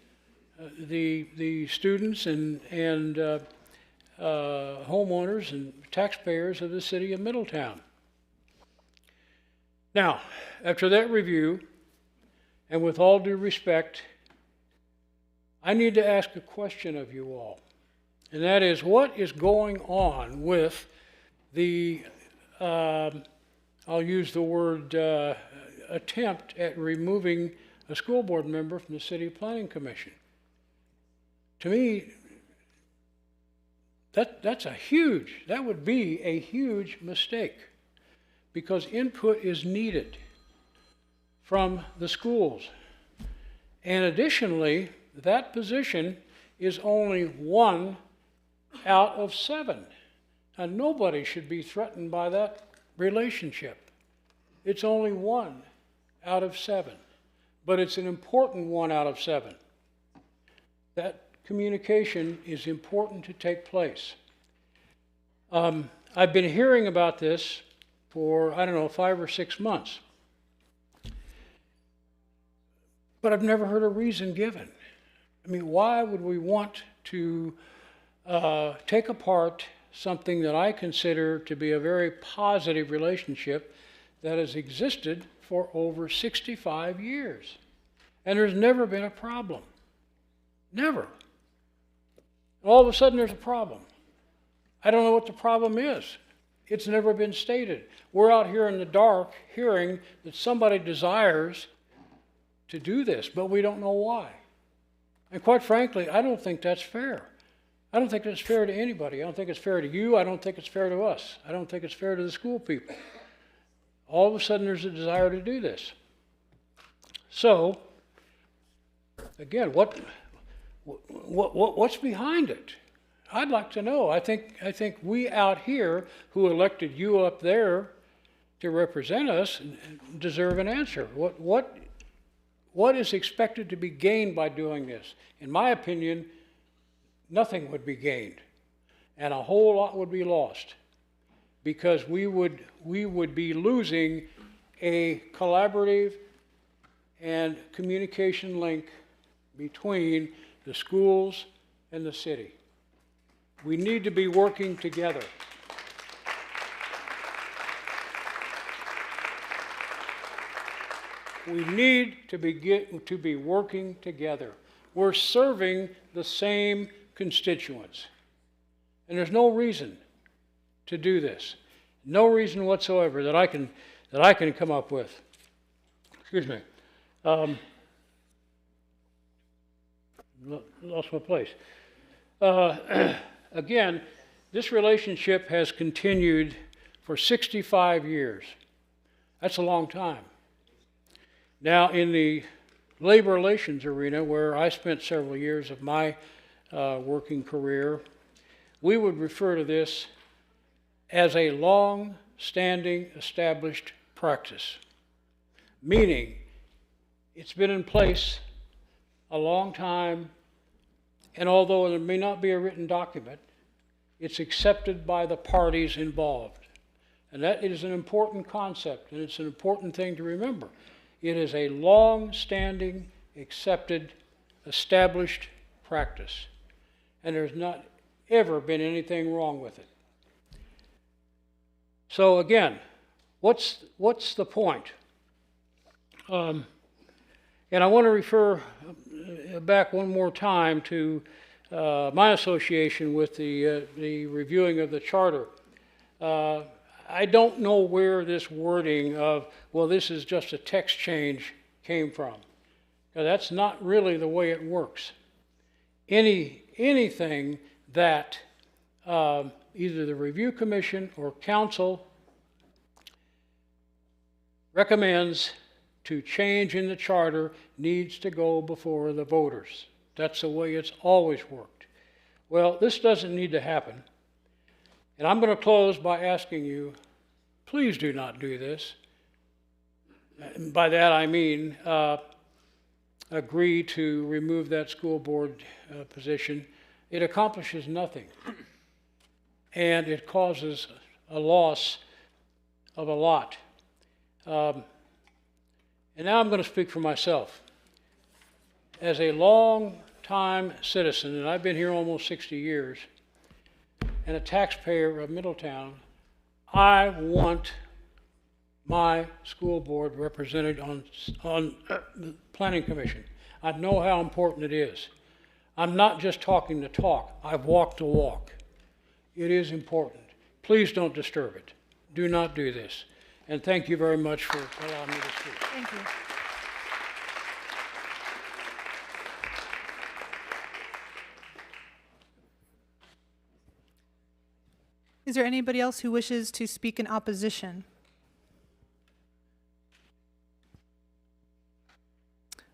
S16: the students and homeowners and taxpayers of the city of Middletown. Now, after that review, and with all due respect, I need to ask a question of you all. And that is, what is going on with the, I'll use the word attempt at removing a school board member from the City Planning Commission? To me, that would be a huge mistake, because input is needed from the schools. And additionally, that position is only 1 out of 7. Now, nobody should be threatened by that relationship. It's only 1 out of 7, but it's an important 1 out of 7. That communication is important to take place. I've been hearing about this for, 5 or 6 months, but I've never heard a reason given. I mean, why would we want to take apart something that I consider to be a very positive relationship that has existed for over 65 years? And there's never been a problem. Never. All of a sudden there's a problem. I don't know what the problem is. It's never been stated. We're out here in the dark hearing that somebody desires to do this, but we don't know why. And quite frankly, I don't think that's fair. I don't think that's fair to anybody. I don't think it's fair to you. I don't think it's fair to us. I don't think it's fair to the school people. All of a sudden there's a desire to do this. So, again, what's behind it? I'd like to know. I think we out here who elected you up there to represent us deserve an answer. What is expected to be gained by doing this? In my opinion, nothing would be gained, and a whole lot would be lost, because we would be losing a collaborative and communication link between the schools and the city. We need to be working together. We need to be working together. We're serving the same constituents. And there's no reason to do this. No reason whatsoever that I can come up with. Excuse me. Lost my place. Again, this relationship has continued for 65 years. That's a long time. Now, in the labor relations arena, where I spent several years of my working career, we would refer to this as a long-standing established practice, meaning it's been in place a long time, and although there may not be a written document, it's accepted by the parties involved. And that is an important concept, and it's an important thing to remember. It is a long-standing, accepted, established practice, and there's not ever been anything wrong with it. So again, what's the point? And I want to refer back one more time to my association with the reviewing of the charter. I don't know where this wording of, well, this is just a text change came from. Now, that's not really the way it works. Anything that either the review commission or council recommends to change in the charter needs to go before the voters. That's the way it's always worked. Well, this doesn't need to happen. And I'm going to close by asking you, please do not do this. By that I mean agree to remove that school board position. It accomplishes nothing. And it causes a loss of a lot. And now I'm going to speak for myself. As a long-time citizen, and I've been here almost 60 years, and a taxpayer of Middletown, I want my school board represented on the Planning Commission. I know how important it is. I'm not just talking the talk. I've walked the walk. It is important. Please don't disturb it. Do not do this. And thank you very much for allowing me to speak.
S1: Thank you. Is there anybody else who wishes to speak in opposition?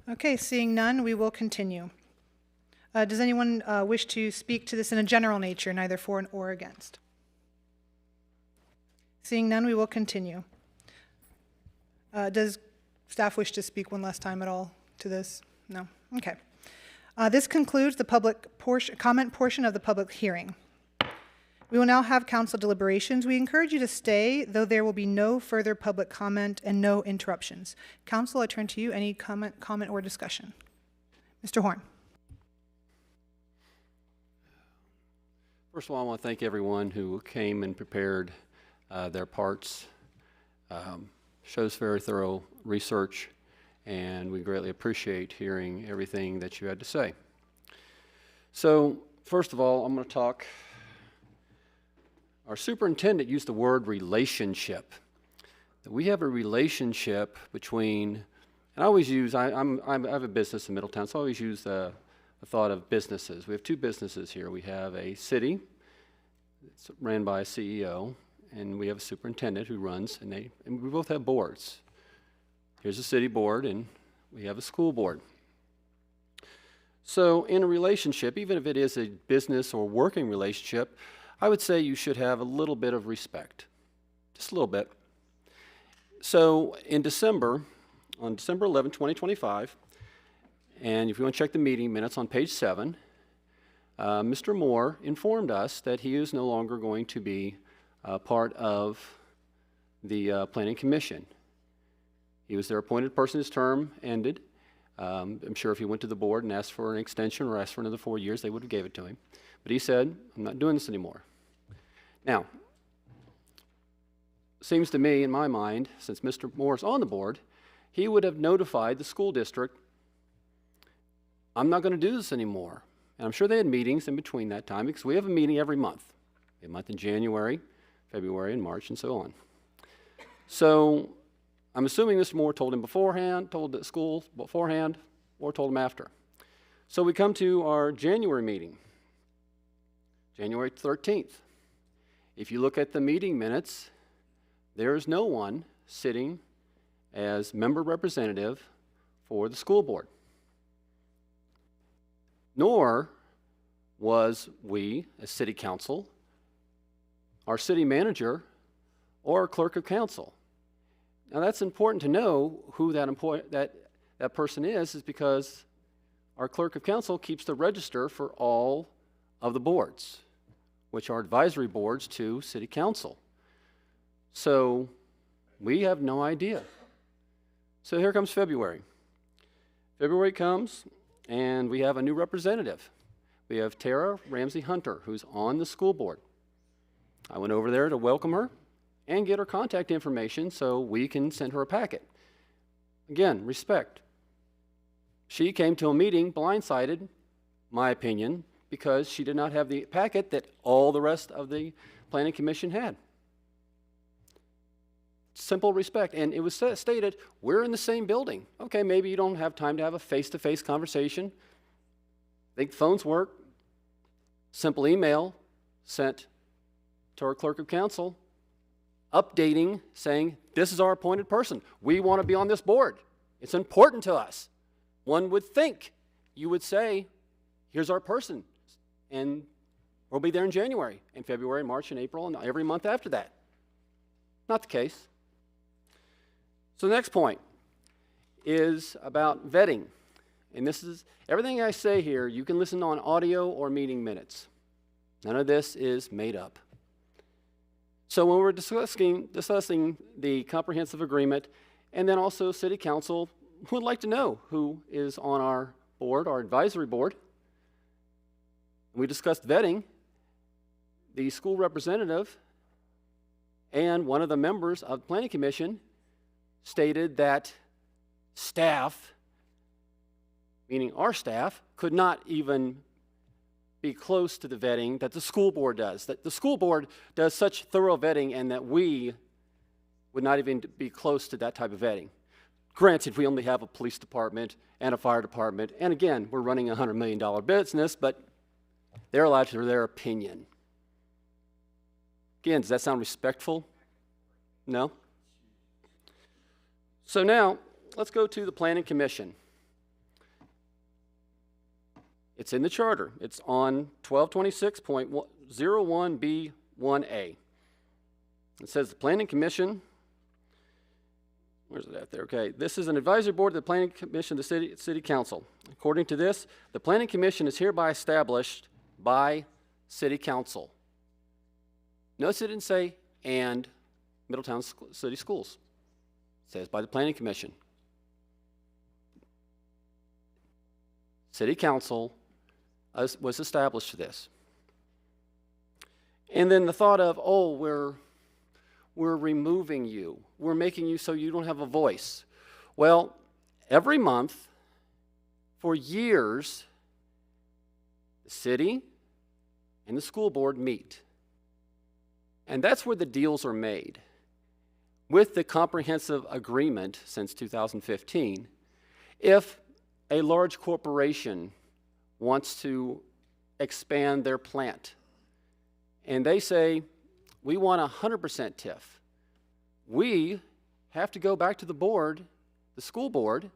S1: Okay, seeing none, we will continue. Does anyone wish to speak to this in a general nature, neither for or against? Seeing none, we will continue. Does staff wish to speak one last time at all to this? No? Okay. This concludes the public comment portion of the public hearing. We will now have council deliberations. We encourage you to stay, though there will be no further public comment and no interruptions. Council, I turn to you. Any comment or discussion? Mr. Horn.
S8: First of all, I want to thank everyone who came and prepared their parts. Shows very thorough research, and we greatly appreciate hearing everything that you had to say. So, first of all, I'm going to talk. Our superintendent used the word relationship. We have a relationship between, and I always use, I have a business in Middletown, so I always use the thought of businesses. We have two businesses here. We have a city, it's ran by a CEO, and we have a superintendent who runs, and we both have boards. Here's a city board, and we have a school board. So in a relationship, even if it is a business or working relationship, I would say you should have a little bit of respect, just a little bit. So in December, on December 11, 2025, and if you want to check the meeting minutes on page 7, Mr. Moore informed us that he is no longer going to be part of the Planning Commission. He was their appointed person. His term ended. I'm sure if he went to the board and asked for an extension or asked for another 4 years, they would have gave it to him. But he said, I'm not doing this anymore. Now, seems to me, in my mind, since Mr. Moore's on the board, he would have notified the school district, I'm not going to do this anymore. And I'm sure they had meetings in between that time, because we have a meeting every month. We have a month in January, February, and March, and so on. So I'm assuming Mr. Moore told him beforehand, told the school beforehand, or told him after. So we come to our January meeting, January 13th. If you look at the meeting minutes, there is no one sitting as member representative for the school board. Nor was we, as city council, our city manager, or our clerk of council. Now that's important to know who that person is because our clerk of council keeps the register for all of the boards, which are advisory boards to city council. So we have no idea. So here comes February. February comes, and we have a new representative. We have Tara Ramsey Hunter, who's on the school board. I went over there to welcome her and get her contact information so we can send her a packet. Again, respect. She came to a meeting blindsided, my opinion, because she did not have the packet that all the rest of the planning commission had. Simple respect. And it was stated, we're in the same building. Okay, maybe you don't have time to have a face-to-face conversation. I think phones work. Simple email sent to our clerk of council, updating, saying, this is our appointed person. We want to be on this board. It's important to us. One would think you would say, here's our person, and we'll be there in January, and February, March, and April, and every month after that. Not the case. So the next point is about vetting. And this is, everything I say here, you can listen on audio or meeting minutes. None of this is made up. So when we're discussing the comprehensive agreement, and then also city council would like to know who is on our board, our advisory board. We discussed vetting. The school representative and one of the members of the planning commission stated that staff, meaning our staff, could not even be close to the vetting that the school board does. That the school board does such thorough vetting and that we would not even be close to that type of vetting. Granted, we only have a police department and a fire department, and again, we're running a $100 million business, but they're allowed to their opinion. Again, does that sound respectful? No? So now, let's go to the Planning Commission. It's in the charter. It's on 1226.01B1A. It says the Planning Commission, where's it at there? Okay, this is an advisory board of the Planning Commission of the City Council. According to this, the Planning Commission is hereby established by City Council. Notice it didn't say, and Middletown City Schools. It says by the Planning Commission. City Council was established for this. And then the thought of, oh, we're removing you. We're making you so you don't have a voice. Well, every month, for years, the city and the school board meet. And that's where the deals are made. With the comprehensive agreement since 2015, if a large corporation wants to expand their plant, and they say, we want 100% TIF, we have to go back to the board, the school board,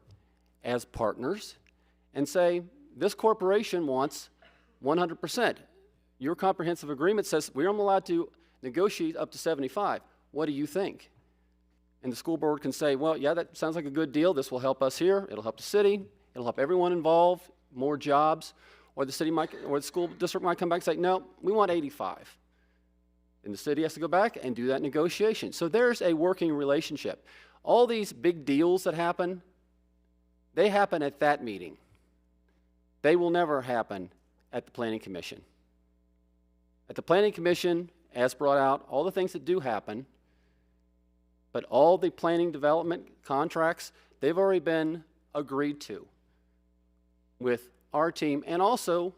S8: as partners, and say, this corporation wants 100%. Your comprehensive agreement says we're only allowed to negotiate up to 75. What do you think? And the school board can say, well, yeah, that sounds like a good deal. This will help us here. It'll help the city. It'll help everyone involved, more jobs. Or the city might, or the school district might come back and say, no, we want 85. And the city has to go back and do that negotiation. So there's a working relationship. All these big deals that happen, they happen at that meeting. They will never happen at the Planning Commission. At the Planning Commission, as brought out, all the things that do happen, but all the planning development contracts, they've already been agreed to with our team and also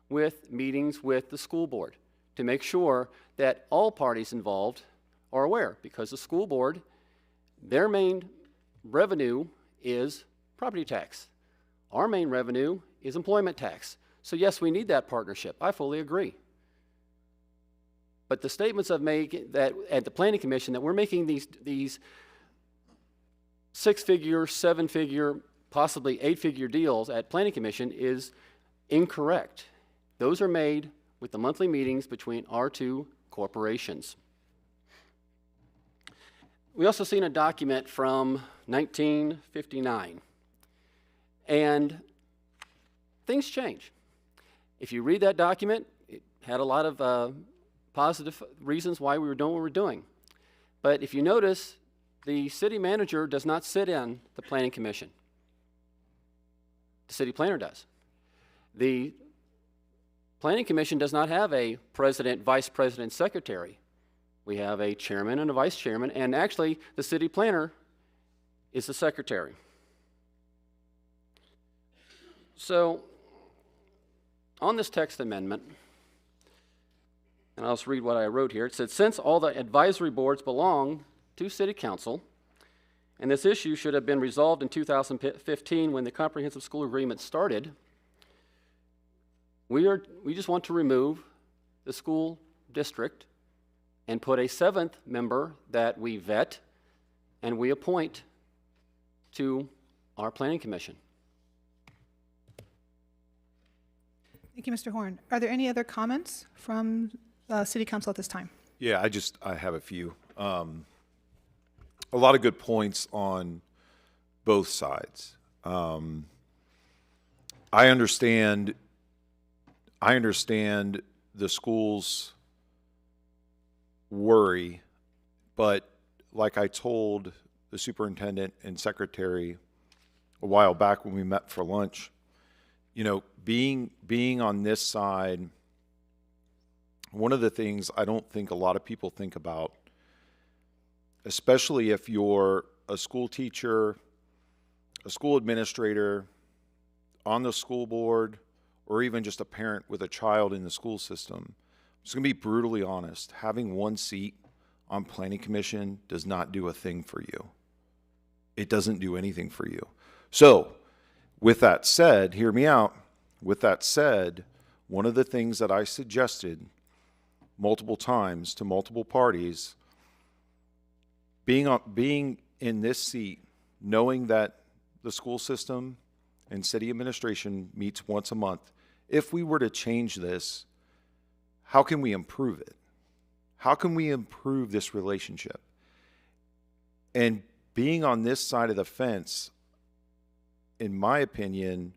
S8: with meetings with the school board to make sure that all parties involved are aware, because the school board, their main revenue is property tax. Our main revenue is employment tax. So yes, we need that partnership. I fully agree. But the statements I've made that at the Planning Commission that we're making these six-figure, seven-figure, possibly eight-figure deals at Planning Commission is incorrect. Those are made with the monthly meetings between our two corporations. We also seen a document from 1959. And things change. If you read that document, it had a lot of positive reasons why we were doing what we're doing. But if you notice, the city manager does not sit in the planning commission. The city planner does. The planning commission does not have a president, vice president, secretary. We have a chairman and a vice chairman, and actually the city planner is the secretary. So on this text amendment, and I'll just read what I wrote here. It said, since all the advisory boards belong to City Council, and this issue should have been resolved in 2015 when the Comprehensive School Agreement started, we just want to remove the school district and put a 7th member that we vet and we appoint to our planning commission.
S1: Thank you, Mr. Horn. Are there any other comments from City Council at this time?
S17: Yeah, I have a few. A lot of good points on both sides. I understand the school's worry, but like I told the superintendent and secretary a while back when we met for lunch, you know, being on this side, one of the things I don't think a lot of people think about, especially if you're a school teacher, a school administrator, on the school board, or even just a parent with a child in the school system, I'm just going to be brutally honest. Having one seat on planning commission does not do a thing for you. It doesn't do anything for you. So, with that said, hear me out. With that said, one of the things that I suggested multiple times to multiple parties, being in this seat, knowing that the school system and city administration meets once a month, if we were to change this, how can we improve it? How can we improve this relationship? And being on this side of the fence, in my opinion,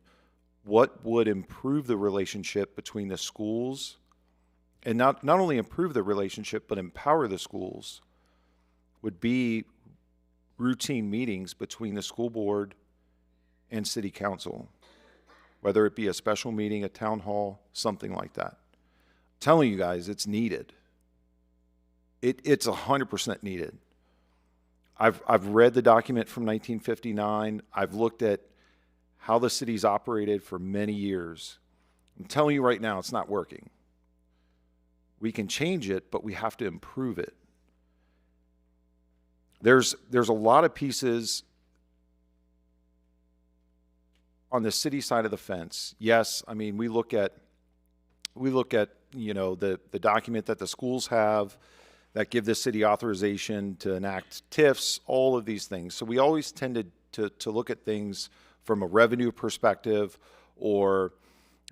S17: what would improve the relationship between the schools, and not only improve the relationship, but empower the schools, would be routine meetings between the school board and city council, whether it be a special meeting, a town hall, something like that. I'm telling you guys, it's needed. It's 100% needed. I've read the document from 1959. I've looked at how the city's operated for many years. I'm telling you right now, it's not working. We can change it, but we have to improve it. There's a lot of pieces on the city side of the fence. Yes, I mean, we look at you know, the document that the schools have that give the city authorization to enact TIFs, all of these things. So we always tend to look at things from a revenue perspective, or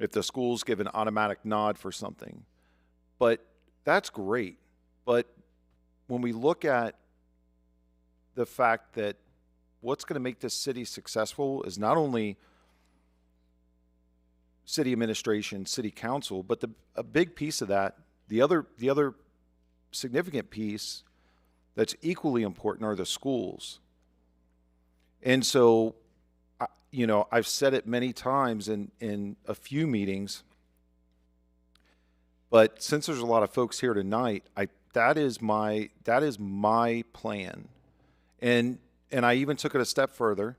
S17: if the schools give an automatic nod for something. But that's great. But when we look at the fact that what's going to make this city successful is not only city administration, city council, but a big piece of that, the other significant piece that's equally important are the schools. And so, you know, I've said it many times in a few meetings, but since there's a lot of folks here tonight, that is my plan. And I even took it a step further,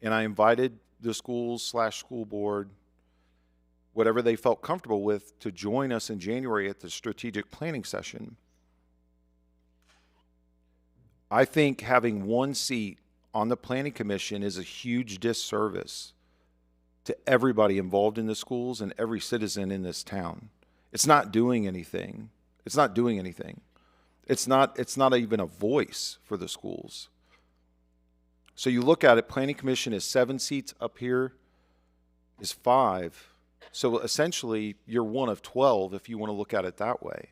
S17: and I invited the schools/school board, whatever they felt comfortable with, to join us in January at the strategic planning session. I think having one seat on the planning commission is a huge disservice to everybody involved in the schools and every citizen in this town. It's not doing anything. It's not doing anything. It's not even a voice for the schools. So you look at it, planning commission is 7 seats, up here is 5. So essentially, you're one of 12 if you want to look at it that way.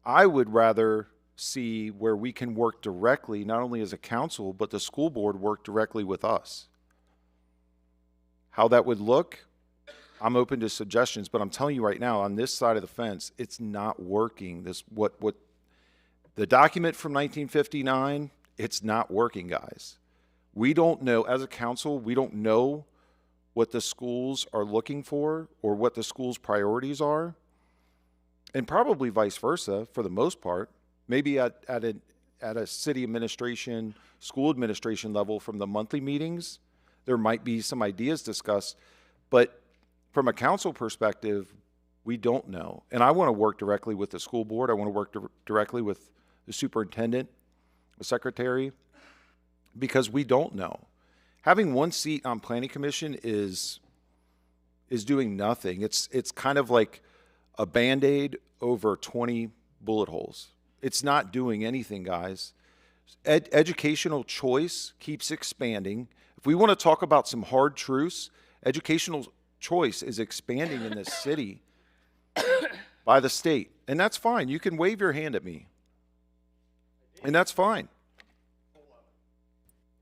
S17: I would rather see where we can work directly, not only as a council, but the school board work directly with us. how that would look, I'm open to suggestions, but I'm telling you right now, on this side of the fence, it's not working. What the document from 1959, it's not working, guys. We don't know, as a council, we don't know what the schools are looking for or what the school's priorities are, and probably vice versa for the most part. Maybe at a city administration, school administration level from the monthly meetings, there might be some ideas discussed, but from a council perspective, we don't know. And I want to work directly with the school board. I want to work directly with the superintendent, the secretary, because we don't know. Having one seat on planning commission is doing nothing. It's kind of like a Band-Aid over 20 bullet holes. It's not doing anything, guys. Educational choice keeps expanding. If we want to talk about some hard truths, educational choice is expanding in this city by the state. And that's fine. You can wave your hand at me. And that's fine.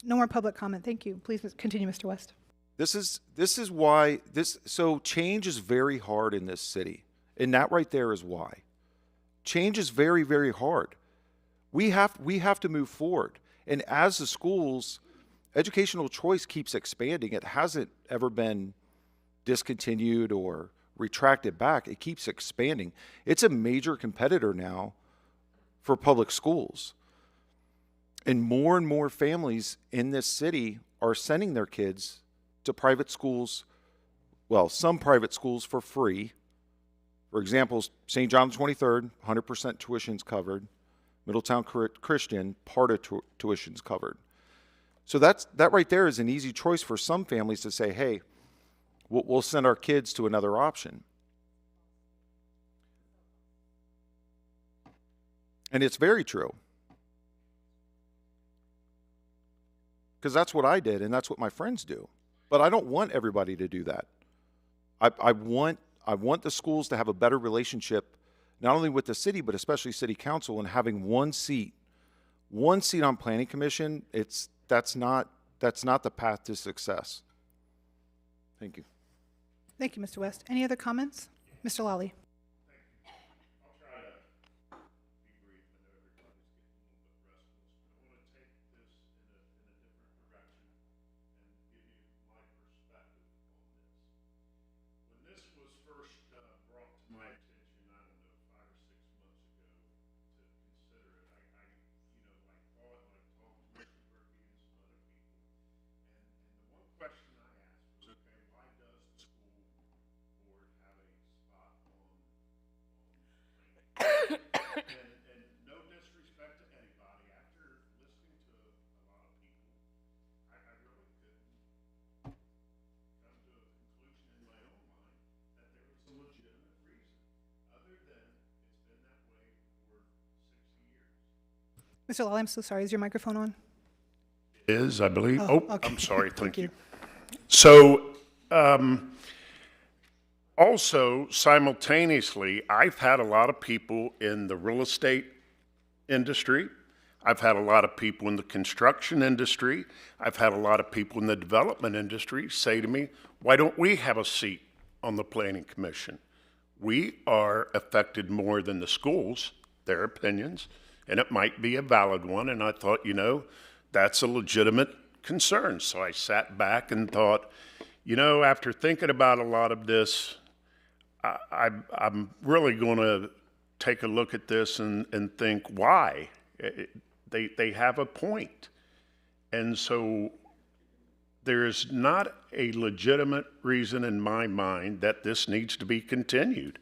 S1: No more public comment. Thank you. Please continue, Mr. West.
S17: This is why so change is very hard in this city. And that right there is why. Change is very, very hard. We have to move forward. And as the schools, educational choice keeps expanding. It hasn't ever been discontinued or retracted back. It keeps expanding. It's a major competitor now for public schools. And more families in this city are sending their kids to private schools, well, some private schools for free. For example, St. John 23rd, 100% tuition's covered. Middletown Christian, part of tuition's covered. So that right there is an easy choice for some families to say, hey, we'll send our kids to another option. And it's very true. Because that's what I did, and that's what my friends do. But I don't want everybody to do that. I want the schools to have a better relationship, not only with the city, but especially city council, and having one seat on planning commission. That's not the path to success. Thank you.
S1: Thank you, Mr. West. Any other comments? Mr. Lawley. Mr. Lawley, I'm so sorry. Is your microphone on?
S18: Is, I believe.
S1: Oh,
S18: Oh,
S1: okay.
S18: I'm sorry. Thank you.
S1: you.
S18: So, also, simultaneously, I've had a lot of people in the real estate industry. I've had a lot of people in the construction industry. I've had a lot of people in the development industry say to me, why don't we have a seat on the Planning Commission? We are affected more than the schools, their opinions, and it might be a valid one. And I thought, that's a legitimate concern. So I sat back and thought, after thinking about a lot of this, I'm really going to take a look at this and think why. They have a point. And so there's not a legitimate reason in my mind that this needs to be continued.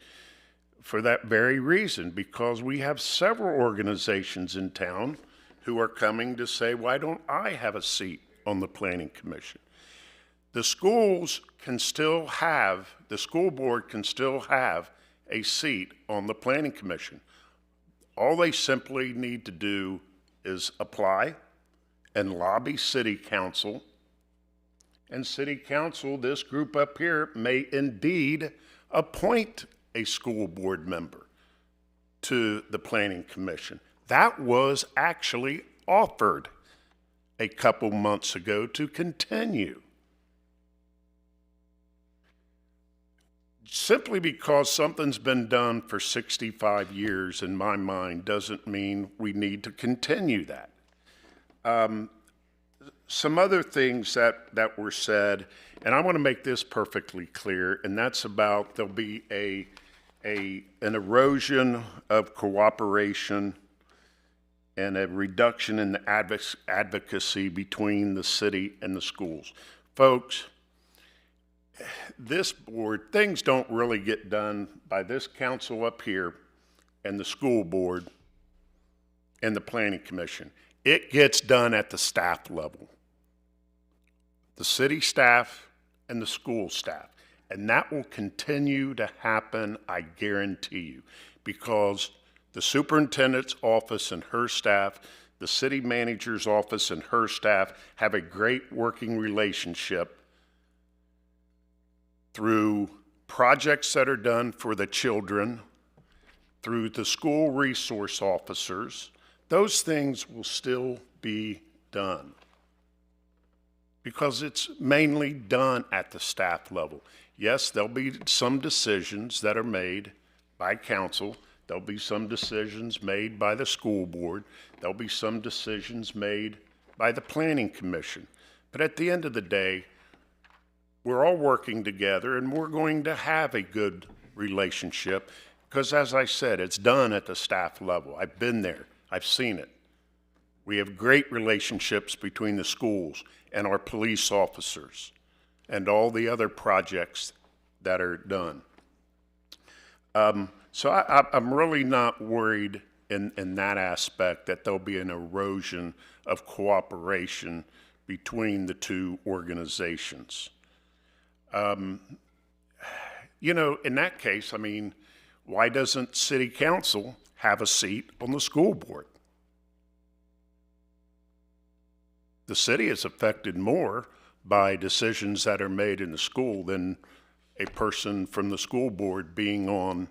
S18: For that very reason, because we have several organizations in town who are coming to say, why don't I have a seat on the Planning Commission? The schools can still have, the school board can still have a seat on the Planning Commission. All they simply need to do is apply and lobby City Council. And City Council, this group up here, may indeed appoint a school board member to the Planning Commission. That was actually offered a couple months ago to continue. simply because something's been done for 65 years, in my mind, doesn't mean we need to continue that. Some other things that were said, and I want to make this perfectly clear, and that's about there'll be an erosion of cooperation and a reduction in the advocacy between the city and the schools. Folks, this board, things don't really get done by this council up here and the school board and the planning commission. It gets done at the staff level, the city staff and the school staff. And that will continue to happen, I guarantee you, because the superintendent's office and her staff, the city manager's office and her staff have a great working relationship through projects that are done for the children, through the school resource officers. Those things will still be done because it's mainly done at the staff level. Yes, there'll be some decisions that are made by council. There'll be some decisions made by the school board. There'll be some decisions made by the planning commission. But at the end of the day, we're all working together and we're going to have a good relationship because, as I said, it's done at the staff level. I've been there. I've seen it. We have great relationships between the schools and our police officers and all the other projects that are done. So I'm really not worried in that aspect that there'll be an erosion of cooperation between the two organizations. You know, in that case, I mean, why doesn't city council have a seat on the school board? The city is affected more by decisions that are made in the school than a person from the school board being on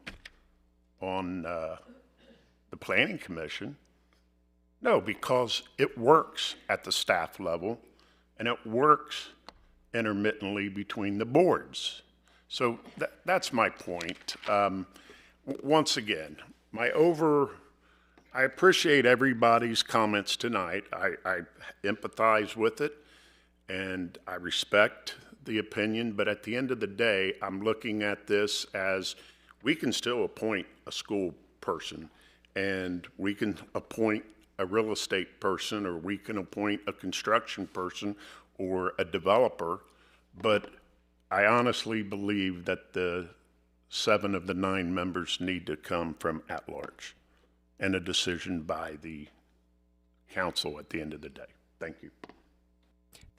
S18: the planning commission. No, because it works at the staff level and it works intermittently between the boards. So that's my point. Once again, I appreciate everybody's comments tonight. I empathize with it and I respect the opinion, but at the end of the day, I'm looking at this as we can still appoint a school person and we can appoint a real estate person or we can appoint a construction person or a developer, but I honestly believe that the 7 of the 9 members need to come from at-large and a decision by the council at the end of the day. Thank you.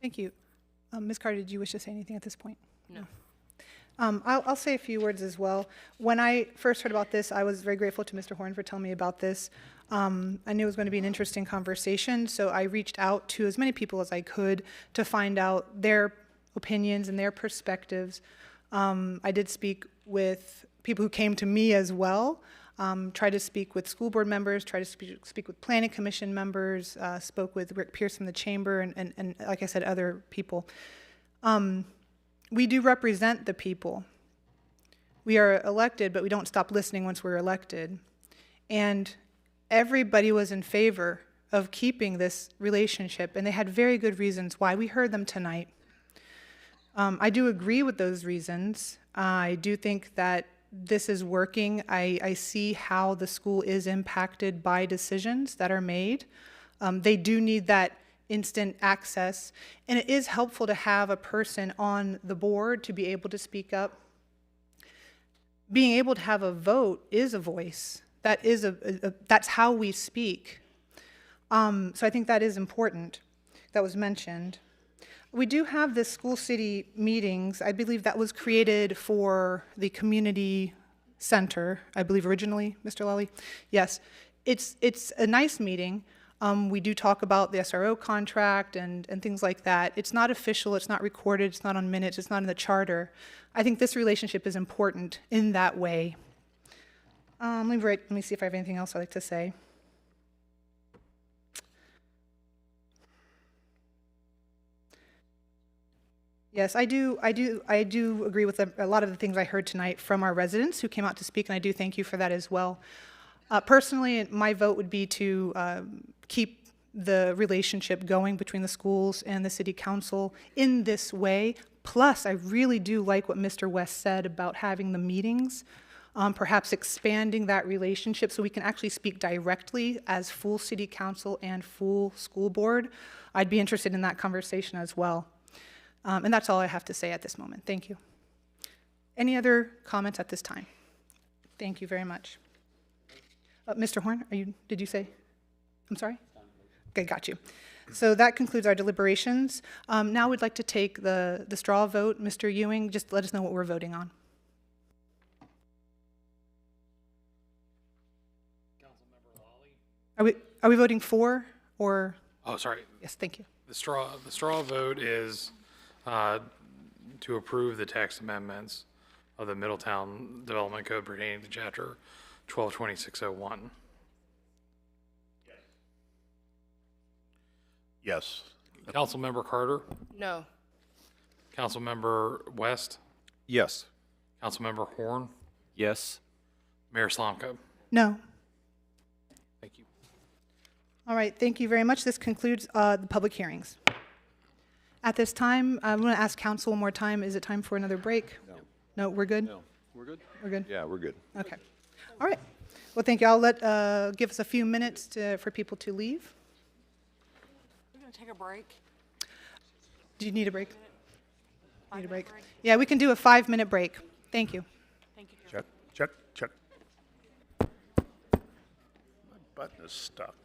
S1: Thank you. Ms. Carter, did you wish to say anything at this point?
S2: No.
S1: I'll say a few words as well. When I first heard about this, I was very grateful to Mr. Horn for telling me about this. I knew it was going to be an interesting conversation, so I reached out to as many people as I could to find out their opinions and their perspectives. I did speak with people who came to me as well, tried to speak with school board members, tried to speak with planning commission members, spoke with Rick Pierce from the chamber, and like I said, other people. We do represent the people. We are elected, but we don't stop listening once we're elected. And everybody was in favor of keeping this relationship, and they had very good reasons why. We heard them tonight. I do agree with those reasons. I do think that this is working. I see how the school is impacted by decisions that are made. They do need that instant access, and it is helpful to have a person on the board to be able to speak up. Being able to have a vote is a voice. That is that's how we speak. So I think that is important. That was mentioned. We do have the school city meetings. I believe that was created for the community center, I believe originally, Mr. Lally. Yes, it's a nice meeting. We do talk about the SRO contract and things like that. It's not official, it's not recorded, it's not on minutes, it's not in the charter. I think this relationship is important in that way. Let me see if I have anything else I'd like to say. Yes, I do agree with a lot of the things I heard tonight from our residents who came out to speak, and I do thank you for that as well. Personally, my vote would be to keep the relationship going between the schools and the city council in this way. Plus, I really do like what Mr. West said about having the meetings, perhaps expanding that relationship so we can actually speak directly as full city council and full school board. I'd be interested in that conversation as well. And that's all I have to say at this moment. Thank you. Any other comments at this time? Thank you very much. Mr. Horn, did you say? I'm sorry? Okay, got you. So that concludes our deliberations. Now we'd like to take the straw vote. Mr. Ewing, just let us know what we're voting on.
S4: Councilmember Lally?
S1: Are we voting for or?
S4: Oh, sorry.
S1: Yes, thank you.
S4: The straw vote is to approve the text amendments of the Middletown Development Code pertaining to Chapter 122601.
S18: Yes.
S4: Councilmember Carter?
S2: No.
S4: Councilmember West?
S17: Yes.
S4: Councilmember Horn?
S8: Yes.
S4: Mayor Slomka?
S1: No.
S4: Thank you.
S1: All right, thank you very much. This concludes the public hearings. At this time, I'm going to ask council one more time. Is it time for another break?
S17: No.
S1: No, we're good?
S17: No. We're good?
S1: We're good?
S17: Yeah, we're good.
S1: Okay. All right. Well, thank you. I'll give us a few minutes for people to leave.
S2: We're going to take a break.
S1: Do you need a break? Need a break? Yeah, we can do a 5-minute break. Thank you.
S2: Thank you.
S18: Check, check, check. My button is stuck.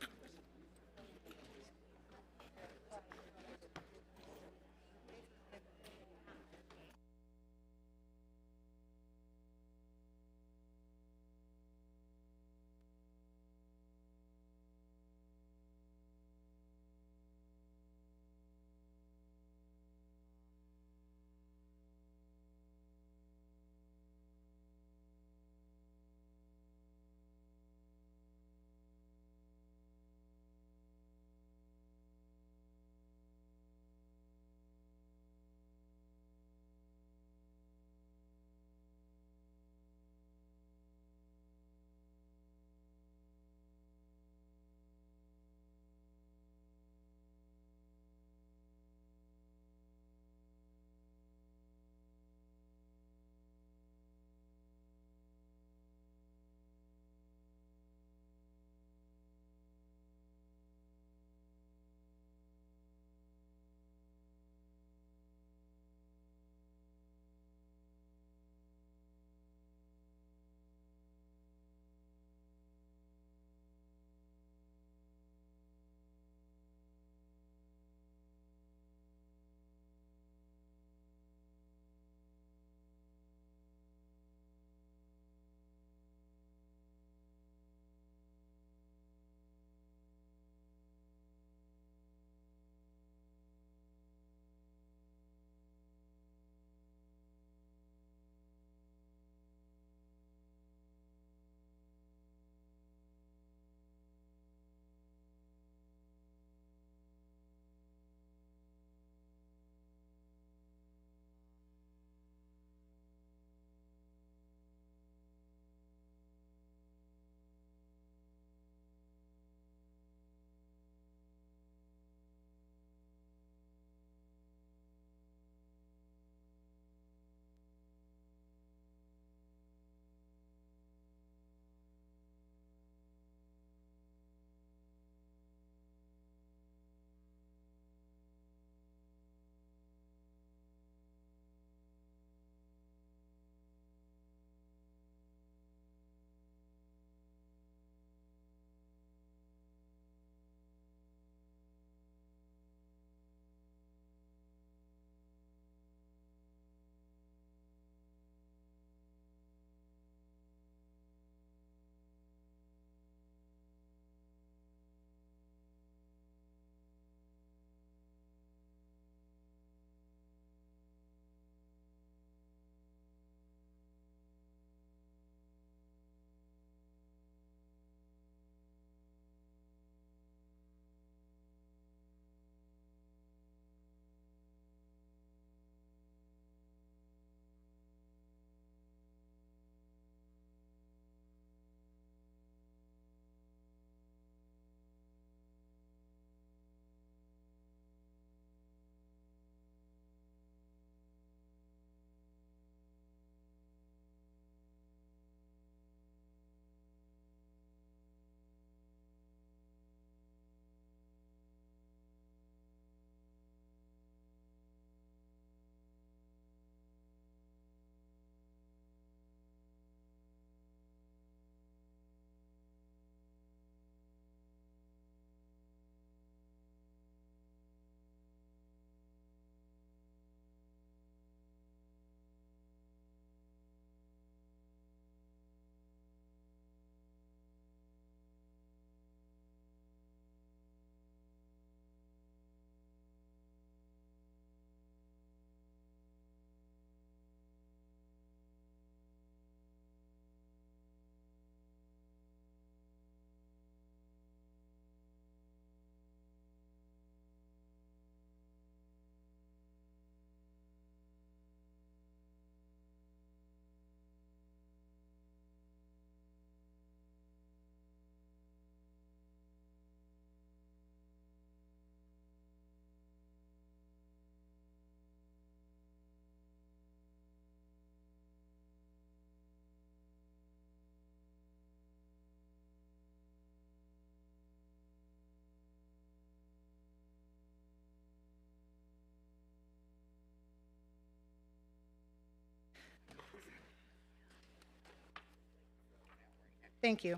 S1: Thank you.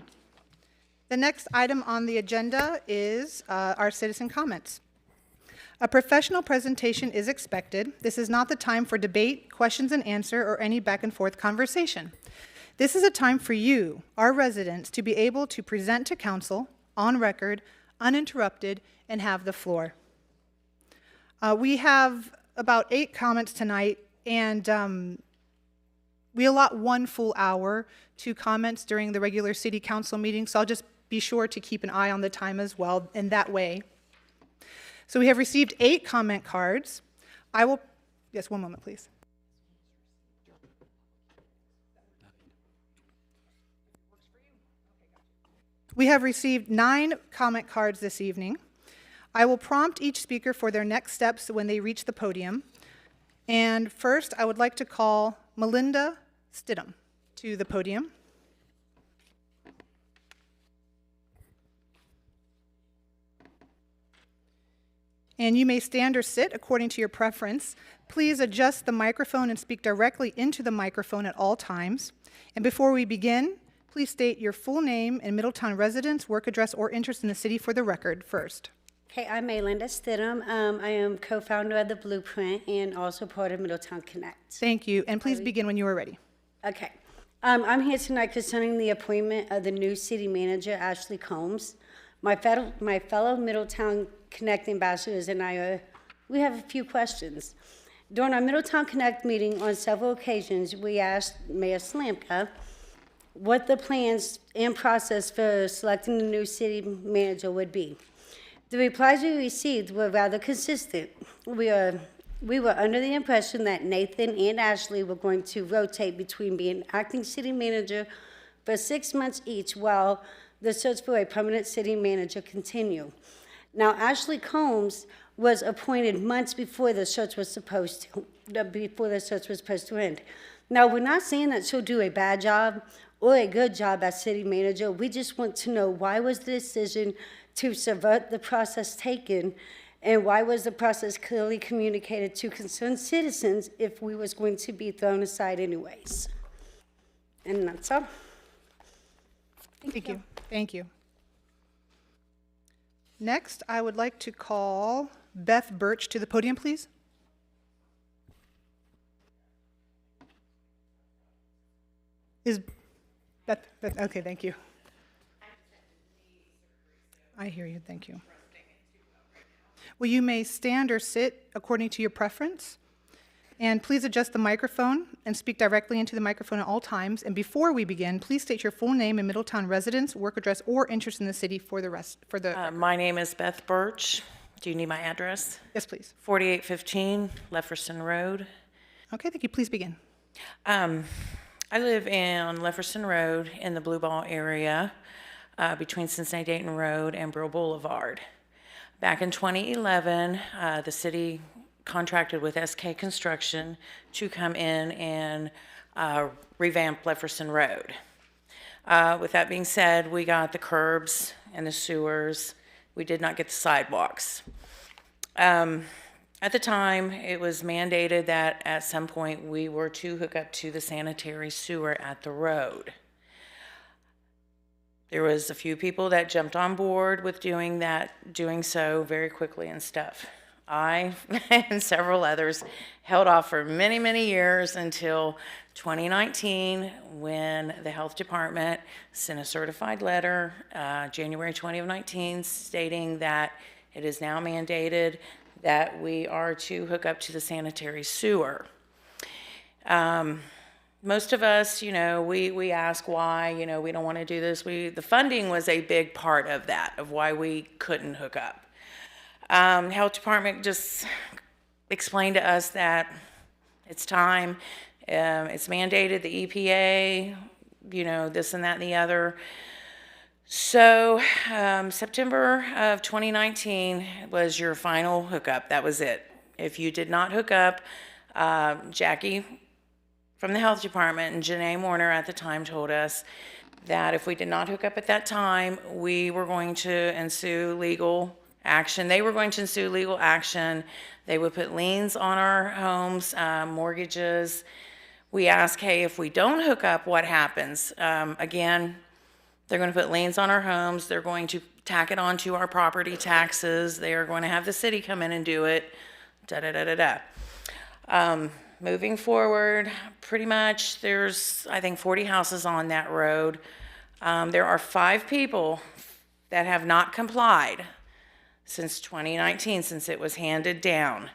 S1: The next item on the agenda is our citizen comments. A professional presentation is expected. This is not the time for debate, questions and answer, or any back and forth conversation. This is a time for you, our residents, to be able to present to council on record, uninterrupted, and have the floor. We have about 8 comments tonight, and we allot 1 full hour to comments during the regular city council meeting, so I'll just be sure to keep an eye on the time as well in that way. So we have received 8 comment cards. Yes, one moment, please. We have received 9 comment cards this evening. I will prompt each speaker for their next steps when they reach the podium. And first, I would like to call Melinda Stidham to the podium. And you may stand or sit according to your preference. Please adjust the microphone and speak directly into the microphone at all times. And before we begin, please state your full name and Middletown residence, work address, or interest in the city for the record first.
S19: Okay, I'm Melinda Stidham. I am co-founder of The Blueprint and also part of Middletown Connect.
S1: Thank you, and please begin when you are ready.
S19: Okay. I'm here tonight concerning the appointment of the new city manager, Ashley Combs. My fellow Middletown Connect ambassadors and I we have a few questions. During our Middletown Connect meeting on several occasions, we asked Mayor Slamka what the plans and process for selecting the new city manager would be. The replies we received were rather consistent. We were under the impression that Nathan and Ashley were going to rotate between being acting city manager for 6 months each while the search for a permanent city manager continued. Now, Ashley Combs was appointed months before the search was supposed to end. Now, we're not saying that she'll do a bad job or a good job as city manager. We just want to know, why was the decision to subvert the process taken, and why was the process clearly communicated to concerned citizens if we was going to be thrown aside anyways? And that's all.
S1: Thank you. Thank you. Next, I would like to call Beth Birch to the podium, please. Is Beth, okay, thank you. I hear you, thank you. Well, you may stand or sit according to your preference. And please adjust the microphone and speak directly into the microphone at all times. And before we begin, please state your full name and Middletown residence, work address, or interest in the city for the rest.
S2: My name is Beth Birch. Do you need my address?
S1: Yes, please.
S2: 4815 Lefferson Road.
S1: Okay, thank you. Please begin.
S2: I live on Lefferson Road in the Blue Ball area between Cincinnati-Dayton Road and Brill Boulevard. Back in 2011, the city contracted with SK Construction to come in and revamp Lefferson Road. With that being said, we got the curbs and the sewers. We did not get the sidewalks. At the time, it was mandated that at some point we were to hook up to the sanitary sewer at the road. There was a few people that jumped on board with doing so very quickly and stuff. I and several others held off for many, many years until 2019, when the health department sent a certified letter, January 2019, stating that it is now mandated that we are to hook up to the sanitary sewer. Most of us, we ask why, we don't want to do this. The funding was a big part of that, of why we couldn't hook up. Health department just explained to us that it's time, it's mandated, the EPA, this and that and the other. So September of 2019 was your final hookup. That was it. If you did not hook up, Jackie from the health department and Janae Warner at the time told us that if we did not hook up at that time, we were going to ensue legal action. They were going to ensue legal action. They would put liens on our homes, mortgages. We asked, hey, if we don't hook up, what happens? Again, They're going to put liens on our homes. They're going to tack it onto our property taxes. They are going to have the city come in and do it. Da da da da da. Moving forward, pretty much there's, I think, 40 houses on that road. There are 5 people that have not complied since 2019, since it was handed down.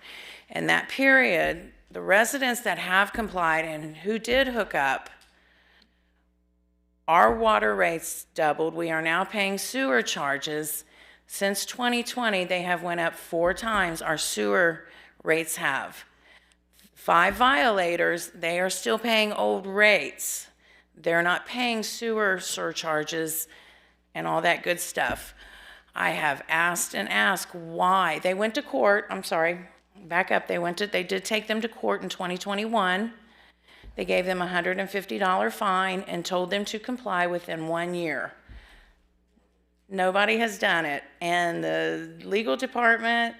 S2: In that period, the residents that have complied and who did hook up, our water rates doubled. We are now paying sewer charges. Since 2020, they have went up 4 times. Our sewer rates have. 5 violators, they are still paying old rates. They're not paying sewer surcharges and all that good stuff. I have asked and asked why. They went to court. I'm sorry, back up. They did take them to court in 2021. They gave them a $150 fine and told them to comply within 1 year. Nobody has done it. And the legal department,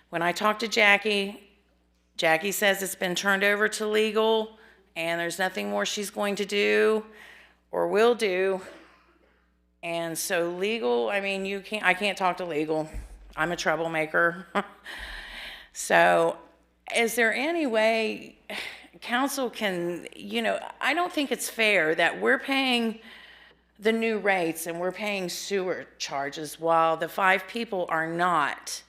S2: when I talked to Jackie says it's been turned over to legal and there's nothing more she's going to do or will do. And so legal, I mean, I can't talk to legal. I'm a troublemaker. So is there any way council can, I don't think it's fair that we're paying the new rates and we're paying sewer charges while the 5 people are not.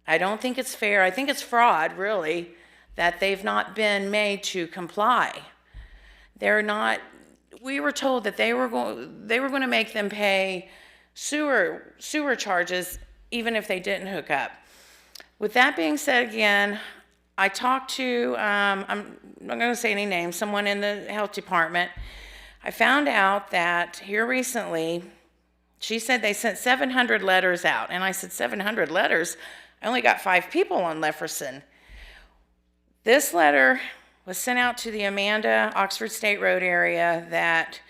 S2: I don't think it's fair. I think it's fraud, really, that they've not been made to comply. They're not. We were told that they were going to make them pay sewer charges even if they didn't hook up. With that being said, again, I talked to I'm not going to say any names, someone in the health department. I found out that here recently, she said they sent 700 letters out, and I said 700 letters. I only got 5 people on Lefferson. This letter was sent out to the Amanda, Oxford State Road area that...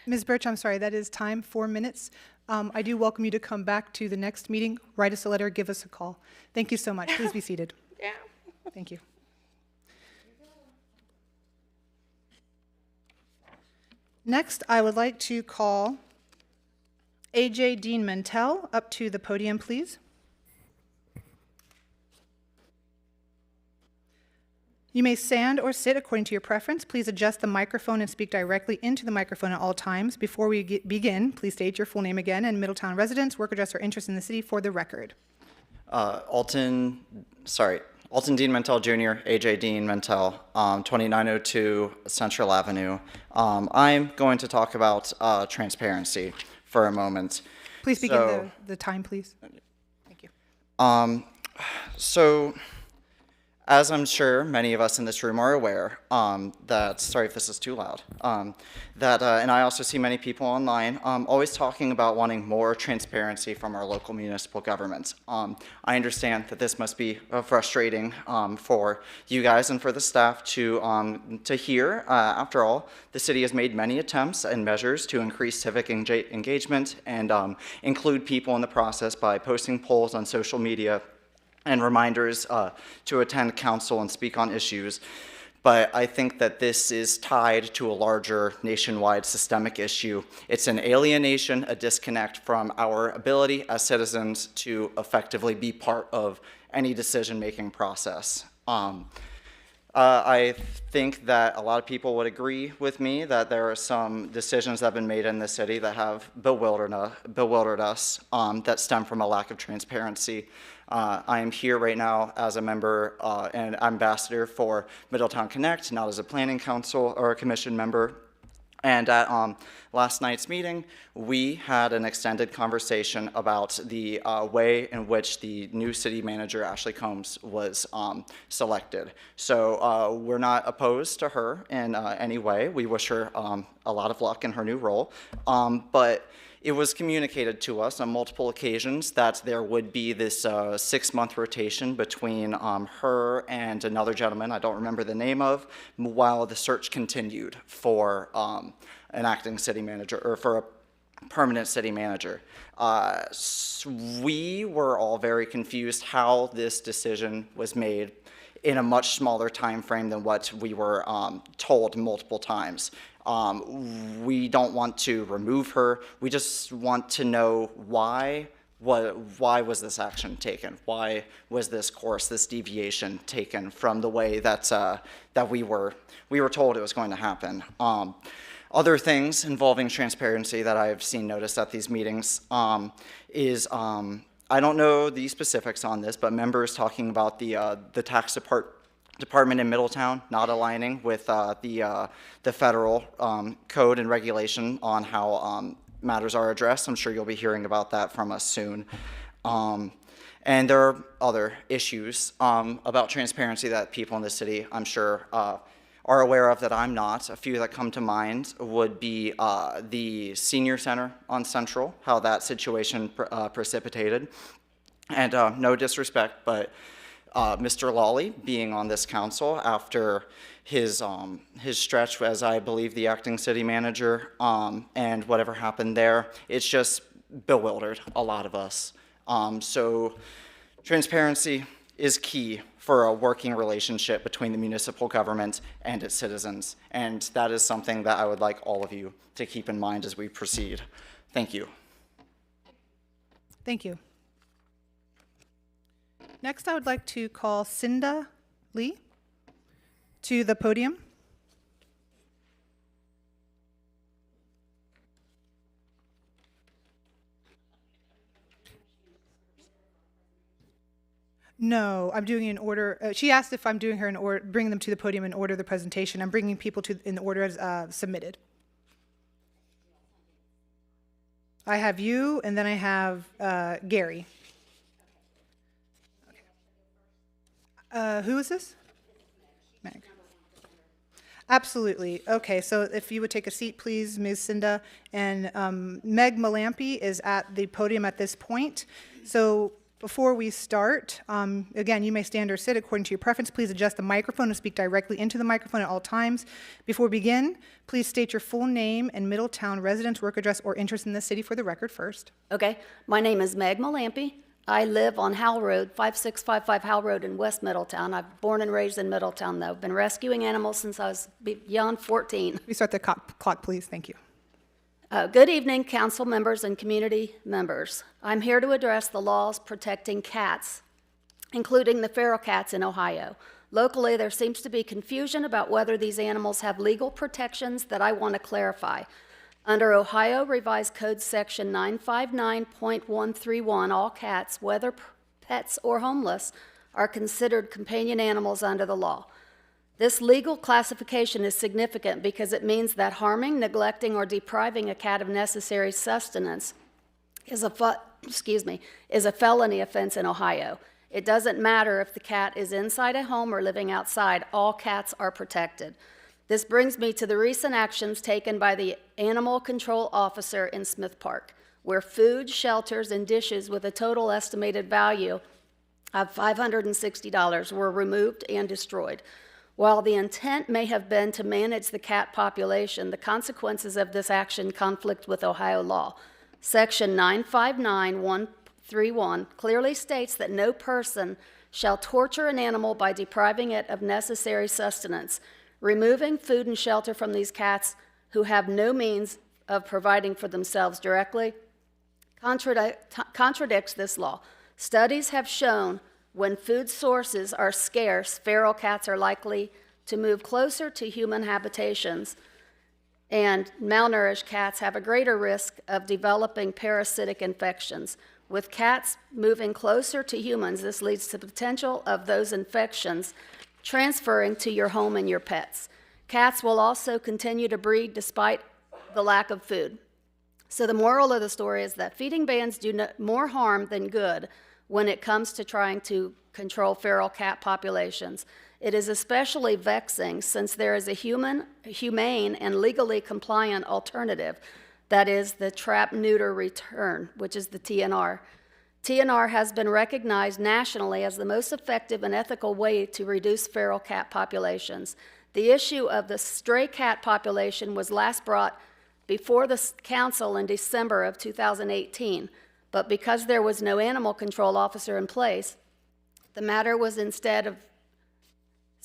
S1: Ms. Birch, I'm sorry, that is time, 4 minutes. I do welcome you to come back to the next meeting, write us a letter, give us a call. Thank you so much. Please be seated.
S2: Yeah.
S1: Thank you. Next, I would like to call A.J. Dean Mantell up to the podium, please. You may stand or sit according to your preference. Please adjust the microphone and speak directly into the microphone at all times. Before we begin, please state your full name again and Middletown residence, work address, or interest in the city for the record.
S7: Alton Dean Mantell Jr., AJ Dean Mantell, 2902 Central Avenue. I'm going to talk about transparency for a moment.
S1: Please begin the time, please. Thank you.
S7: So, as I'm sure many of us in this room are aware, that, sorry if this is too loud, and I also see many people online always talking about wanting more transparency from our local municipal governments. I understand that this must be frustrating for you guys and for the staff to hear. After all, the city has made many attempts and measures to increase civic engagement and include people in the process by posting polls on social media and reminders to attend council and speak on issues. But I think that this is tied to a larger nationwide systemic issue. It's an alienation, a disconnect from our ability as citizens to effectively be part of any decision-making process. I think that a lot of people would agree with me that there are some decisions that have been made in the city that have bewildered us that stem from a lack of transparency. I am here right now as a member and ambassador for Middletown Connect, not as a planning council or a commission member. And at last night's meeting, we had an extended conversation about the way in which the new city manager, Ashley Combs, was selected. So we're not opposed to her in any way. We wish her a lot of luck in her new role. But it was communicated to us on multiple occasions that there would be this 6-month rotation between her and another gentleman I don't remember the name of, while the search continued for an acting city manager, or for a permanent city manager. We were all very confused how this decision was made in a much smaller time frame than what we were told multiple times. We don't want to remove her. We just want to know why was this action taken? Why was this course, this deviation taken from the way that that we were told it was going to happen? Other things involving transparency that I've seen noticed at these meetings is I don't know the specifics on this, but members talking about the tax department in Middletown not aligning with the federal code and regulation on how matters are addressed. I'm sure you'll be hearing about that from us soon. And there are other issues about transparency that people in the city, I'm sure, are aware of that I'm not. A few that come to mind would be the senior center on Central, how that situation precipitated. And no disrespect, but Mr. Lawley being on this council after his stretch as, I believe, the acting city manager, and whatever happened there, it's just bewildered a lot of us. So transparency is key for a working relationship between the municipal government and its citizens, and that is something that I would like all of you to keep in mind as we proceed. Thank you.
S1: Thank you. Next, I would like to call Cinda Lee to the podium. No, I'm doing it in order. She asked if I'm doing her in order, bringing them to the podium in order of the presentation. I'm bringing people to in order as submitted. I have you, and then I have Gary. Who is this? Meg. Absolutely. Okay, so if you would take a seat, please, Ms. Cinda. And Meg Malampy is at the podium at this point. So before we start, again, you may stand or sit according to your preference. Please adjust the microphone and speak directly into the microphone at all times. Before we begin, please state your full name and Middletown residence, work address, or interest in the city for the record first.
S20: Okay, my name is Meg Malampy. I live on Howell Road, 5655 Howell Road in West Middletown. I'm born and raised in Middletown, though. I've been rescuing animals since I was beyond 14.
S1: Restart the clock, please. Thank you.
S20: Good evening, council members and community members. I'm here to address the laws protecting cats, including the feral cats in Ohio. Locally, there seems to be confusion about whether these animals have legal protections that I want to clarify. Under Ohio Revised Code Section 959.131, all cats, whether pets or homeless, are considered companion animals under the law. This legal classification is significant because it means that harming, neglecting, or depriving a cat of necessary sustenance is a felony offense in Ohio. It doesn't matter if the cat is inside a home or living outside, all cats are protected. This brings me to the recent actions taken by the animal control officer in Smith Park, where food, shelters, and dishes with a total estimated value of $560 were removed and destroyed. While the intent may have been to manage the cat population, the consequences of this action conflict with Ohio law. Section 959.131 clearly states that no person shall torture an animal by depriving it of necessary sustenance. Removing food and shelter from these cats who have no means of providing for themselves directly contradicts this law. Studies have shown when food sources are scarce, feral cats are likely to move closer to human habitations, and malnourished cats have a greater risk of developing parasitic infections. With cats moving closer to humans, this leads to the potential of those infections transferring to your home and your pets. Cats will also continue to breed despite the lack of food. So the moral of the story is that feeding bans do more harm than good when it comes to trying to control feral cat populations. It is especially vexing since there is a humane and legally compliant alternative, that is the trap, neuter, return, which is the TNR. TNR has been recognized nationally as the most effective and ethical way to reduce feral cat populations. The issue of the stray cat population was last brought before the council in December of 2018, but because there was no animal control officer in place, the matter was instead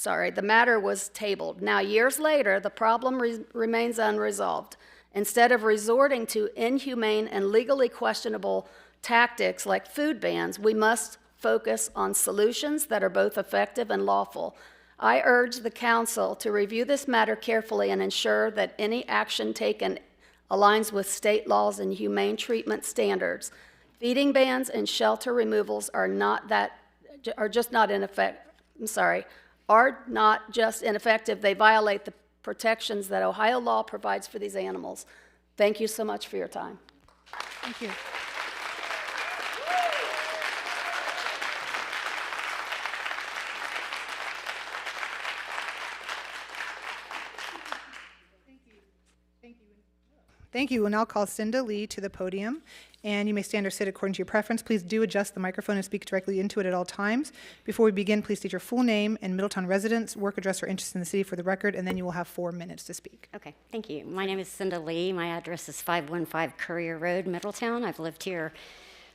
S20: the matter was tabled. Now, years later, the problem remains unresolved. Instead of resorting to inhumane and legally questionable tactics like food bans, we must focus on solutions that are both effective and lawful. I urge the council to review this matter carefully and ensure that any action taken aligns with state laws and humane treatment standards. Feeding bans and shelter removals are not just ineffective, they violate the protections that Ohio law provides for these animals. Thank you so much for your time.
S1: Thank you. Thank you. We'll now call Cinda Lee to the podium, and you may stand or sit according to your preference. Please do adjust the microphone and speak directly into it at all times. Before we begin, please state your full name and Middletown residence, work address, or interest in the city for the record, and then you will have 4 minutes to speak.
S21: Okay, thank you. My name is Cinda Lee. My address is 515 Courier Road, Middletown. I've lived here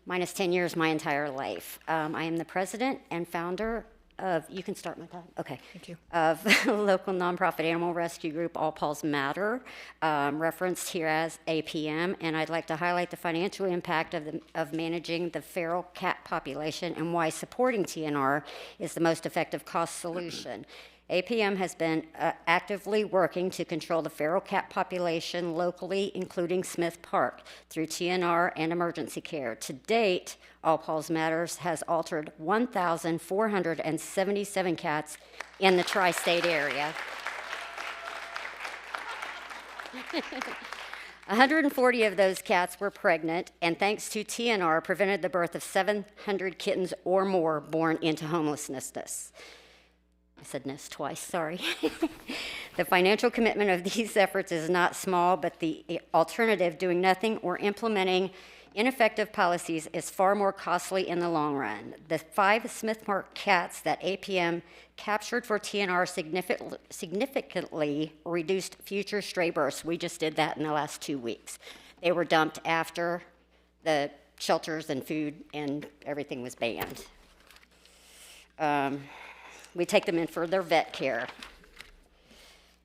S21: minus 10 years my entire life. I am the president and founder of, you can start my time, okay.
S1: Thank you.
S21: Of local nonprofit animal rescue group All Paws Matter, referenced here as APM, and I'd like to highlight the financial impact of managing the feral cat population and why supporting TNR is the most effective cost solution. APM has been actively working to control the feral cat population locally, including Smith Park, through TNR and emergency care. To date, All Paws Matters has altered 1,477 cats in the tri-state area. 140 of those cats were pregnant, and thanks to TNR, prevented the birth of 700 kittens or more born into homelessness. I said nest twice, sorry. The financial commitment of these efforts is not small, but the alternative, doing nothing or implementing ineffective policies, is far more costly in the long run. The 5 Smith Park cats that APM captured for TNR significantly reduced future stray births. We just did that in the last 2 weeks. They were dumped after the shelters and food and everything was banned. We take them in for their vet care.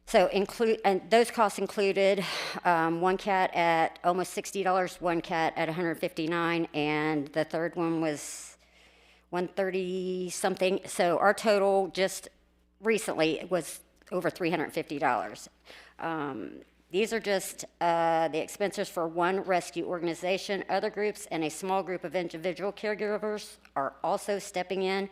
S21: So and those costs included one cat at almost $60, one cat at $159, and the third one was $130 something. So our total just recently was over $350. These are just the expenses for one rescue organization. Other groups and a small group of individual caregivers are also stepping in,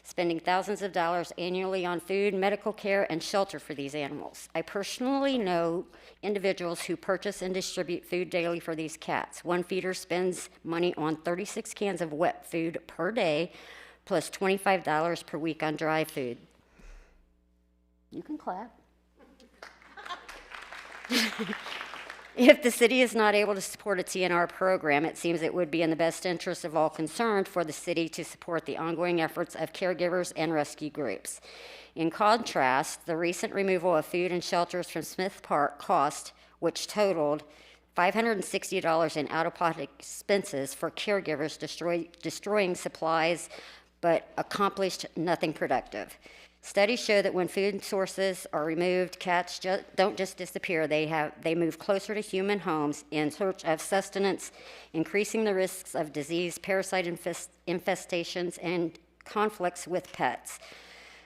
S21: spending thousands of dollars annually on food, medical care, and shelter for these animals. I personally know individuals who purchase and distribute food daily for these cats. One feeder spends money on 36 cans of wet food per day, plus $25 per week on dry food. You can clap. If the city is not able to support a TNR program, it seems it would be in the best interest of all concerned for the city to support the ongoing efforts of caregivers and rescue groups. In contrast, the recent removal of food and shelters from Smith Park cost, which totaled $560 in out-of-pocket expenses for caregivers, destroying supplies, but accomplished nothing productive. Studies show that when food sources are removed, cats don't just disappear. They move closer to human homes in search of sustenance, increasing the risks of disease, parasite infestations, and conflicts with pets.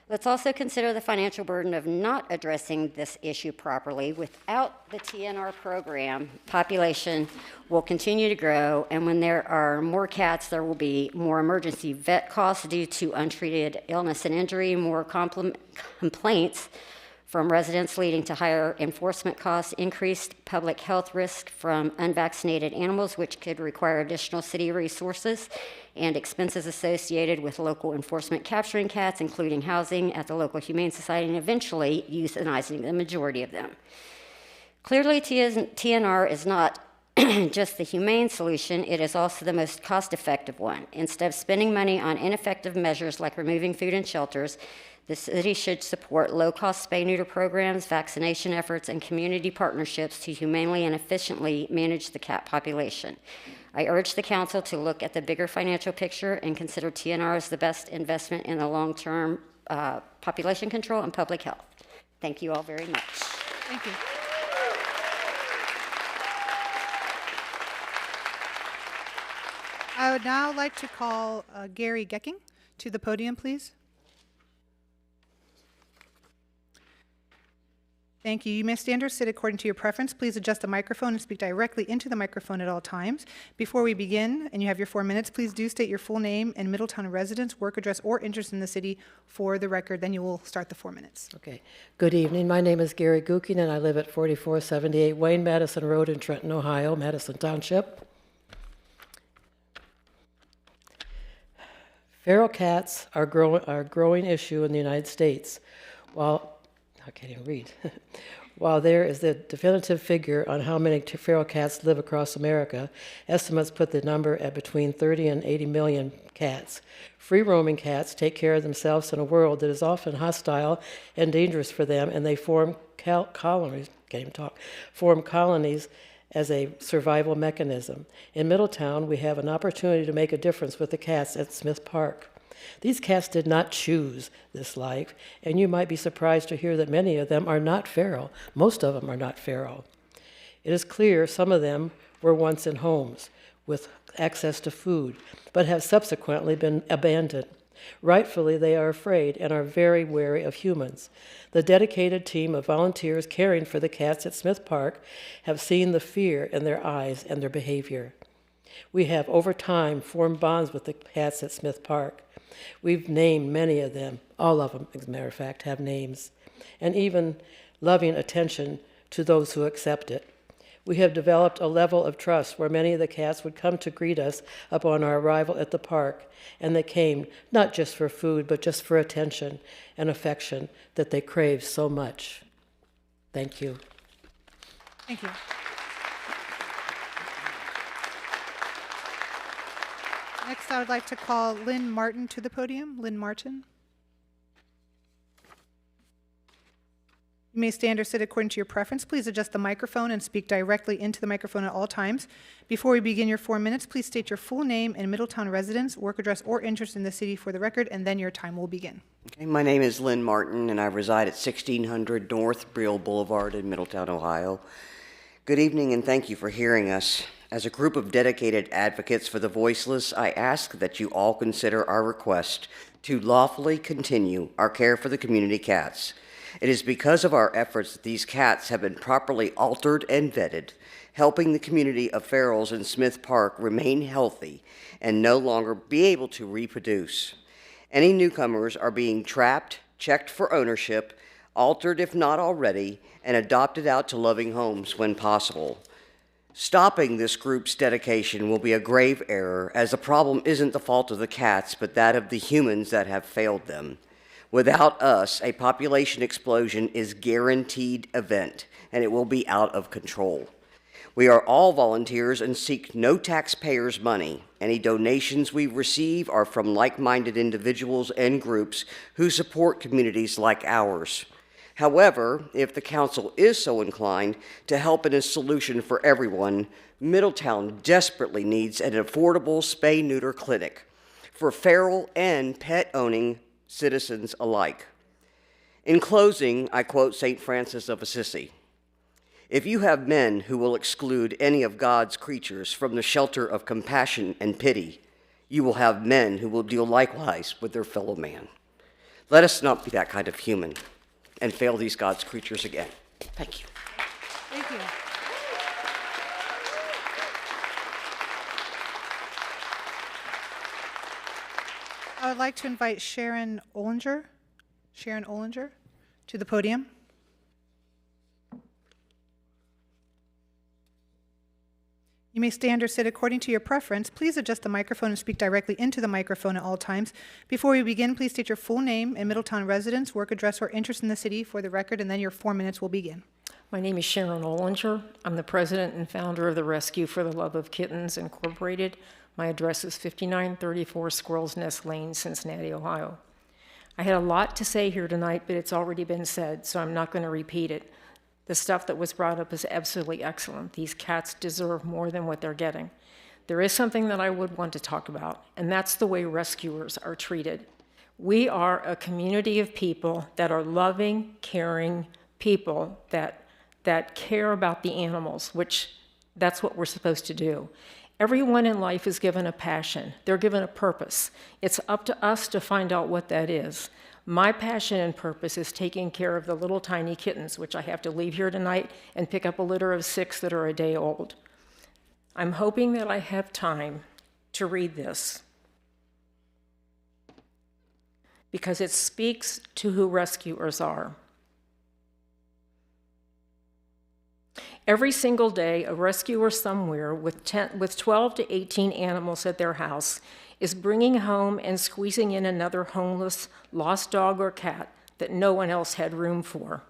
S21: Let's also consider the financial burden of not addressing this issue properly. Without the TNR program, population will continue to grow, and when there are more cats, there will be more emergency vet costs due to untreated illness and injury, more complaints from residents leading to higher enforcement costs, increased public health risk from unvaccinated animals, which could require additional city resources, and expenses associated with local enforcement capturing cats, including housing at the local Humane Society, and eventually euthanizing the majority of them. Clearly, TNR is not just the humane solution, it is also the most cost-effective one. Instead of spending money on ineffective measures like removing food and shelters, the city should support low-cost spay-neuter programs, vaccination efforts, and community partnerships to humanely and efficiently manage the cat population. I urge the council to look at the bigger financial picture and consider TNR as the best investment in the long term Population Control and Public Health. Thank you all very much.
S1: Thank you. I would now like to call Gary Gecking to the podium, please. Thank you. You may stand or sit according to your preference. Please adjust the microphone and speak directly into the microphone at all times. Before we begin, and you have your 4 minutes, please do state your full name and Middletown residence, work address, or interest in the city for the record. Then you will start the 4 minutes.
S3: Okay. Good evening. My name is Gary Gookin, and I live at 4478 Wayne Madison Road in Trenton, Ohio, Madison Township. Feral cats are a growing issue in the United States. I can't even read. While there is the definitive figure on how many feral cats live across America, estimates put the number at between 30 and 80 million cats. Free-roaming cats take care of themselves in a world that is often hostile and dangerous for them, and they form colonies as a survival mechanism. In Middletown, we have an opportunity to make a difference with the cats at Smith Park. These cats did not choose this life, and you might be surprised to hear that many of them are not feral. Most of them are not feral. It is clear some of them were once in homes with access to food, but have subsequently been abandoned. Rightfully, they are afraid and are very wary of humans. The dedicated team of volunteers caring for the cats at Smith Park have seen the fear in their eyes and their behavior. We have, over time, formed bonds with the cats at Smith Park. We've named many of them, all of them, as a matter of fact, have names, and even loving attention to those who accept it. We have developed a level of trust where many of the cats would come to greet us upon our arrival at the park, and they came not just for food, but just for attention and affection that they crave so much. Thank you.
S1: Thank you. Next, I would like to call Lynn Martin to the podium. Lynn Martin. You may stand or sit according to your preference. Please adjust the microphone and speak directly into the microphone at all times. Before we begin your 4 minutes, please state your full name and Middletown residence, work address, or interest in the city for the record, and then your time will begin.
S22: Okay, my name is Lynn Martin, and I reside at 1600 North Brill Boulevard in Middletown, Ohio. Good evening, and thank you for hearing us. As a group of dedicated advocates for the voiceless, I ask that you all consider our request to lawfully continue our care for the community cats. It is because of our efforts that these cats have been properly altered and vetted, helping the community of ferals in Smith Park remain healthy and no longer be able to reproduce. Any newcomers are being trapped, checked for ownership, altered if not already, and adopted out to loving homes when possible. Stopping this group's dedication will be a grave error, as the problem isn't the fault of the cats, but that of the humans that have failed them. Without us, a population explosion is a guaranteed event, and it will be out of control. We are all volunteers and seek no taxpayers' money. Any donations we receive are from like-minded individuals and groups who support communities like ours. However, if the council is so inclined to help in a solution for everyone, Middletown desperately needs an affordable spay-neuter clinic for feral and pet-owning citizens alike. In closing, I quote St. Francis of Assisi, "If you have men who will exclude any of God's creatures from the shelter of compassion and pity, you will have men who will deal likewise with their fellow man. Let us not be that kind of human and fail these God's creatures again." Thank you.
S1: Thank you. I would like to invite Sharon Ollinger to the podium. You may stand or sit according to your preference. Please adjust the microphone and speak directly into the microphone at all times. Before we begin, please state your full name and Middletown residence, work address, or interest in the city for the record, and then your 4 minutes will begin.
S23: My name is Sharon Ollinger. I'm the president and founder of the Rescue for the Love of Kittens, Incorporated. My address is 5934 Squirrel's Nest Lane, Cincinnati, Ohio. I had a lot to say here tonight, but it's already been said, so I'm not going to repeat it. The stuff that was brought up is absolutely excellent. These cats deserve more than what they're getting. There is something that I would want to talk about, and that's the way rescuers are treated. We are a community of people that are loving, caring people that care about the animals, which that's what we're supposed to do. Everyone in life is given a passion. They're given a purpose. It's up to us to find out what that is. My passion and purpose is taking care of the little tiny kittens, which I have to leave here tonight and pick up a litter of 6 that are a day old. I'm hoping that I have time to read this because it speaks to who rescuers are. Every single day, a rescuer somewhere with 12 to 18 animals at their house is bringing home and squeezing in another homeless, lost dog or cat that no one else had room for.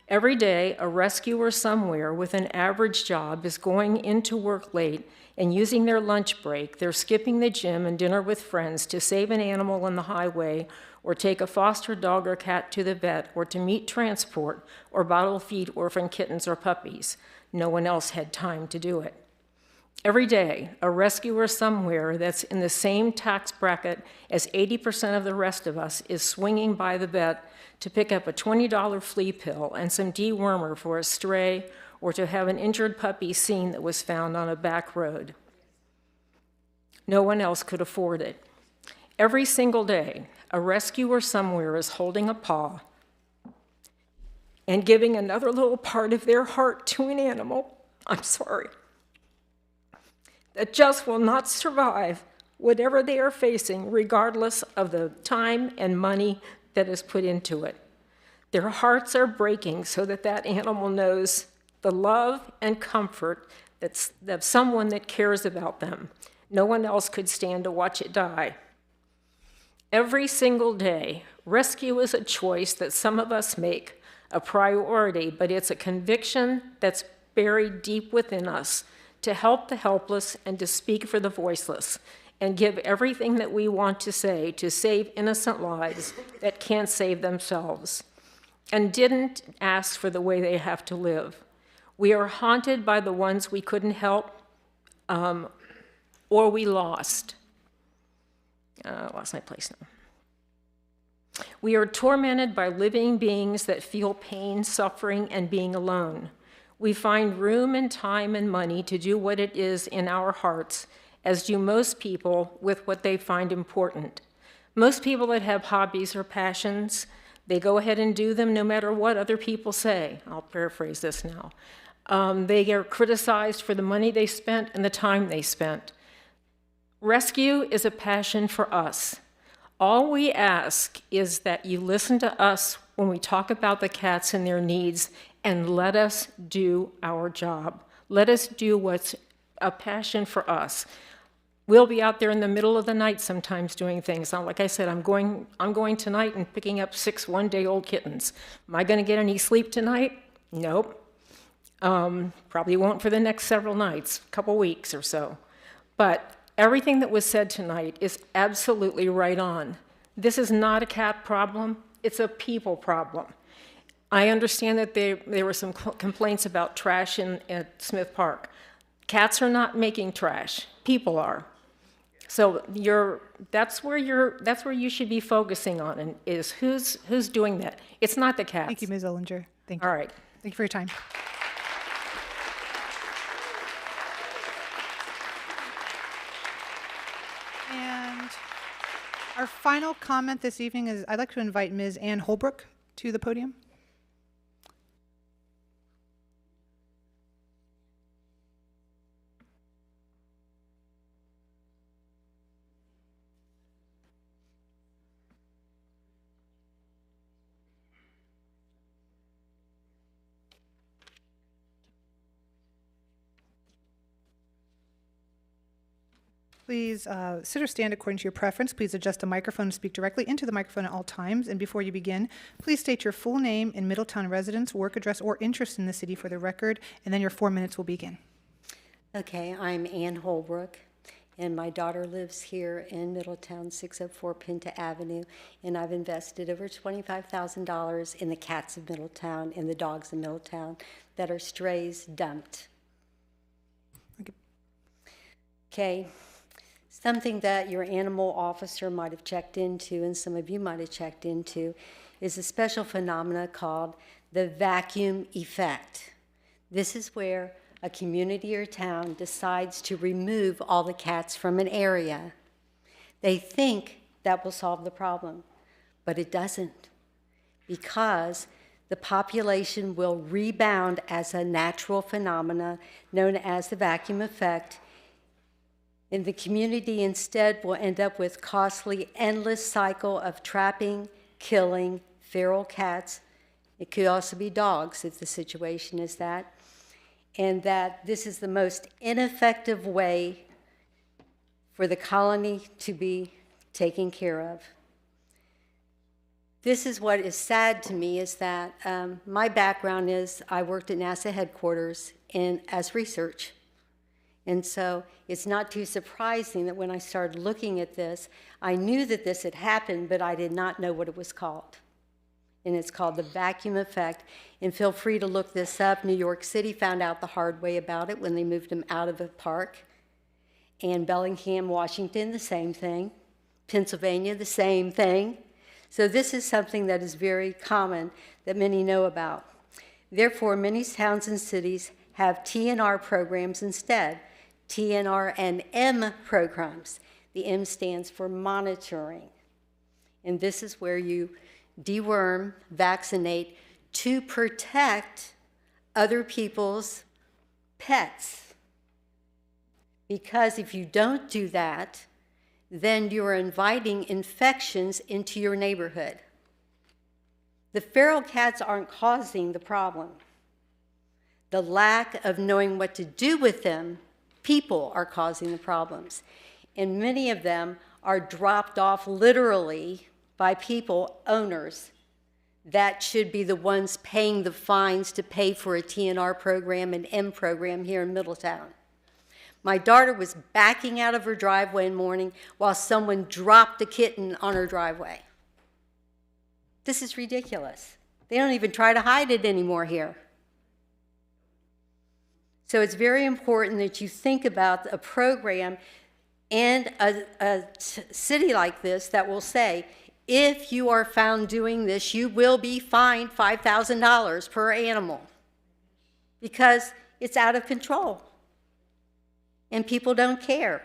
S23: Every day, a rescuer somewhere with an average job is going into work late and using their lunch break. They're skipping the gym and dinner with friends to save an animal on the highway or take a foster dog or cat to the vet or to meet transport or bottle feed orphan kittens or puppies. No one else had time to do it. Every day, a rescuer somewhere that's in the same tax bracket as 80% of the rest of us is swinging by the vet to pick up a $20 flea pill and some dewormer for a stray or to have an injured puppy seen that was found on a back road. No one else could afford it. Every single day, a rescuer somewhere is holding a paw and giving another little part of their heart to an animal, that just will not survive whatever they are facing, regardless of the time and money that is put into it. Their hearts are breaking so that that animal knows the love and comfort of someone that cares about them. No one else could stand to watch it die. Every single day, rescue is a choice that some of us make a priority, but it's a conviction that's buried deep within us to help the helpless and to speak for the voiceless and give everything that we want to say to save innocent lives that can't save themselves and didn't ask for the way they have to live. We are haunted by the ones we couldn't help or we lost. Lost my place now. We are tormented by living beings that feel pain, suffering, and being alone. We find room and time and money to do what it is in our hearts, as do most people with what they find important. Most people that have hobbies or passions, they go ahead and do them no matter what other people say. I'll paraphrase this now. They are criticized for the money they spent and the time they spent. Rescue is a passion for us. All we ask is that you listen to us when we talk about the cats and their needs and let us do our job. Let us do what's a passion for us. We'll be out there in the middle of the night sometimes doing things. Like I said, I'm going tonight and picking up 6 one-day-old kittens. Am I going to get any sleep tonight? Nope. Probably won't for the next several nights, a couple weeks or so. But everything that was said tonight is absolutely right on. This is not a cat problem, it's a people problem. I understand that there were some complaints about trash at Smith Park. Cats are not making trash, people are. So that's where you should be focusing on, and is who's doing that. It's not the cats.
S1: Thank you, Ms. Ollinger. Thank you.
S23: All right.
S1: Thank you for your time. And our final comment this evening is I'd like to invite Ms. Ann Holbrook to the podium. Please sit or stand according to your preference. Please adjust the microphone and speak directly into the microphone at all times. And before you begin, please state your full name and Middletown residence, work address, or interest in the city for the record, and then your 4 minutes will begin.
S5: Okay, I'm Ann Holbrook, and my daughter lives here in Middletown, 604 Pinta Avenue, and I've invested over $25,000 in the cats of Middletown and the dogs in Middletown that are strays dumped. Okay. Something that your animal officer might have checked into, and some of you might have checked into, is a special phenomena called the vacuum effect. This is where a community or town decides to remove all the cats from an area. They think that will solve the problem, but it doesn't, because the population will rebound as a natural phenomena known as the vacuum effect, and the community instead will end up with costly, endless cycle of trapping, killing feral cats. It could also be dogs if the situation is that. And that this is the most ineffective way for the colony to be taken care of. This is what is sad to me, is that my background is I worked at NASA headquarters as research. And so it's not too surprising that when I started looking at this, I knew that this had happened, but I did not know what it was called. And it's called the vacuum effect. And feel free to look this up. New York City found out the hard way about it when they moved them out of a park. And Bellingham, Washington, the same thing. Pennsylvania, the same thing. So this is something that is very common that many know about. Therefore, many towns and cities have TNR programs instead. TNR and M programs. The M stands for monitoring. And this is where you deworm, vaccinate to protect other people's pets. Because if you don't do that, then you're inviting infections into your neighborhood. The feral cats aren't causing the problem. The lack of knowing what to do with them, people are causing the problems. And many of them are dropped off literally by people, owners, that should be the ones paying the fines to pay for a TNR program and M program here in Middletown. My daughter was backing out of her driveway one morning while someone dropped a kitten on her driveway. This is ridiculous. They don't even try to hide it anymore here. So it's very important that you think about a program and a city like this that will say, if you are found doing this, you will be fined $5,000 per animal, because it's out of control and people don't care.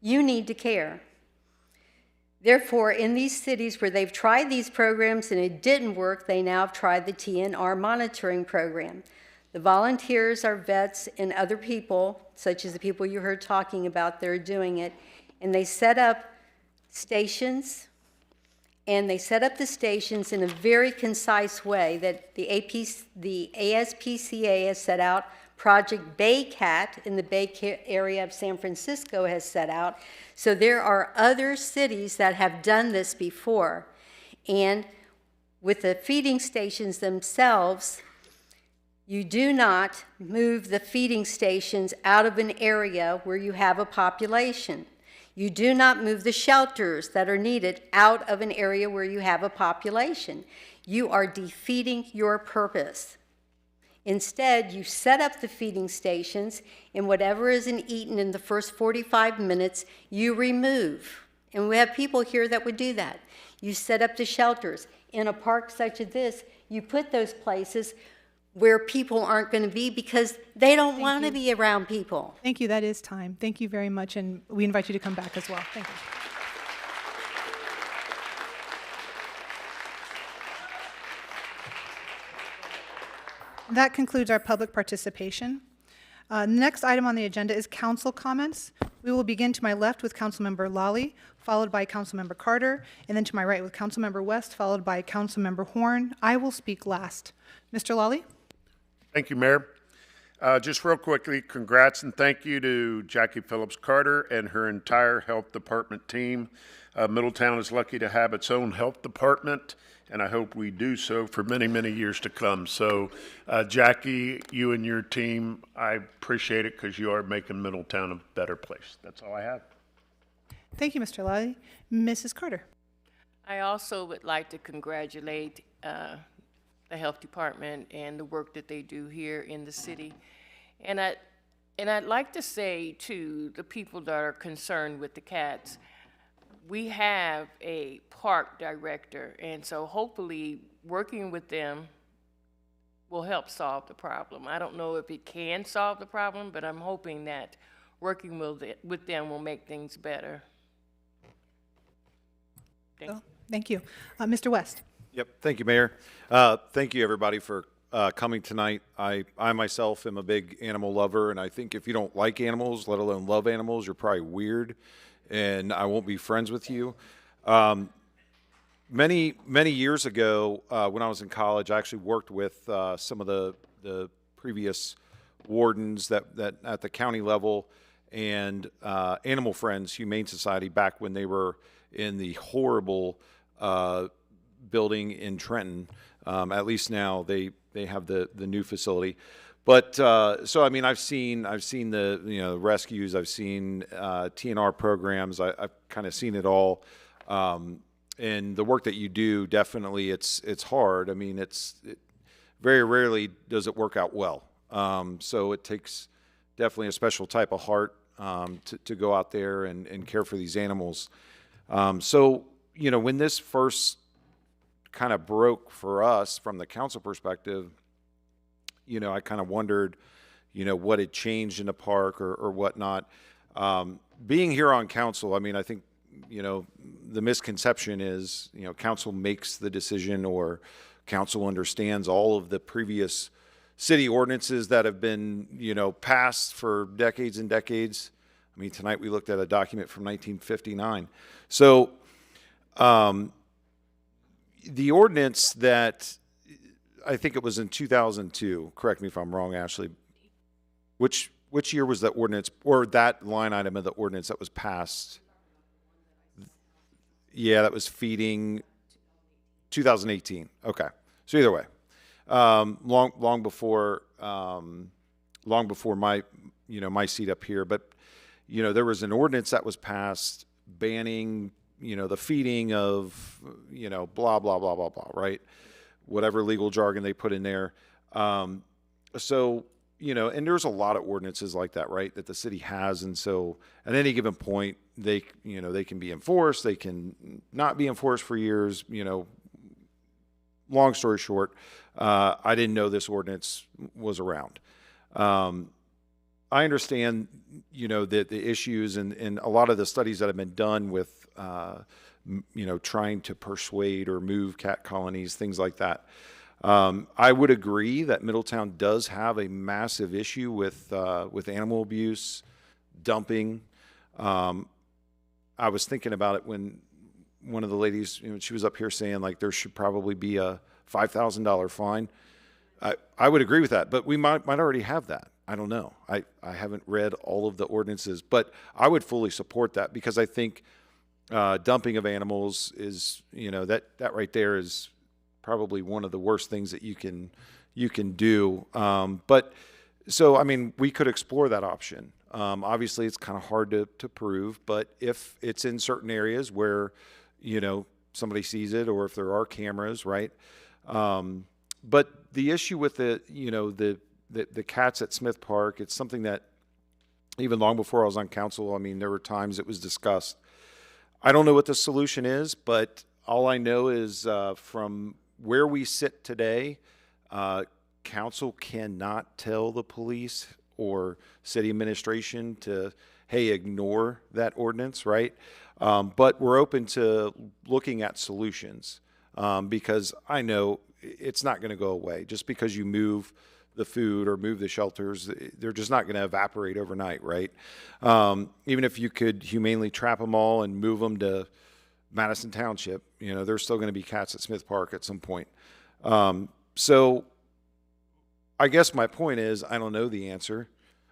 S5: You need to care. Therefore, in these cities where they've tried these programs and it didn't work, they now have tried the TNR monitoring program. The volunteers are vets and other people, such as the people you heard talking about, they're doing it, and they set up stations, and they set up the stations in a very concise way that the ASPCA has set out, Project Baycat in the Bay Area of San Francisco has set out. So there are other cities that have done this before. And with the feeding stations themselves, you do not move the feeding stations out of an area where you have a population. You do not move the shelters that are needed out of an area where you have a population. You are defeating your purpose. Instead, you set up the feeding stations, and whatever isn't eaten in the first 45 minutes, you remove. And we have people here that would do that. You set up the shelters. In a park such as this, you put those places where people aren't going to be because they don't want to be around people.
S1: Thank you. That is time. Thank you very much, and we invite you to come back as well. Thank you. That concludes our public participation. Next item on the agenda is council comments. We will begin to my left with Councilmember Lally, followed by Councilmember Carter, and then to my right with Councilmember West, followed by Councilmember Horn. I will speak last. Mr. Lally?
S18: Thank you, Mayor. Just real quickly, congrats and thank you to Jackie Phillips Carter and her entire health department team. Middletown is lucky to have its own health department, and I hope we do so for many, many years to come. So, Jackie, you and your team, I appreciate it because you are making Middletown a better place. That's all I have.
S1: Thank you, Mr. Lally. Mrs. Carter?
S6: I also would like to congratulate the health department and the work that they do here in the city. And And I'd like to say to the people that are concerned with the cats, we have a park director, and so hopefully working with them will help solve the problem. I don't know if it can solve the problem, but I'm hoping that working with them will make things better.
S1: Thank you. Mr. West.
S17: Yep. Thank you, Mayor. Thank you, everybody, for coming tonight. I myself am a big animal lover, and I think if you don't like animals, let alone love animals, you're probably weird, and I won't be friends with you. Many years ago, when I was in college, I actually worked with some of the previous wardens that at the county level and Animal Friends Humane Society back when they were in the horrible building in Trenton. At least now they have the new facility. But so I mean, I've seen the rescues, I've seen TNR programs, I've kind of seen it all. And the work that you do, definitely, it's hard. I mean, very rarely does it work out well. So it takes definitely a special type of heart to go out there and care for these animals. So, when this first kind of broke for us from the council perspective, I kind of wondered, what had changed in the park or whatnot. Being here on council, I mean, I think, the misconception is, council makes the decision or council understands all of the previous city ordinances that have been, passed for decades and decades. I mean, tonight we looked at a document from 1959. So the ordinance that, I think it was in 2002, correct me if I'm wrong, Ashley, which year was that ordinance or that line item of the ordinance that was passed? Yeah, that was feeding 2018. Okay. So either way, long before my, my seat up here, but, there was an ordinance that was passed banning, the feeding of, blah, blah, blah, blah, blah, right? Whatever legal jargon they put in there. So, and there's a lot of ordinances like that, right, that the city has. And so at any given point, they can be enforced, they can not be enforced for years, long story short, I didn't know this ordinance was around. I understand, the issues and a lot of the studies that have been done with, trying to persuade or move cat colonies, things like that. I would agree that Middletown does have a massive issue with animal abuse, dumping. I was thinking about it when one of the ladies, she was up here saying like there should probably be a $5,000 fine. I would agree with that, but we might already have that. I don't know. I haven't read all of the ordinances, but I would fully support that because I think dumping of animals is, that right there is probably one of the worst things that you can do. But so, I mean, we could explore that option. Obviously, it's kind of hard to prove, but if it's in certain areas where, somebody sees it or if there are cameras, right? But the issue with the cats at Smith Park, it's something that even long before I was on council, I mean, there were times it was discussed. I don't know what the solution is, but all I know is from where we sit today, council cannot tell the police or city administration to, hey, ignore that ordinance, right? But we're open to looking at solutions because I know it's not going to go away. Just because you move the food or move the shelters, they're just not going to evaporate overnight, right? Even if you could humanely trap them all and move them to Madison Township, there's still going to be cats at Smith Park at some point. So I guess my point is I don't know the answer,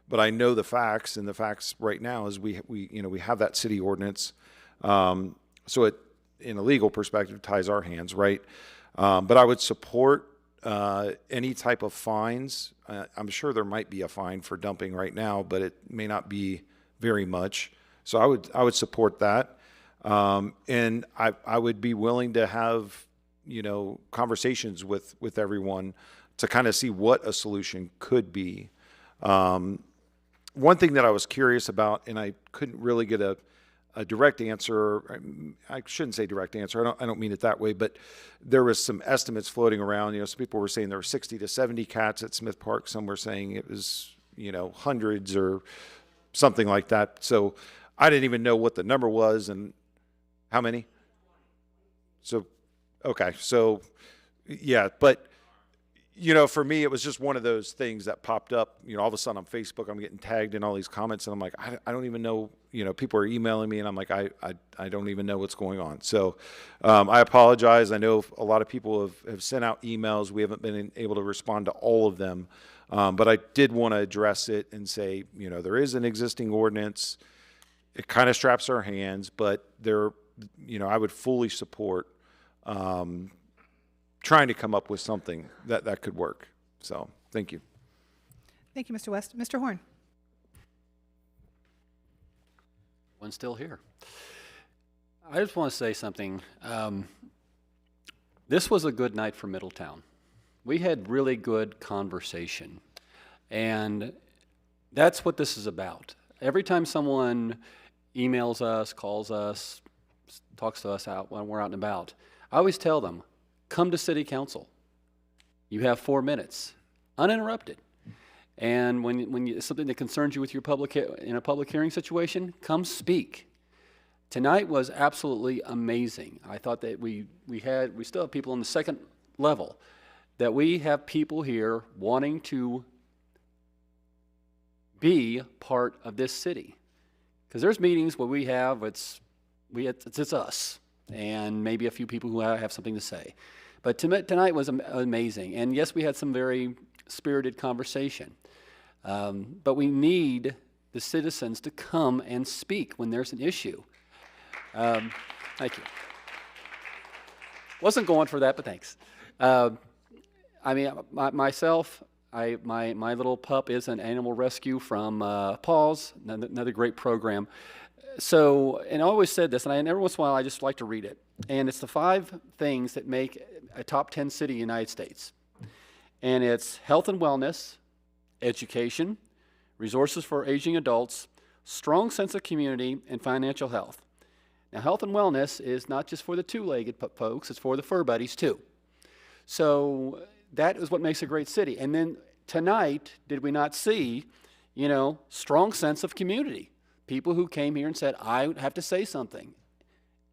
S17: but I know the facts, and the facts right now is we have that city ordinance. So it, in a legal perspective, ties our hands, right? But I would support any type of fines. I'm sure there might be a fine for dumping right now, but it may not be very much. So I would support that. And I would be willing to have, conversations with everyone to kind of see what a solution could be. one thing that I was curious about, and I couldn't really get a direct answer. I shouldn't say direct answer. I don't mean it that way, but there was some estimates floating around. You know, some people were saying there were 60 to 70 cats at Smith Park. Some were saying it was, you know, hundreds or something like that. So I didn't even know what the number was and how many. So, okay. So, yeah, but you know, for me, it was just one of those things that popped up. You know, all of a sudden on Facebook, I'm getting tagged in all these comments, and I'm like, I don't even know. You know, people are emailing me, and I'm like, I don't even know what's going on. So I apologize. I know a lot of people have sent out emails. We haven't been able to respond to all of them, but I did want to address it and say, you know, there is an existing ordinance. It kind of straps our hands, but there, you know, I would fully support trying to come up with something that could work. So thank you.
S1: Thank you, Mr. West. Mr. Horn.
S8: One's still here. I just want to say something. This was a good night for Middletown. We had really good conversation, and that's what this is about. Every time someone emails us, calls us, talks to us out when we're out and about, I always tell them, come to City Council. You have 4 minutes, uninterrupted. And when it's something that concerns you with your in a public hearing situation, come speak. Tonight was absolutely amazing. I thought that we still have people on the second level, that we have people here wanting to be part of this city. Because there's meetings where we have, it's us, and maybe a few people who have something to say. But tonight was amazing. And yes, we had some very spirited conversation. But we need the citizens to come and speak when there's an issue. Thank you. Wasn't going for that, but thanks. I mean, myself, my little pup is an animal rescue from Paws, another great program. So, and I always said this, and every once in a while I just like to read it. And it's the 5 things that make a top 10 city in the United States. And it's health and wellness, education, resources for aging adults, strong sense of community, and financial health. Now, health and wellness is not just for the 2-legged folks, it's for the fur buddies too. So that is what makes a great city. And then tonight, did we not see, you know, strong sense of community? People who came here and said, I have to say something.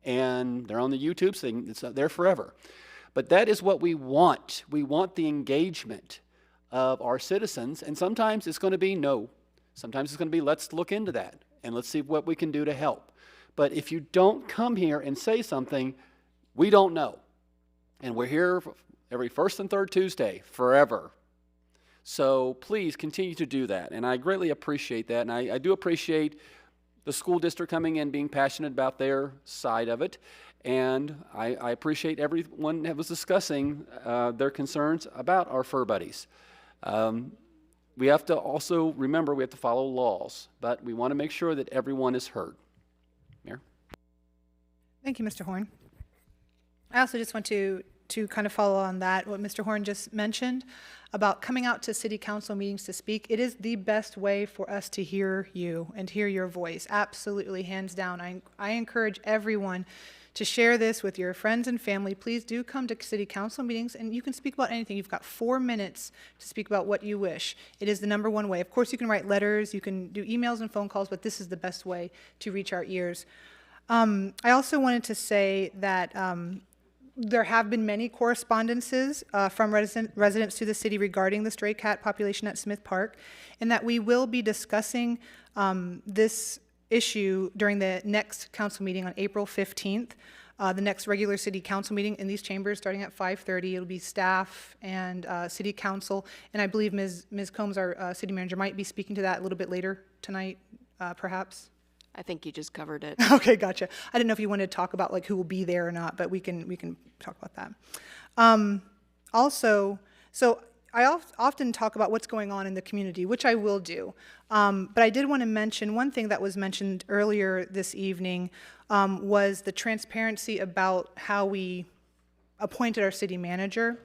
S8: And they're on the YouTube thing, it's there forever. But that is what we want. We want the engagement of our citizens, and sometimes it's going to be no. Sometimes it's going to be, let's look into that, and let's see what we can do to help. But if you don't come here and say something, we don't know. And we're here every first and third Tuesday, forever. So please continue to do that, and I greatly appreciate that, and I do appreciate the school district coming in, being passionate about their side of it. And I appreciate everyone that was discussing their concerns about our fur buddies. We have to also remember we have to follow laws, but we want to make sure that everyone is heard. Mayor?
S1: Thank you, Mr. Horn. I also just want to kind of follow on that, what Mr. Horn just mentioned about coming out to city council meetings to speak. It is the best way for us to hear you and hear your voice. Absolutely, hands down. I encourage everyone to share this with your friends and family. Please do come to city council meetings, and you can speak about anything. You've got 4 minutes to speak about what you wish. It is the #1 way. Of course, you can write letters, you can do emails and phone calls, but this is the best way to reach our ears. I also wanted to say that there have been many correspondences from residents to the city regarding the stray cat population at Smith Park, and that we will be discussing this issue during the next council meeting on April 15th, the next regular city council meeting in these chambers starting at 5:30. It'll be staff and city council, and I believe Ms. Combs, our city manager, might be speaking to that a little bit later tonight, perhaps.
S9: I think you just covered it.
S1: Okay, gotcha. I didn't know if you wanted to talk about like who will be there or not, but we can talk about that. Also, so I often talk about what's going on in the community, which I will do. But I did want to mention one thing that was mentioned earlier this evening was the transparency about how we appointed our city manager.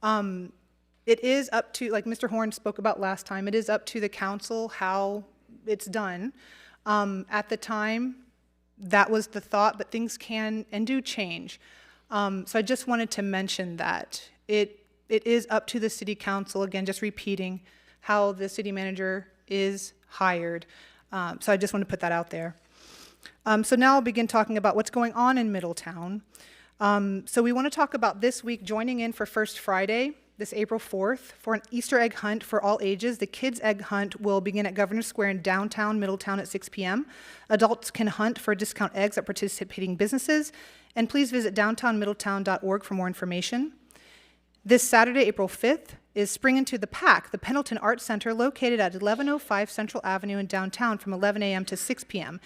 S1: It is up to, like Mr. Horn spoke about last time, it is up to the council how it's done. At the time, that was the thought, but things can and do change. So I just wanted to mention that. It is up to the city council, again, just repeating how the city manager is hired. So I just want to put that out there. So now I'll begin talking about what's going on in Middletown. So we want to talk about this week joining in for First Friday, this April 4th, for an Easter egg hunt for all ages. The kids' egg hunt will begin at Governor Square in downtown Middletown at 6 p.m. Adults can hunt for discount eggs at participating businesses, and please visit downtownmiddletown.org for more information. This Saturday, April 5th, is Spring Into the Pack, the Pendleton Arts Center located at 1105 Central Avenue in downtown from 11 a.m. to 6 p.m.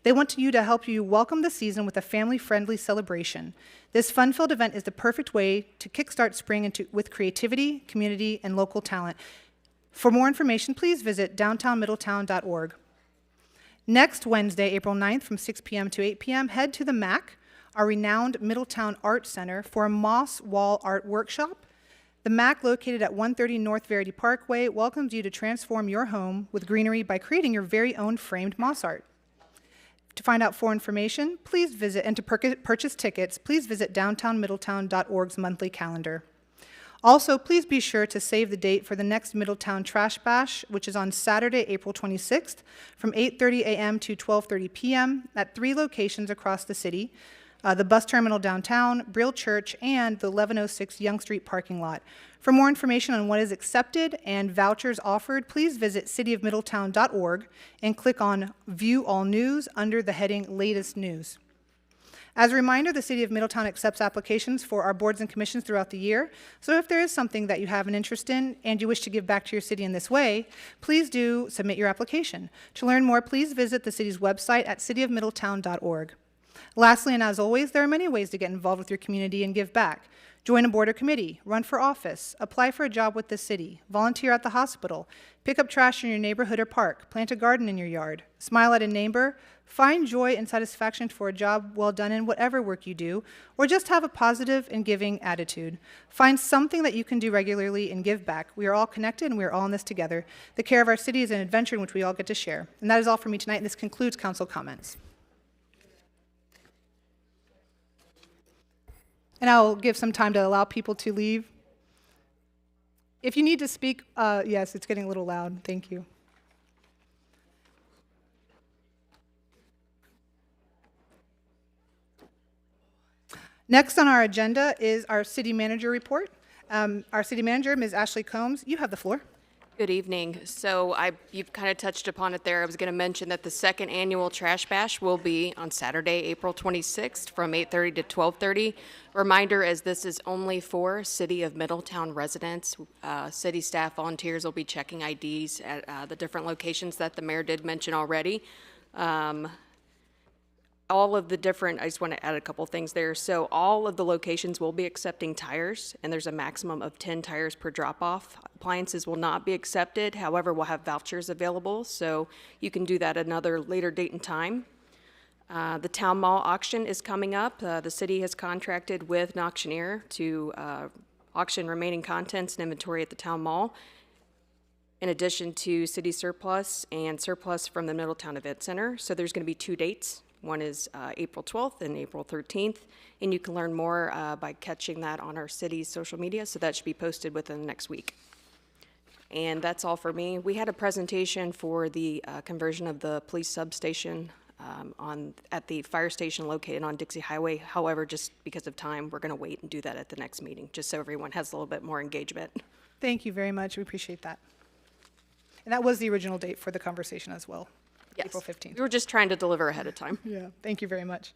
S1: They want you to help you welcome the season with a family-friendly celebration. This fun-filled event is the perfect way to kickstart spring with creativity, community, and local talent. For more information, please visit downtownmiddletown.org. Next Wednesday, April 9th, from 6 p.m. to 8 p.m., head to the MAC, our renowned Middletown Art Center, for a moss wall art workshop. The MAC, located at 130 North Verity Parkway, welcomes you to transform your home with greenery by creating your very own framed moss art. To find out more information, please visit, and to purchase tickets, please visit downtownmiddletown.org's monthly calendar. Also, please be sure to save the date for the next Middletown Trash Bash, which is on Saturday, April 26th, from 8:30 a.m. to 12:30 p.m. at 3 locations across the city, the bus terminal downtown, Brill Church, and the 1106 Young Street parking lot. For more information on what is accepted and vouchers offered, please visit cityofmiddletown.org and click on View All News under the heading Latest News. As a reminder, the City of Middletown accepts applications for our boards and commissions throughout the year, so if there is something that you have an interest in and you wish to give back to your city in this way, please do submit your application. To learn more, please visit the city's website at cityofmiddletown.org. Lastly, and as always, there are many ways to get involved with your community and give back. Join a board or committee, run for office, apply for a job with the city, volunteer at the hospital, pick up trash in your neighborhood or park, plant a garden in your yard, smile at a neighbor, find joy and satisfaction for a job well done in whatever work you do, or just have a positive and giving attitude. Find something that you can do regularly and give back. We are all connected and we are all in this together. The care of our city is an adventure in which we all get to share. And that is all for me tonight, and this concludes council comments. And I'll give some time to allow people to leave. If you need to speak, yes, it's getting a little loud. Thank you. Next on our agenda is our city manager report. Our city manager, Ms. Ashley Combs, you have the floor.
S9: Good evening. So you've kind of touched upon it there. I was going to mention that the second annual Trash Bash will be on Saturday, April 26th from 8:30 to 12:30. Reminder, as this is only for City of Middletown residents, city staff volunteers will be checking IDs at the different locations that the mayor did mention already. All of the different, I just want to add a couple things there. So all of the locations will be accepting tires, and there's a maximum of 10 tires per drop-off. Appliances will not be accepted. However, we'll have vouchers available, so you can do that at another later date and time. The town mall auction is coming up. The city has contracted with an auctioneer to auction remaining contents and inventory at the town mall, in addition to city surplus and surplus from the Middletown Event Center. So there's going to be 2 dates. One is April 12th and April 13th, and you can learn more by catching that on our city's social media, so that should be posted within the next week. And that's all for me. We had a presentation for the conversion of the police substation at the fire station located on Dixie Highway. However, just because of time, we're going to wait and do that at the next meeting, just so everyone has a little bit more engagement.
S1: Thank you very much. We appreciate that. And that was the original date for the conversation as well.
S9: Yes.
S1: April 15th.
S9: We were just trying to deliver ahead of time.
S1: Yeah, thank you very much.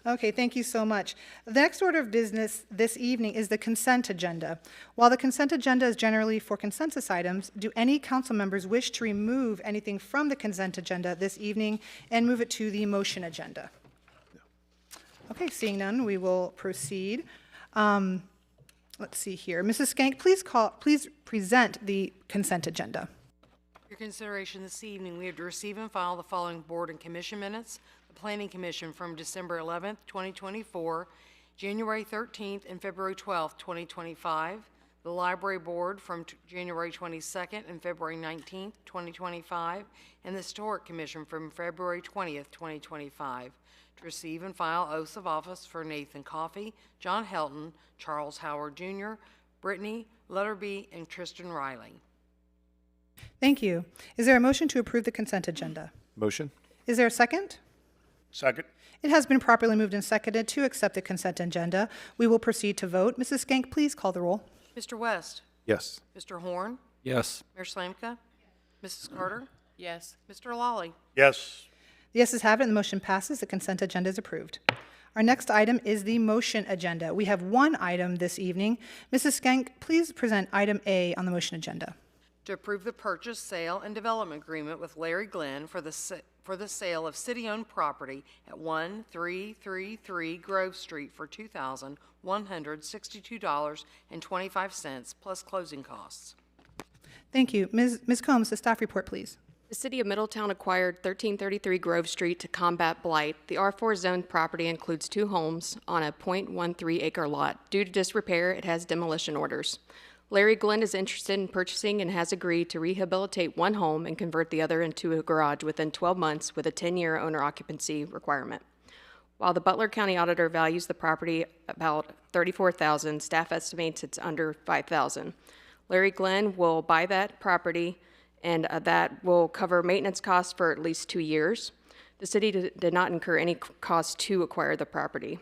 S1: Okay, thank you so much. The next order of business this evening is the consent agenda. While the consent agenda is generally for consensus items, do any council members wish to remove anything from the consent agenda this evening and move it to the motion agenda? Okay, seeing none, we will proceed. Let's see here. Mrs. Skank, please present the consent agenda.
S10: For your consideration this evening, we have to receive and file the following board and commission minutes. The Planning Commission from December 11th, 2024, January 13th, and February 12th, 2025. the Library Board from January 22nd and February 19th, 2025, and the Historic Commission from February 20th, 2025, to receive and file oaths of office for Nathan Coffey, John Helton, Charles Howard Jr., Brittany Lutterby, and Tristan Riley.
S1: Thank you. Is there a motion to approve the consent agenda?
S17: Motion?
S1: Is there a second?
S18: Second.
S1: It has been properly moved and seconded to accept the consent agenda. We will proceed to vote. Mrs. Skank, please call the roll.
S10: Mr. West?
S17: Yes.
S10: Mr. Horn?
S8: Yes.
S10: Mayor Slamka? Mrs. Carter?
S6: Yes.
S10: Mr. Lawley?
S18: Yes.
S1: The yeses have it, and the motion passes. The consent agenda is approved. Our next item is the motion agenda. We have one item this evening. Mrs. Skank, please present item A on the motion agenda.
S10: To approve the purchase, sale, and development agreement with Larry Glenn for the sale of city-owned property at 1333 Grove Street for $2,162.25 plus closing costs.
S1: Thank you. Ms. Combs, the staff report, please.
S9: The City of Middletown acquired 1333 Grove Street to combat blight. The R4 zoned property includes 2 homes on a .13 acre lot. Due to disrepair, it has demolition orders. Larry Glenn is interested in purchasing and has agreed to rehabilitate 1 home and convert the other into a garage within 12 months with a 10-year owner occupancy requirement. While the Butler County Auditor values the property about $34,000, staff estimates it's under $5,000. Larry Glenn will buy that property, and that will cover maintenance costs for at least 2 years. The city did not incur any cost to acquire the property.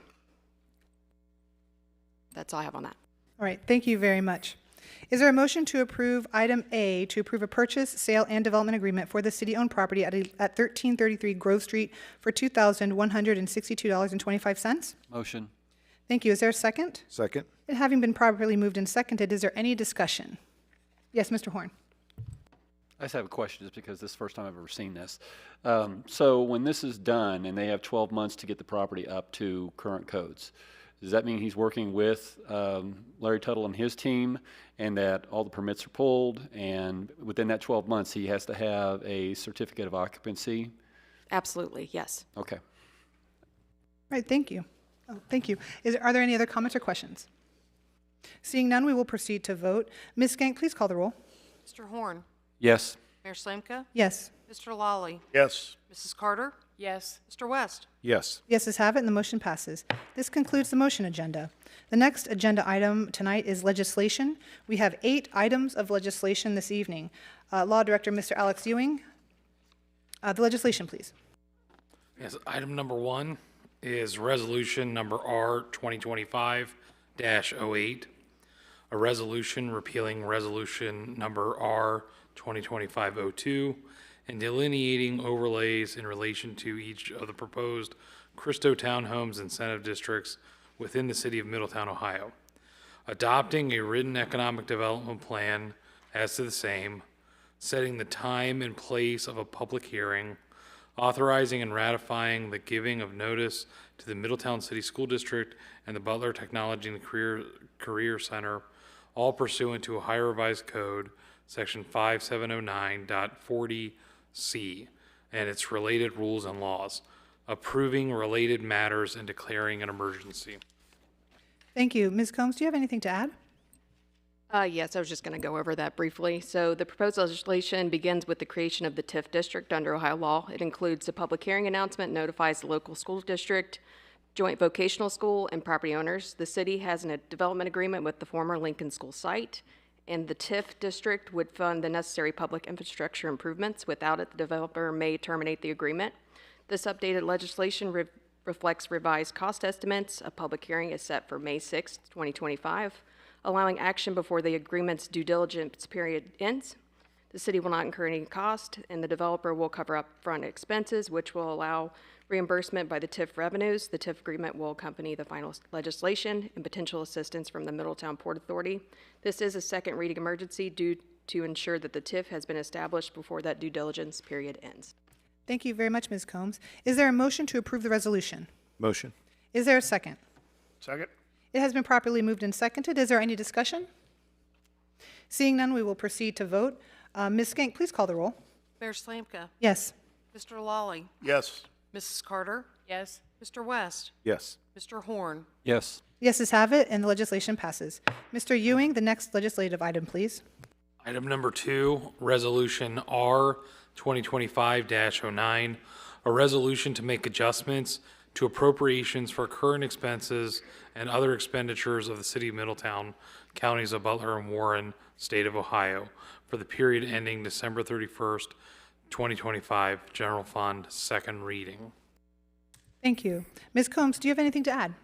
S9: That's all I have on that.
S1: All right, thank you very much. Is there a motion to approve item A, to approve a purchase, sale, and development agreement for the city-owned property at 1333 Grove Street for $2,162.25?
S8: Motion.
S1: Thank you. Is there a second?
S17: Second?
S1: It having been properly moved and seconded, is there any discussion? Yes, Mr. Horn.
S8: I just have a question just because this is the first time I've ever seen this. So when this is done and they have 12 months to get the property up to current codes, does that mean he's working with Larry Tuttle and his team and that all the permits are pulled, and within that 12 months he has to have a certificate of occupancy?
S9: Absolutely, yes.
S8: Okay.
S1: All right, thank you. Oh, thank you. Are there any other comments or questions? Seeing none, we will proceed to vote. Ms. Skank, please call the roll.
S10: Mr. Horn?
S8: Yes.
S10: Mayor Slamka?
S1: Yes.
S10: Mr. Lawley?
S18: Yes.
S10: Mrs. Carter?
S6: Yes.
S10: Mr. West?
S17: Yes.
S1: The yeses have it, and the motion passes. This concludes the motion agenda. The next agenda item tonight is legislation. We have 8 items of legislation this evening. Law Director, Mr. Alex Ewing. The legislation, please.
S4: Yes, item number 1 is resolution number R 2025-08, a resolution repealing resolution number R 2025-02 and delineating overlays in relation to each of the proposed Christo Townhomes incentive districts within the city of Middletown, Ohio. Adopting a written economic development plan as to the same, setting the time and place of a public hearing, authorizing and ratifying the giving of notice to the Middletown City School District and the Butler Technology and Career Center, all pursuant to Ohio Revised Code, Section 5709.40C, and its related rules and laws, approving related matters and declaring an emergency.
S1: Thank you. Ms. Combs, do you have anything to add?
S9: Yes, I was just going to go over that briefly. So the proposed legislation begins with the creation of the TIF district under Ohio law. It includes a public hearing announcement, notifies the local school district, joint vocational school, and property owners. The city has a development agreement with the former Lincoln School site, and the TIF district would fund the necessary public infrastructure improvements. Without it, the developer may terminate the agreement. This updated legislation reflects revised cost estimates. A public hearing is set for May 6, 2025, allowing action before the agreement's due diligence period ends. The city will not incur any cost, and the developer will cover upfront expenses, which will allow reimbursement by the TIF revenues. The TIF agreement will accompany the final legislation and potential assistance from the Middletown Port Authority. This is a second reading emergency due to ensure that the TIF has been established before that due diligence period ends.
S1: Thank you very much, Ms. Combs. Is there a motion to approve the resolution?
S17: Motion.
S1: Is there a second?
S18: Second.
S1: It has been properly moved and seconded. Is there any discussion? Seeing none, we will proceed to vote. Ms. Skank, please call the roll.
S10: Mayor Slamka?
S1: Yes.
S10: Mr. Lawley?
S18: Yes.
S10: Mrs. Carter?
S6: Yes.
S10: Mr. West?
S17: Yes.
S10: Mr. Horn?
S8: Yes.
S1: The yeses have it, and the legislation passes. Mr. Ewing, the next legislative item, please.
S4: Item number 2, Resolution R 2025-09, a resolution to make adjustments to appropriations for current expenses and other expenditures of the City of Middletown, counties of Butler and Warren, State of Ohio, for the period ending December 31st, 2025, General Fund, second reading.
S1: Thank you. Ms. Combs, do you have anything to add?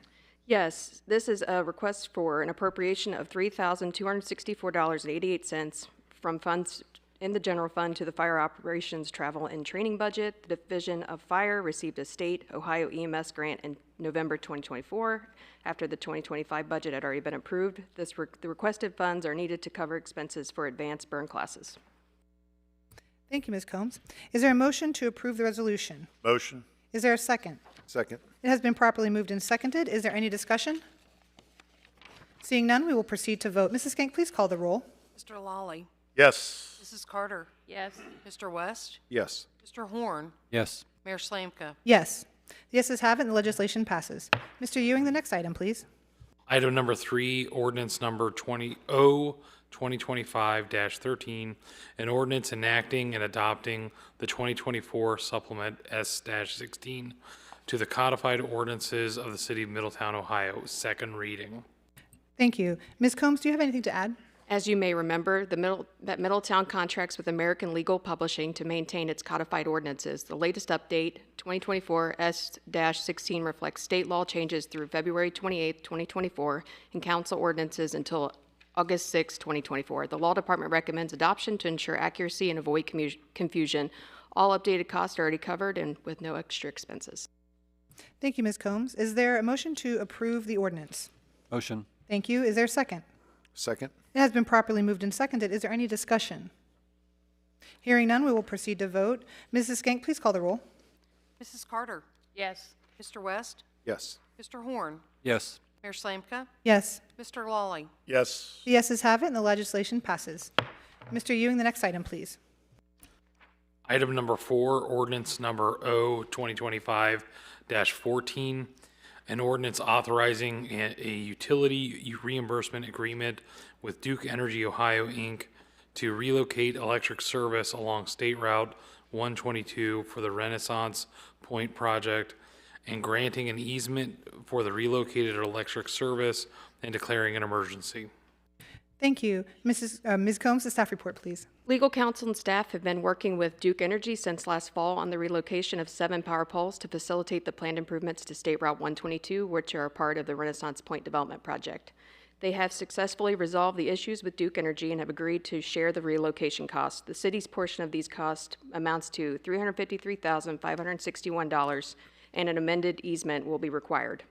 S9: Yes, this is a request for an appropriation of $3,264.88 from funds in the general fund to the Fire Operations Travel and Training Budget. The Division of Fire received a state Ohio EMS grant in November 2024 after the 2025 budget had already been approved. The requested funds are needed to cover expenses for advanced burn classes.
S1: Thank you, Ms. Combs. Is there a motion to approve the resolution?
S18: Motion.
S1: Is there a second?
S17: Second.
S1: It has been properly moved and seconded. Is there any discussion? Seeing none, we will proceed to vote. Mrs. Skank, please call the roll.
S10: Mr. Lawley.
S18: Yes.
S10: Mrs. Carter.
S6: Yes.
S10: Mr. West.
S17: Yes.
S10: Mr. Horn.
S8: Yes.
S10: Mayor Slamka.
S1: Yes. The yeses have it, and the legislation passes. Mr. Ewing, the next item, please.
S4: Item number 3, ordinance number 2025-13, an ordinance enacting and adopting the 2024 supplement S-16 to the codified ordinances of the City of Middletown, Ohio, second reading.
S1: Thank you. Ms. Combs, do you have anything to add?
S9: As you may remember, that Middletown contracts with American Legal Publishing to maintain its codified ordinances. The latest update, 2024 S-16, reflects state law changes through February 28, 2024, and council ordinances until August 6, 2024. The Law Department recommends adoption to ensure accuracy and avoid confusion. All updated costs are already covered and with no extra expenses.
S1: Thank you, Ms. Combs. Is there a motion to approve the ordinance?
S8: Motion.
S1: Thank you. Is there a second?
S17: Second.
S1: It has been properly moved and seconded. Is there any discussion? Hearing none, we will proceed to vote. Mrs. Skank, please call the roll.
S10: Mrs. Carter.
S6: Yes.
S10: Mr. West.
S17: Yes.
S10: Mr. Horn.
S8: Yes.
S10: Mayor Slamka.
S1: Yes.
S10: Mr. Lawley.
S18: Yes.
S1: The yeses have it, and the legislation passes. Mr. Ewing, the next item, please.
S4: Item number 4, ordinance number O 2025-14, an ordinance authorizing a utility reimbursement agreement with Duke Energy Ohio, Inc. to relocate electric service along State Route 122 for the Renaissance Point project and granting an easement for the relocated electric service and declaring an emergency.
S1: Thank you. Ms. Combs, the staff report, please.
S9: Legal counsel and staff have been working with Duke Energy since last fall on the relocation of 7 power poles to facilitate the planned improvements to State Route 122, which are a part of the Renaissance Point development project. They have successfully resolved the issues with Duke Energy and have agreed to share the relocation costs. The city's portion of these costs amounts to $353,561, and an amended easement will be required.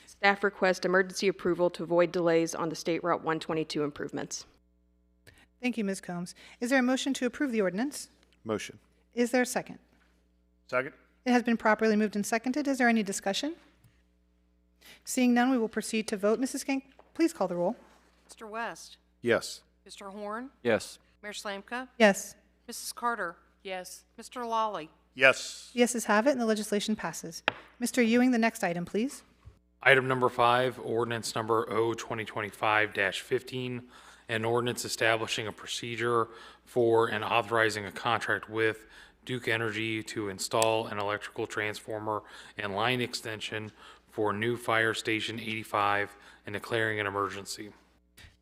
S9: Staff request emergency approval to avoid delays on the State Route 122 improvements.
S1: Thank you, Ms. Combs. Is there a motion to approve the ordinance?
S17: Motion.
S1: Is there a second?
S18: Second.
S1: It has been properly moved and seconded. Is there any discussion? Seeing none, we will proceed to vote. Mrs. Skank, please call the roll.
S10: Mr. West.
S17: Yes.
S10: Mr. Horn.
S8: Yes.
S10: Mayor Slamka.
S1: Yes.
S10: Mrs. Carter.
S6: Yes.
S10: Mr. Lawley.
S18: Yes.
S1: The yeses have it, and the legislation passes. Mr. Ewing, the next item, please.
S4: Item number 5, ordinance number O 2025-15, an ordinance establishing a procedure for and authorizing a contract with Duke Energy to install an electrical transformer and line extension for new Fire Station 85 and declaring an emergency.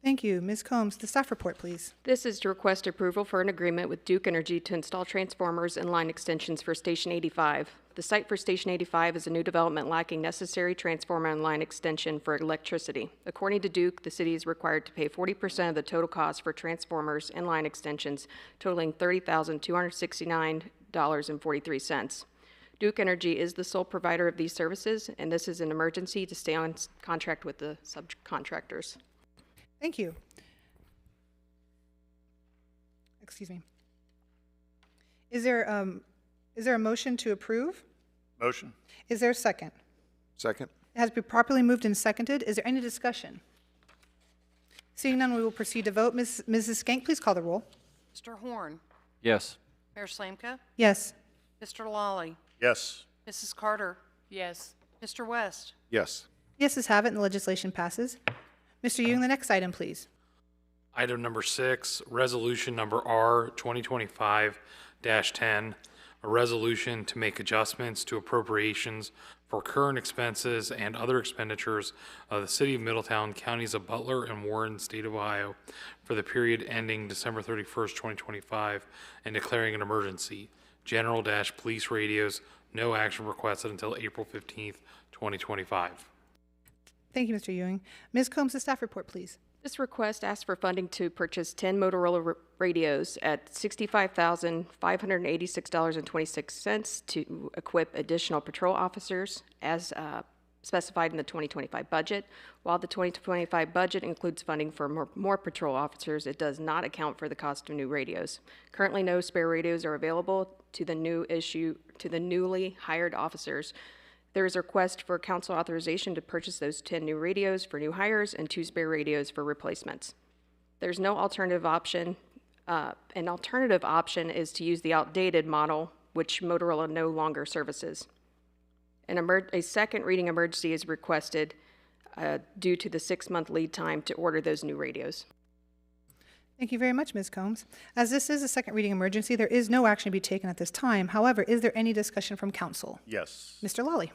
S1: Thank you. Ms. Combs, the staff report, please.
S9: This is to request approval for an agreement with Duke Energy to install transformers and line extensions for Station 85. The site for Station 85 is a new development lacking necessary transformer and line extension for electricity. According to Duke, the city is required to pay 40% of the total cost for transformers and line extensions, totaling $30,269.43. Duke Energy is the sole provider of these services, and this is an emergency to stay on contract with the subcontractors.
S1: Thank you. Excuse me. Is there a motion to approve?
S18: Motion.
S1: Is there a second?
S17: Second.
S1: It has been properly moved and seconded. Is there any discussion? Seeing none, we will proceed to vote. Mrs. Skank, please call the roll.
S10: Mr. Horn.
S8: Yes.
S10: Mayor Slamka.
S1: Yes.
S10: Mr. Lawley.
S18: Yes.
S10: Mrs. Carter.
S6: Yes.
S10: Mr. West.
S17: Yes.
S1: Yeses have it and the legislation passes. Mr. Ewing, the next item, please.
S4: Item number 6, resolution number R 2025-10, a resolution to make adjustments to appropriations for current expenses and other expenditures of the City of Middletown, Counties of Butler and Warren, State of Ohio, for the period ending December 31st, 2025, and declaring an emergency. General-police radios, no action requested until April 15th, 2025.
S1: Thank you, Mr. Ewing. Ms. Combs, the staff report, please.
S9: This request asks for funding to purchase 10 Motorola radios at $65,586.26 to equip additional patrol officers as specified in the 2025 budget. While the 2025 budget includes funding for more patrol officers, it does not account for the cost of new radios. Currently, no spare radios are available to the newly hired officers. There is a request for council authorization to purchase those 10 new radios for new hires and 2 spare radios for replacements. There's no alternative option. An alternative option is to use the outdated model, which Motorola no longer services. A second reading emergency is requested due to the 6-month lead time to order those new radios.
S1: Thank you very much, Ms. Combs. As this is a second reading emergency, there is no action to be taken at this time. However, is there any discussion from council?
S18: Yes.
S1: Mr. Lawley.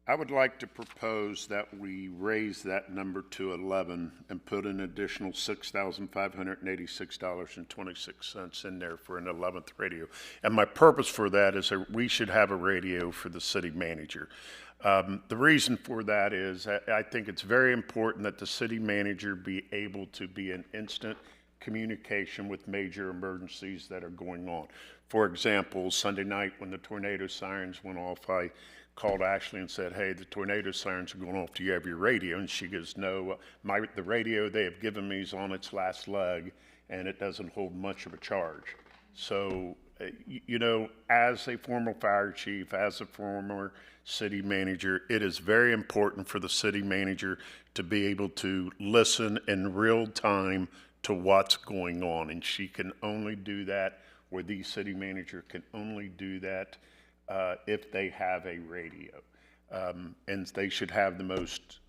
S18: I would like to propose that we raise that number to 11 and put an additional $6,586.26 in there for an 11th radio. And my purpose for that is that we should have a radio for the city manager. The reason for that is I think it's very important that the city manager be able to be in instant communication with major emergencies that are going on. For example, Sunday night when the tornado sirens went off, I called Ashley and said, hey, the tornado sirens are going off. Do you have your radio? And she goes, no, the radio they have given me is on its last leg, and it doesn't hold much of a charge. So, you know, as a former fire chief, as a former city manager, it is very important for the city manager to be able to listen in real time to what's going on. And she can only do that, or the city manager can only do that if they have a radio. And they should have the most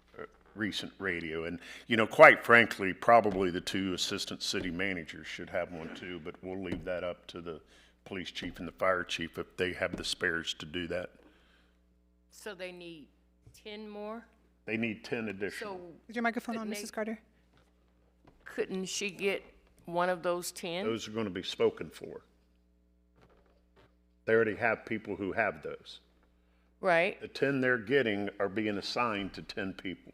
S18: recent radio. And, you know, quite frankly, probably the 2 assistant city managers should have one too, but we'll leave that up to the police chief and the fire chief if they have the spares to do that.
S6: So they need 10 more?
S18: They need 10 additional.
S6: So
S1: is your microphone on, Mrs. Carter?
S6: Couldn't she get one of those 10?
S18: Those are going to be spoken for. They already have people who have those.
S6: Right.
S18: The 10 they're getting are being assigned to 10 people.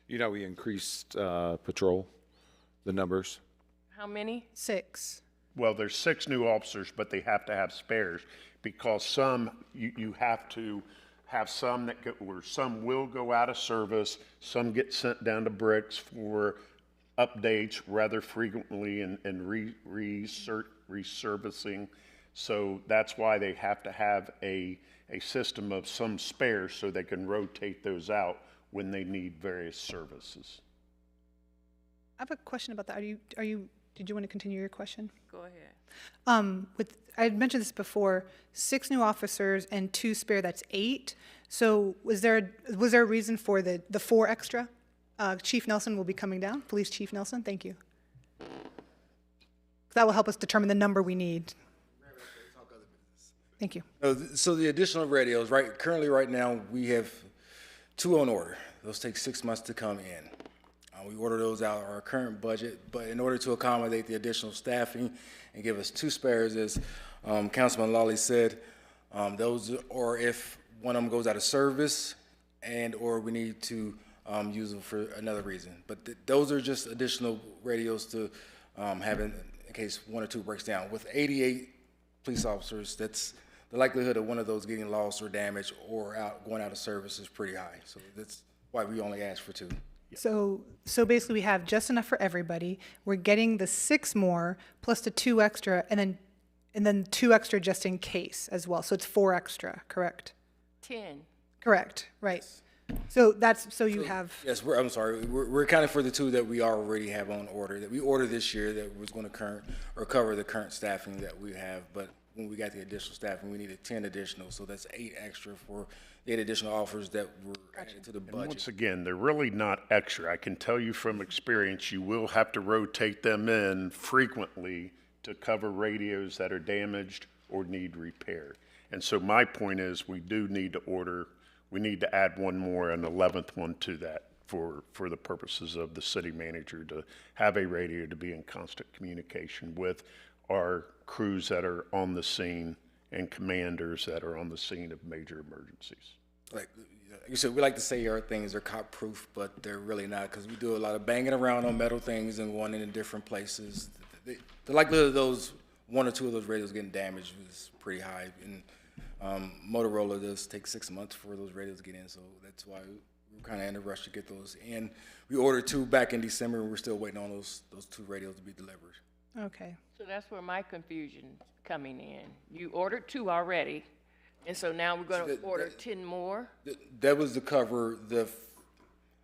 S17: You know, we increased patrol, the numbers.
S6: How many?
S1: 6.
S18: Well, there's 6 new officers, but they have to have spares because some, you have to have some that go, or some will go out of service, some get sent down to Bricks for updates rather frequently and reservicing. So that's why they have to have a system of some spares so they can rotate those out when they need various services.
S1: I have a question about that. Did you want to continue your question?
S6: Go ahead.
S1: I had mentioned this before, 6 new officers and 2 spare, that's 8. So was there a reason for the 4 extra? Chief Nelson will be coming down. Police Chief Nelson, thank you. That will help us determine the number we need. Thank you.
S15: So the additional radios, currently right now, we have 2 on order. Those take 6 months to come in. We order those out of our current budget, but in order to accommodate the additional staffing and give us 2 spares, as Councilman Lawley said, those, or if one of them goes out of service and or we need to use them for another reason. But those are just additional radios to have in case 1 or 2 breaks down. With 88 police officers, that's the likelihood of one of those getting lost or damaged or going out of service is pretty high. So that's why we only ask for 2.
S1: So basically we have just enough for everybody. We're getting the 6 more plus the 2 extra and then 2 extra just in case as well. So it's 4 extra, correct?
S6: 10.
S1: Correct, right. So you have.
S15: Yes, I'm sorry. We're accounting for the 2 that we already have on order, that we ordered this year that was going to cover the current staffing that we have. But when we got the additional staff, and we needed 10 additional, so that's 8 extra for the 8 additional officers that were added to the
S18: And
S15: budget.
S18: once again, they're really not extra. I can tell you from experience, you will have to rotate them in frequently to cover radios that are damaged or need repair. And so my point is, we do need to add one more, an 11th one to that for the purposes of the city manager to have a radio to be in constant communication with our crews that are on the scene and commanders that are on the scene of major emergencies.
S15: Like you said, we like to say our things are cop-proof, but they're really not, because we do a lot of banging around on metal things and going in different places. The likelihood of those, 1 or 2 of those radios getting damaged is pretty high. And Motorola does take 6 months for those radios to get in, so that's why we're kind of in a rush to get those. And we ordered 2 back in December, and we're still waiting on those 2 radios to be delivered.
S1: Okay.
S6: So that's where my confusion's coming in. You ordered 2 already, and so now we're going to order 10 more?
S15: That was to cover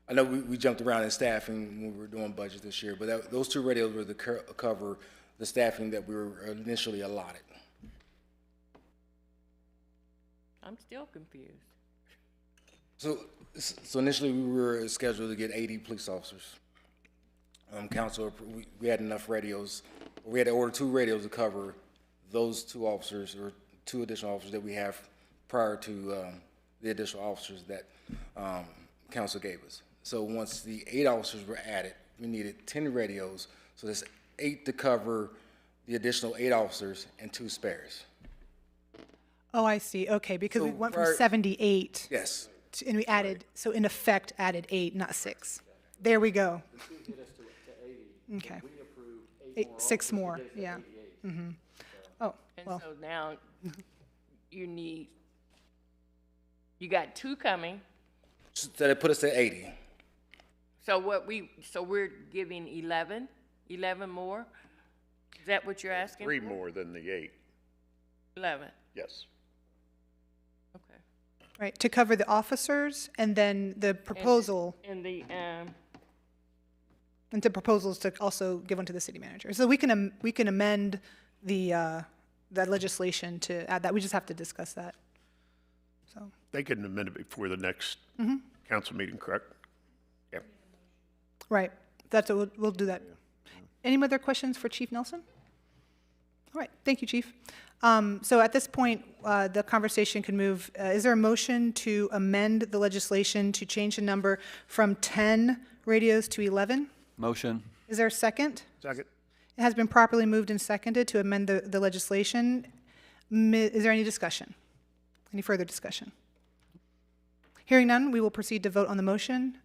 S15: I know we jumped around in staffing when we were doing budget this year, but those 2 radios were to cover the staffing that we were initially allotted.
S6: I'm still confused.
S15: So initially we were scheduled to get 80 police officers. Council, we had enough radios. We had to order 2 radios to cover those 2 officers, or 2 additional officers that we have prior to the additional officers that council gave us. So once the 8 officers were added, we needed 10 radios. So there's 8 to cover the additional 8 officers and 2 spares.
S1: Oh, I see. Okay, because
S15: So
S1: we went from
S15: prior-
S1: 78.
S15: Yes.
S1: And we added, so in effect, added 8, not 6. There we go. Okay. 6 more, yeah. Mm-hmm. Oh,
S6: And
S1: well,
S6: so now you got 2 coming.
S15: So that put us at 80.
S6: So we're giving 11 more? Is that what you're asking?
S18: 3
S6: for?
S18: more than the 8.
S6: 11.
S18: Yes.
S6: Okay.
S1: right, to cover the officers, and then the proposal,
S6: And the,
S1: and the proposals to also give one to the city manager. So we can amend the legislation to add that. We just have to discuss that. So.
S18: They can amend it before the next council meeting, correct? Yeah.
S1: Right. That's what we'll do that. Any other questions for Chief Nelson? All right. Thank you, Chief. So at this point, the conversation can move. Is there a motion to amend the legislation to change the number from 10 radios to 11?
S11: Motion.
S1: Is there a second?
S18: Second.
S1: It has been properly moved and seconded to amend the legislation. Is there any discussion? Any further discussion? Hearing none, we will proceed to vote on the motion.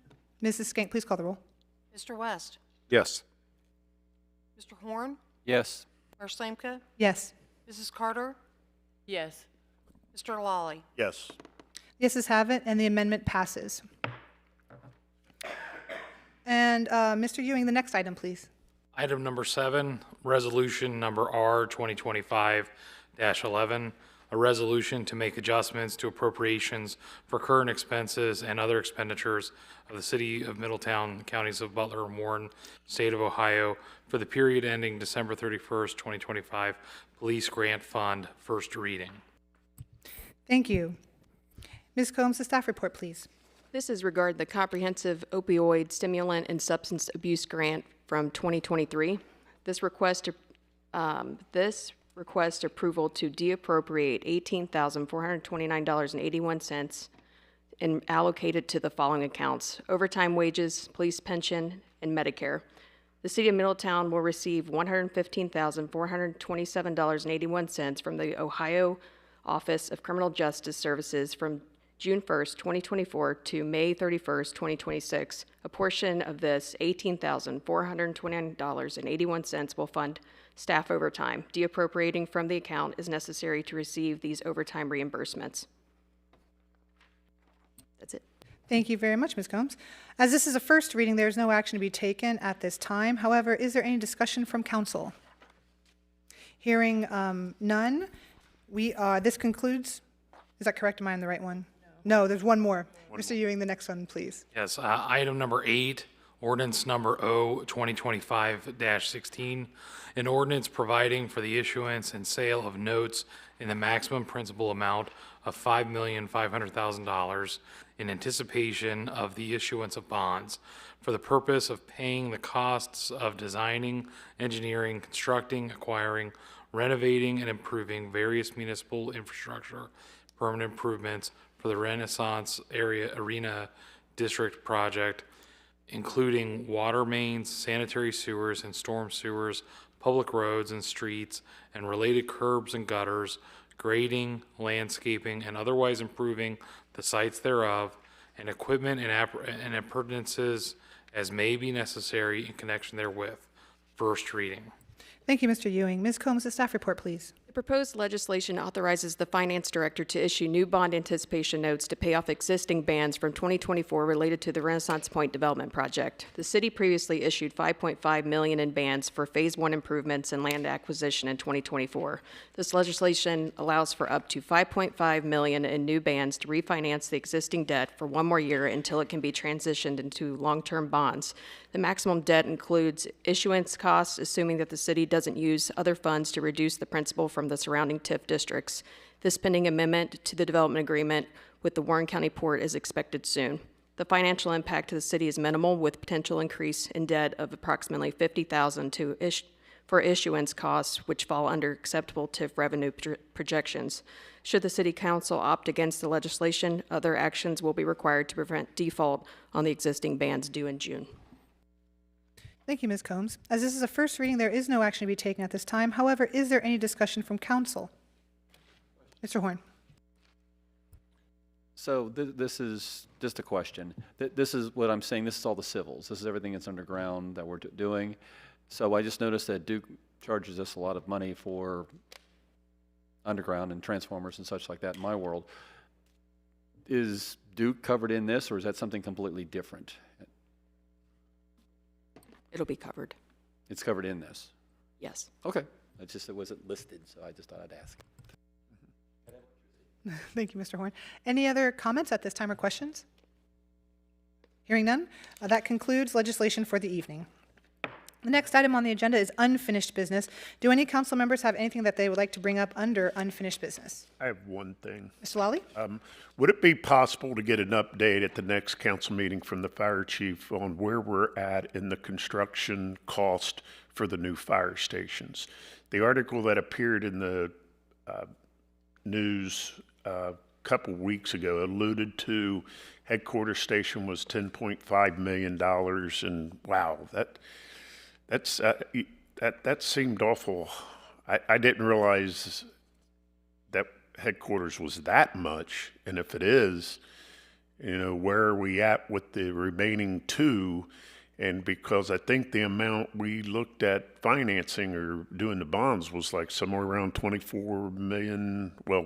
S1: Mrs. Skank, please call the roll.
S10: Mr. West?
S17: Yes.
S10: Mr. Horn?
S11: Yes.
S10: Mayor Slamka?
S1: Yes.
S10: Mrs. Carter?
S6: yes.
S10: Mr. Lawley?
S18: Yes.
S1: Yeses have it, and the amendment passes. And Mr. Ewing, the next item, please.
S4: Item number 7, resolution number R 2025-11, a resolution to make adjustments to appropriations for current expenses and other expenditures of the city of Middletown, counties of Butler and Warren, state of Ohio, for the period ending December 31st, 2025, Police Grant Fund, first reading.
S1: Thank you. Ms. Combs, the staff report, please.
S9: This is regarding the comprehensive opioid stimulant and substance abuse grant from 2023. This request approval to deappropriate $18,429.81 and allocate it to the following accounts: overtime wages, police pension, and Medicare. The city of Middletown will receive $115,427.81 from the Ohio Office of Criminal Justice Services from June 1st, 2024 to May 31st, 2026. A portion of this $18,429.81 will fund staff overtime. Deappropriating from the account is necessary to receive these overtime reimbursements. That's it.
S1: Thank you very much, Ms. Combs. As this is a first reading, there is no action to be taken at this time. However, is there any discussion from council? Hearing none, this concludes. Is that correct? Am I on the right one? No, there's one more. Mr. Ewing, the next one, please.
S4: Yes, item number 8, Ordinance number O-2025-16, an ordinance providing for the issuance and sale of notes in the maximum principal amount of $5,500,000 in anticipation of the issuance of bonds for the purpose of paying the costs of designing, engineering, constructing, acquiring, renovating, and improving various municipal infrastructure, permanent improvements for the Renaissance Arena District project, including water mains, sanitary sewers, and storm sewers, public roads and streets, and related curbs and gutters, grading, landscaping, and otherwise improving the sites thereof, and equipment and appurtenances as may be necessary in connection therewith. First reading.
S1: Thank you, Mr. Ewing. Ms. Combs, the staff report, please.
S9: The proposed legislation authorizes the finance director to issue new bond anticipation notes to pay off existing bans from 2024 related to the Renaissance Point development project. The city previously issued $5.5 million in bans for Phase 1 improvements and land acquisition in 2024. This legislation allows for up to $5.5 million in new bans to refinance the existing debt for one more year until it can be transitioned into long-term bonds. The maximum debt includes issuance costs, assuming that the city doesn't use other funds to reduce the principal from the surrounding TIF districts. This pending amendment to the development agreement with the Warren County Port is expected soon. The financial impact to the city is minimal, with potential increase in debt of approximately $50,000 for issuance costs, which fall under acceptable TIF revenue projections. Should the city council opt against the legislation, other actions will be required to prevent default on the existing bans due in June.
S1: Thank you, Ms. Combs. As this is a first reading, there is no action to be taken at this time. However, is there any discussion from council? Mr. Horn.
S8: So this is just a question. This is what I'm saying. This is all the civils. This is everything that's underground that we're doing. So I just noticed that Duke charges us a lot of money for underground and transformers and such like that in my world. Is Duke covered in this, or is that something completely different?
S9: It'll be covered.
S8: It's covered in this?
S9: Yes.
S8: Okay. It wasn't listed, so I just thought I'd ask.
S1: Thank you, Mr. Horn. Any other comments at this time or questions? Hearing none, that concludes legislation for the evening. The next item on the agenda is unfinished business. Do any council members have anything that they would like to bring up under unfinished business?
S18: I have one thing.
S1: Mr. Lawley?
S18: Would it be possible to get an update at the next council meeting from the fire chief on where we're at in the construction cost for the new fire stations? The article that appeared in the news a couple weeks ago alluded to headquarters station was $10.5 million, and wow, that seemed awful. I didn't realize that headquarters was that much, and if it is, where are we at with the remaining two? And because I think the amount we looked at financing or doing the bonds was like somewhere around 24 million. Well,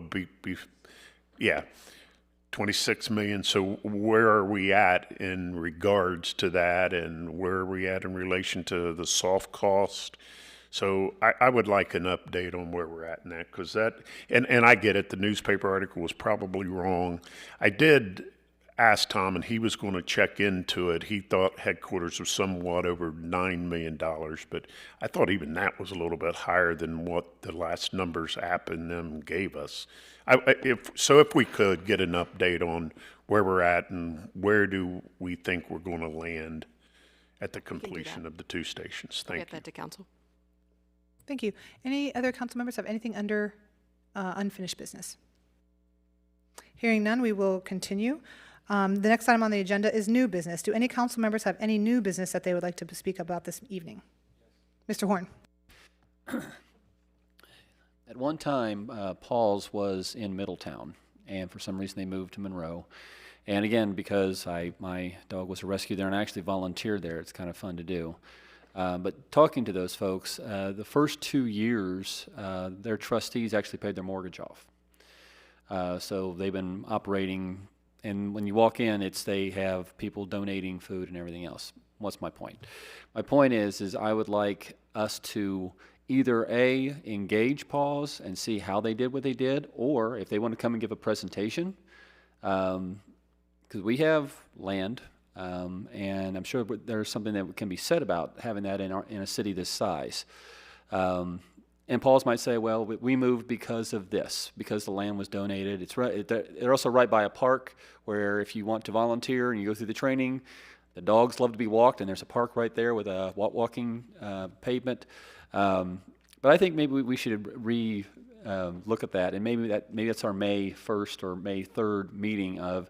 S18: 26 million. So where are we at in regards to that, and where are we at in relation to the soft cost? So I would like an update on where we're at in that, because and I get it, the newspaper article was probably wrong. I did ask Tom, and he was going to check into it. He thought headquarters was somewhat over $9 million, but I thought even that was a little bit higher than what the last numbers app and them gave us. If we could get an update on where we're at and where do we think we're going to land at the completion of the two stations. Thank you.
S9: Get that to council.
S1: Thank you. Any other council members have anything under unfinished business? Hearing none, we will continue. The next item on the agenda is new business. Do any council members have any new business that they would like to speak about this evening? Mr. Horn.
S8: At one time, Paul's was in Middletown, and for some reason they moved to Monroe. And again, because my dog was a rescue there and I actually volunteered there, it's kind of fun to do. But talking to those folks, the first 2 years, their trustees actually paid their mortgage off. So they've been operating, and when you walk in, they have people donating food and everything else. What's my point? My point is I would like us to either A, engage Paul's and see how they did what they did, or if they want to come and give a presentation, because we have land And I'm sure there's something that can be said about having that in a city this size. And Pauls might say, well, we moved because of this, because the land was donated. It's right. They're also right by a park where if you want to volunteer and you go through the training, the dogs love to be walked, and there's a park right there with a walking pavement. But I think maybe we should look at that, and maybe that's our May 1st or May 3rd meeting of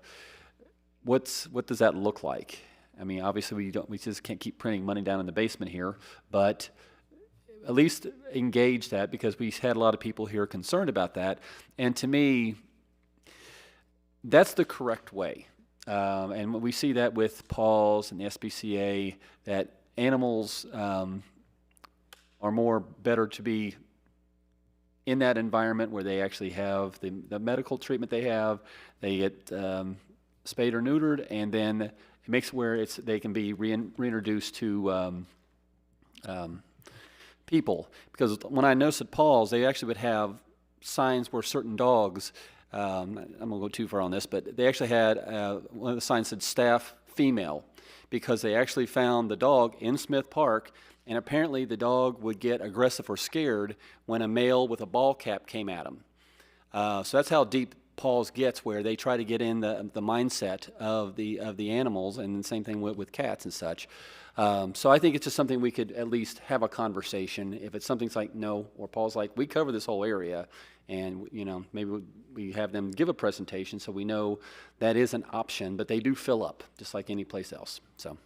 S8: what does that look like? I mean, obviously we just can't keep printing money down in the basement here, but at least engage that, because we had a lot of people here concerned about that. And to me, that's the correct way. And we see that with Paul's and the SPCA, that animals are better to be in that environment where they actually have the medical treatment they have. They get spayed or neutered, and then it makes it where they can be reintroduced to people. Because when I noticed at Paul's, they actually would have signs where certain dogs, I'm going to go too far on this, but they actually had, one of the signs said staff female, because they actually found the dog in Smith Park, and apparently the dog would get aggressive or scared when a male with a ball cap came at him. So that's how deep Paul's gets, where they try to get in the mindset of the animals, and the same thing with cats and such. So I think it's just something we could at least have a conversation. If it's something's like no, or Paul's like, we cover this whole area, and maybe we have them give a presentation so we know that is an option, but they do fill up just like any place else. So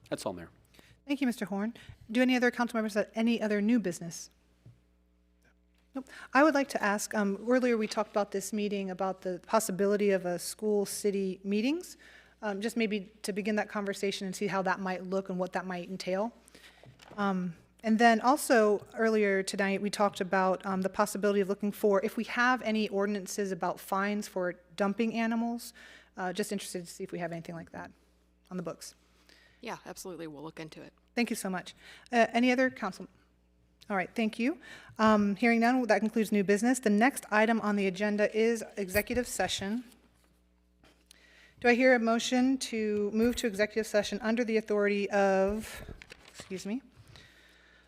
S8: that's all, Mayor.
S1: Thank you, Mr. Horn. Do any other council members have any other new business? Nope. I would like to ask, earlier we talked about this meeting, about the possibility of a school-city meetings, just maybe to begin that conversation and see how that might look and what that might entail. And then also, earlier tonight, we talked about the possibility of looking for, if we have any ordinances about fines for dumping animals, just interested to see if we have anything like that on the books.
S9: Yeah, absolutely. We'll look into it.
S1: Thank you so much. Any other council? All right, thank you. Hearing none, that concludes new business. The next item on the agenda is executive session. Do I hear a motion to move to executive session under the authority of,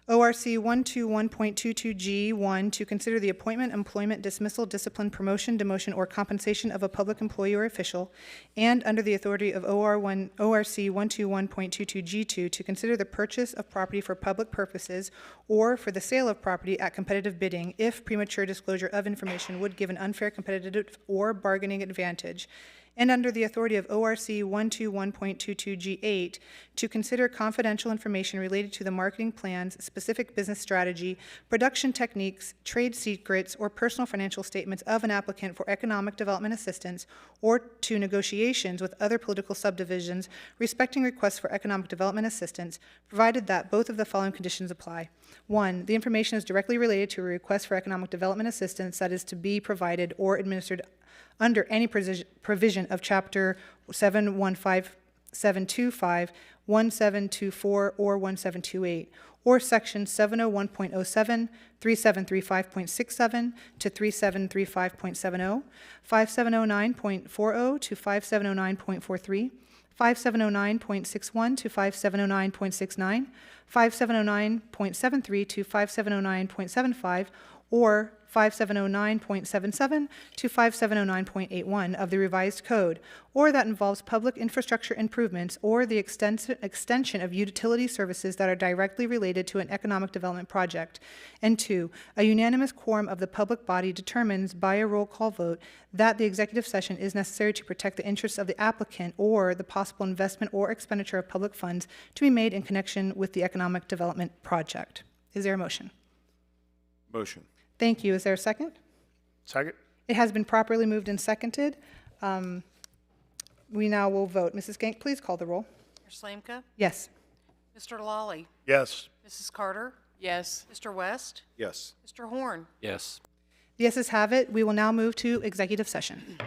S1: ORC 121.22G1 to consider the appointment, employment, dismissal, discipline, promotion, demotion, or compensation of a public employee or official, and under the authority of ORC 121.22G2 to consider the purchase of property for public purposes or for the sale of property at competitive bidding if premature disclosure of information would give an unfair competitive or bargaining advantage, and under the authority of ORC 121.22G8 to consider confidential information related to the marketing plans, specific business strategy, production techniques, trade secrets, or personal financial statements of an applicant for economic development assistance, or to negotiations with other political subdivisions respecting requests for economic development assistance, provided that both of the following conditions apply. 1, the information is directly related to a request for economic development assistance that is to be provided or administered under any provision of Chapter 715725, 1724, or 1728, or Section 701.07, 3735.67 to 3735.70, 5709.40 to 5709.43, 5709.61 to 5709.69, 5709.73 to 5709.75, or 5709.77 to 5709.81 of the revised code, or that involves public infrastructure improvements or the extension of utility services that are directly related to an economic development project. And 2, a unanimous quorum of the public body determines by a roll call vote that the executive session is necessary to protect the interests of the applicant or the possible investment or expenditure of public funds to be made in connection with the economic development project. Is there a motion?
S17: Motion.
S1: Thank you. Is there a second?
S18: Second.
S1: It has been properly moved and seconded. We now will vote. Mrs. Gank, please call the roll.
S10: Mr. Slamka?
S1: Yes.
S10: Mr. Lawley?
S18: Yes.
S10: Mrs. Carter?
S6: Yes.
S10: Mr. West?
S17: Yes.
S10: Mr. Horn?
S8: Yes.
S1: The yeses have it. We will now move to executive session.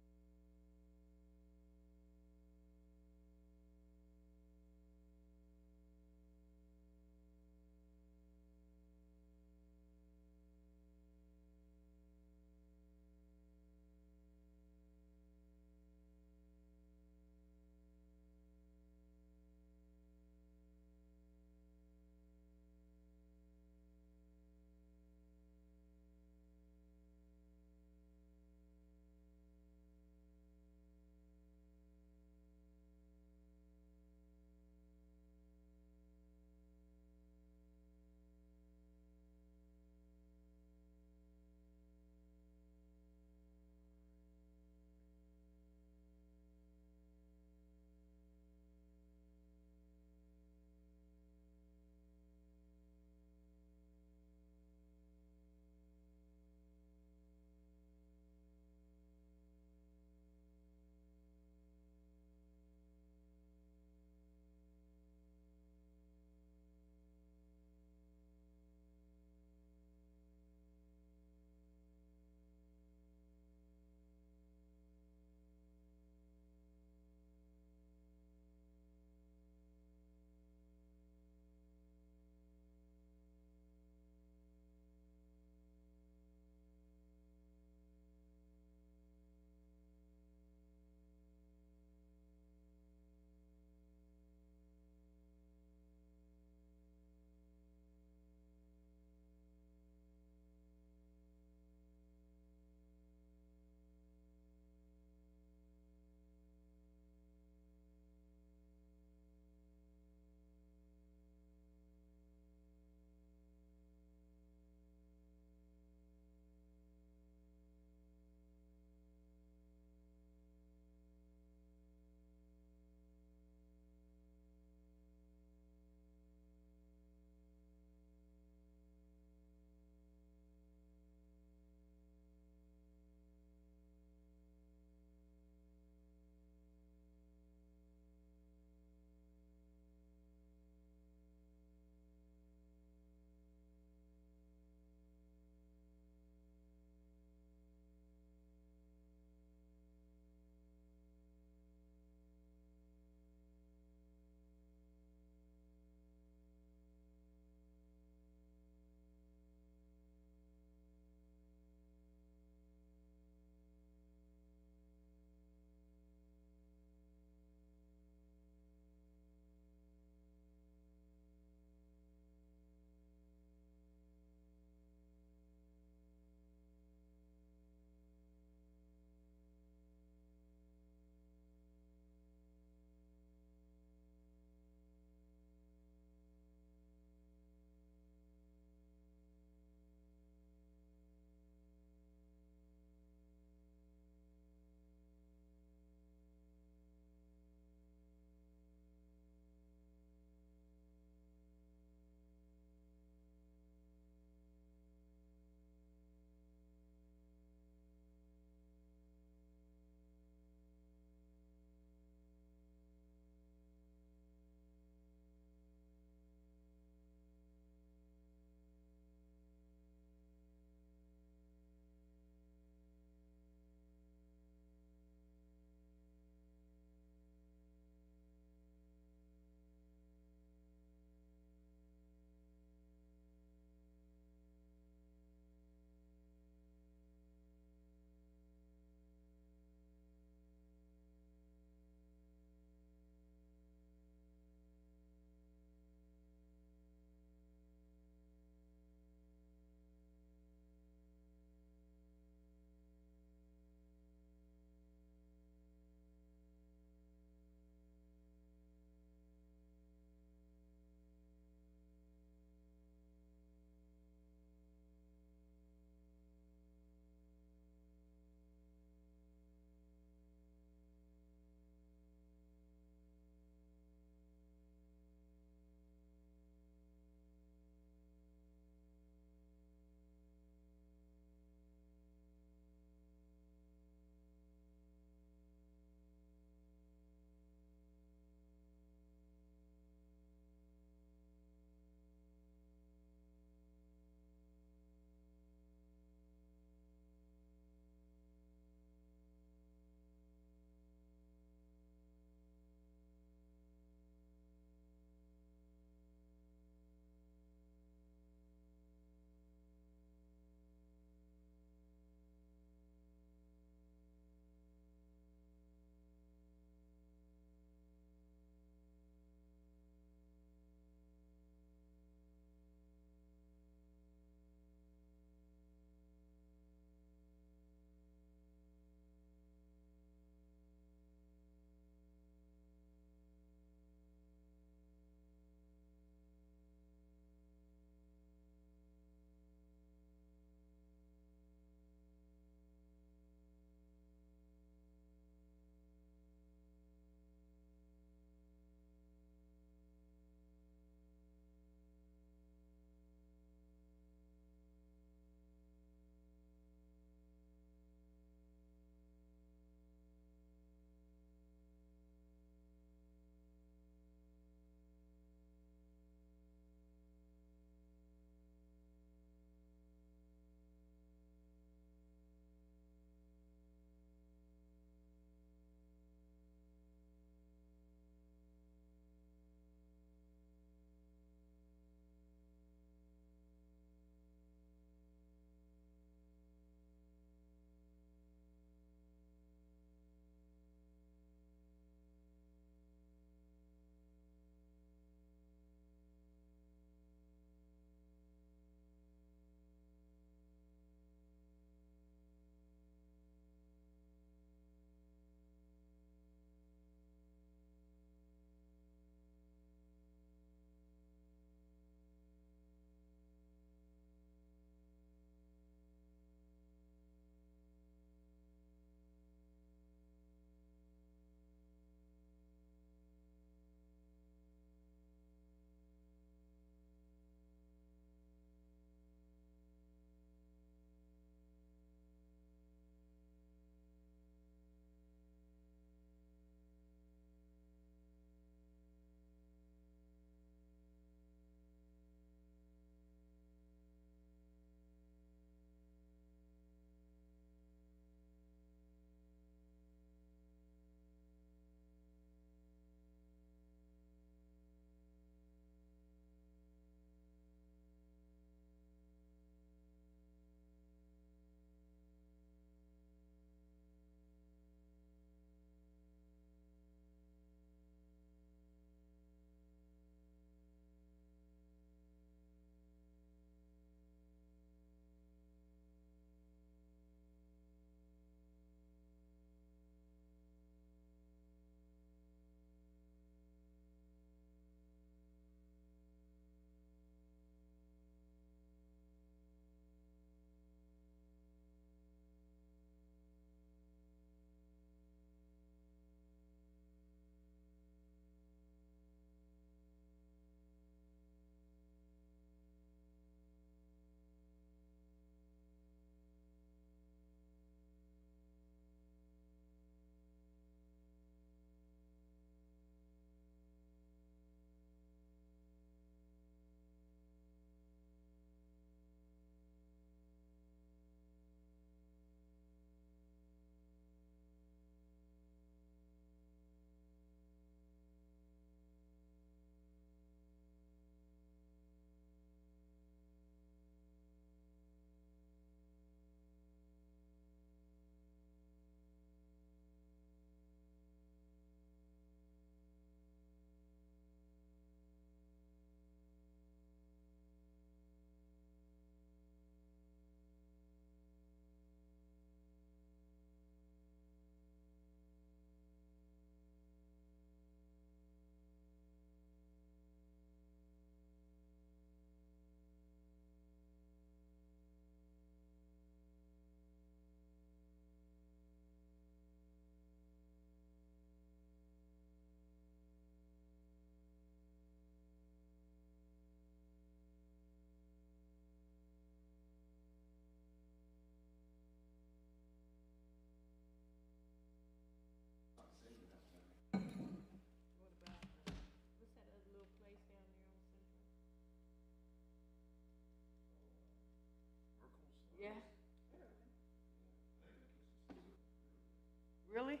S6: Really?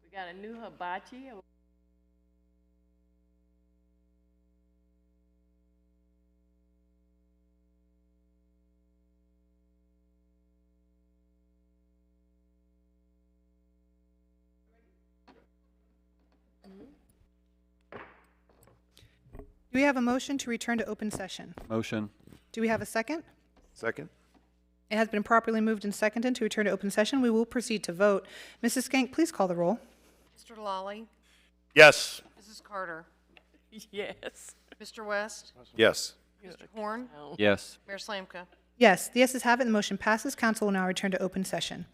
S6: We got a new hibachi.
S1: Do we have a motion to return to open session?
S8: Motion.
S1: Do we have a second?
S17: Second?
S1: It has been properly moved and seconded to return to open session. We will proceed to vote. Mrs. Skank, please call the roll.
S10: Mr. Lawley?
S18: Yes.
S10: Mrs. Carter?
S6: Yes.
S10: Mr. West?
S17: Yes.
S10: Mr. Horn?
S8: Yes.
S10: Mayor Slamka?
S1: Yes, the yeses have it, and the motion passes. Council will now return to open session.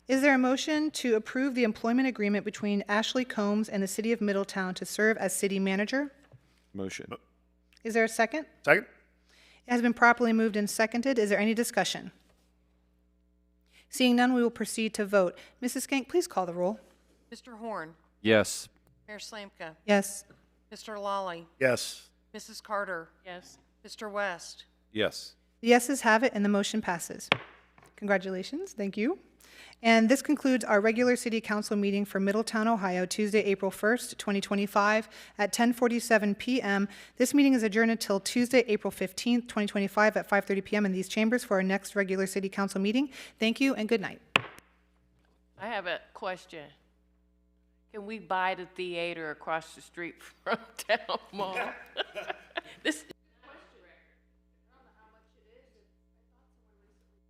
S1: Is there a motion to approve the employment agreement between Ashley Combs and the City of Middletown to serve as city manager?
S17: Motion.
S1: Is there a second?
S18: Second?
S1: It has been properly moved and seconded. Is there any discussion? Seeing none, we will proceed to vote. Mrs. Skank, please call the roll.
S10: Mr. Horn?
S8: Yes.
S10: Mayor Slamka?
S1: Yes.
S10: Mr. Lawley?
S18: Yes.
S10: Mrs. Carter?
S6: Yes.
S10: Mr. West?
S17: Yes.
S1: The yeses have it, and the motion passes. Congratulations. Thank you. And this concludes our regular City Council meeting for Middletown, Ohio, Tuesday, April 1st, 2025 at 10:47 p.m. This meeting is adjourned until Tuesday, April 15th, 2025 at 5:30 p.m. in these chambers for our next regular City Council meeting. Thank you and good night.
S6: I have a question. Can we buy the theater across the street from Town Mall? This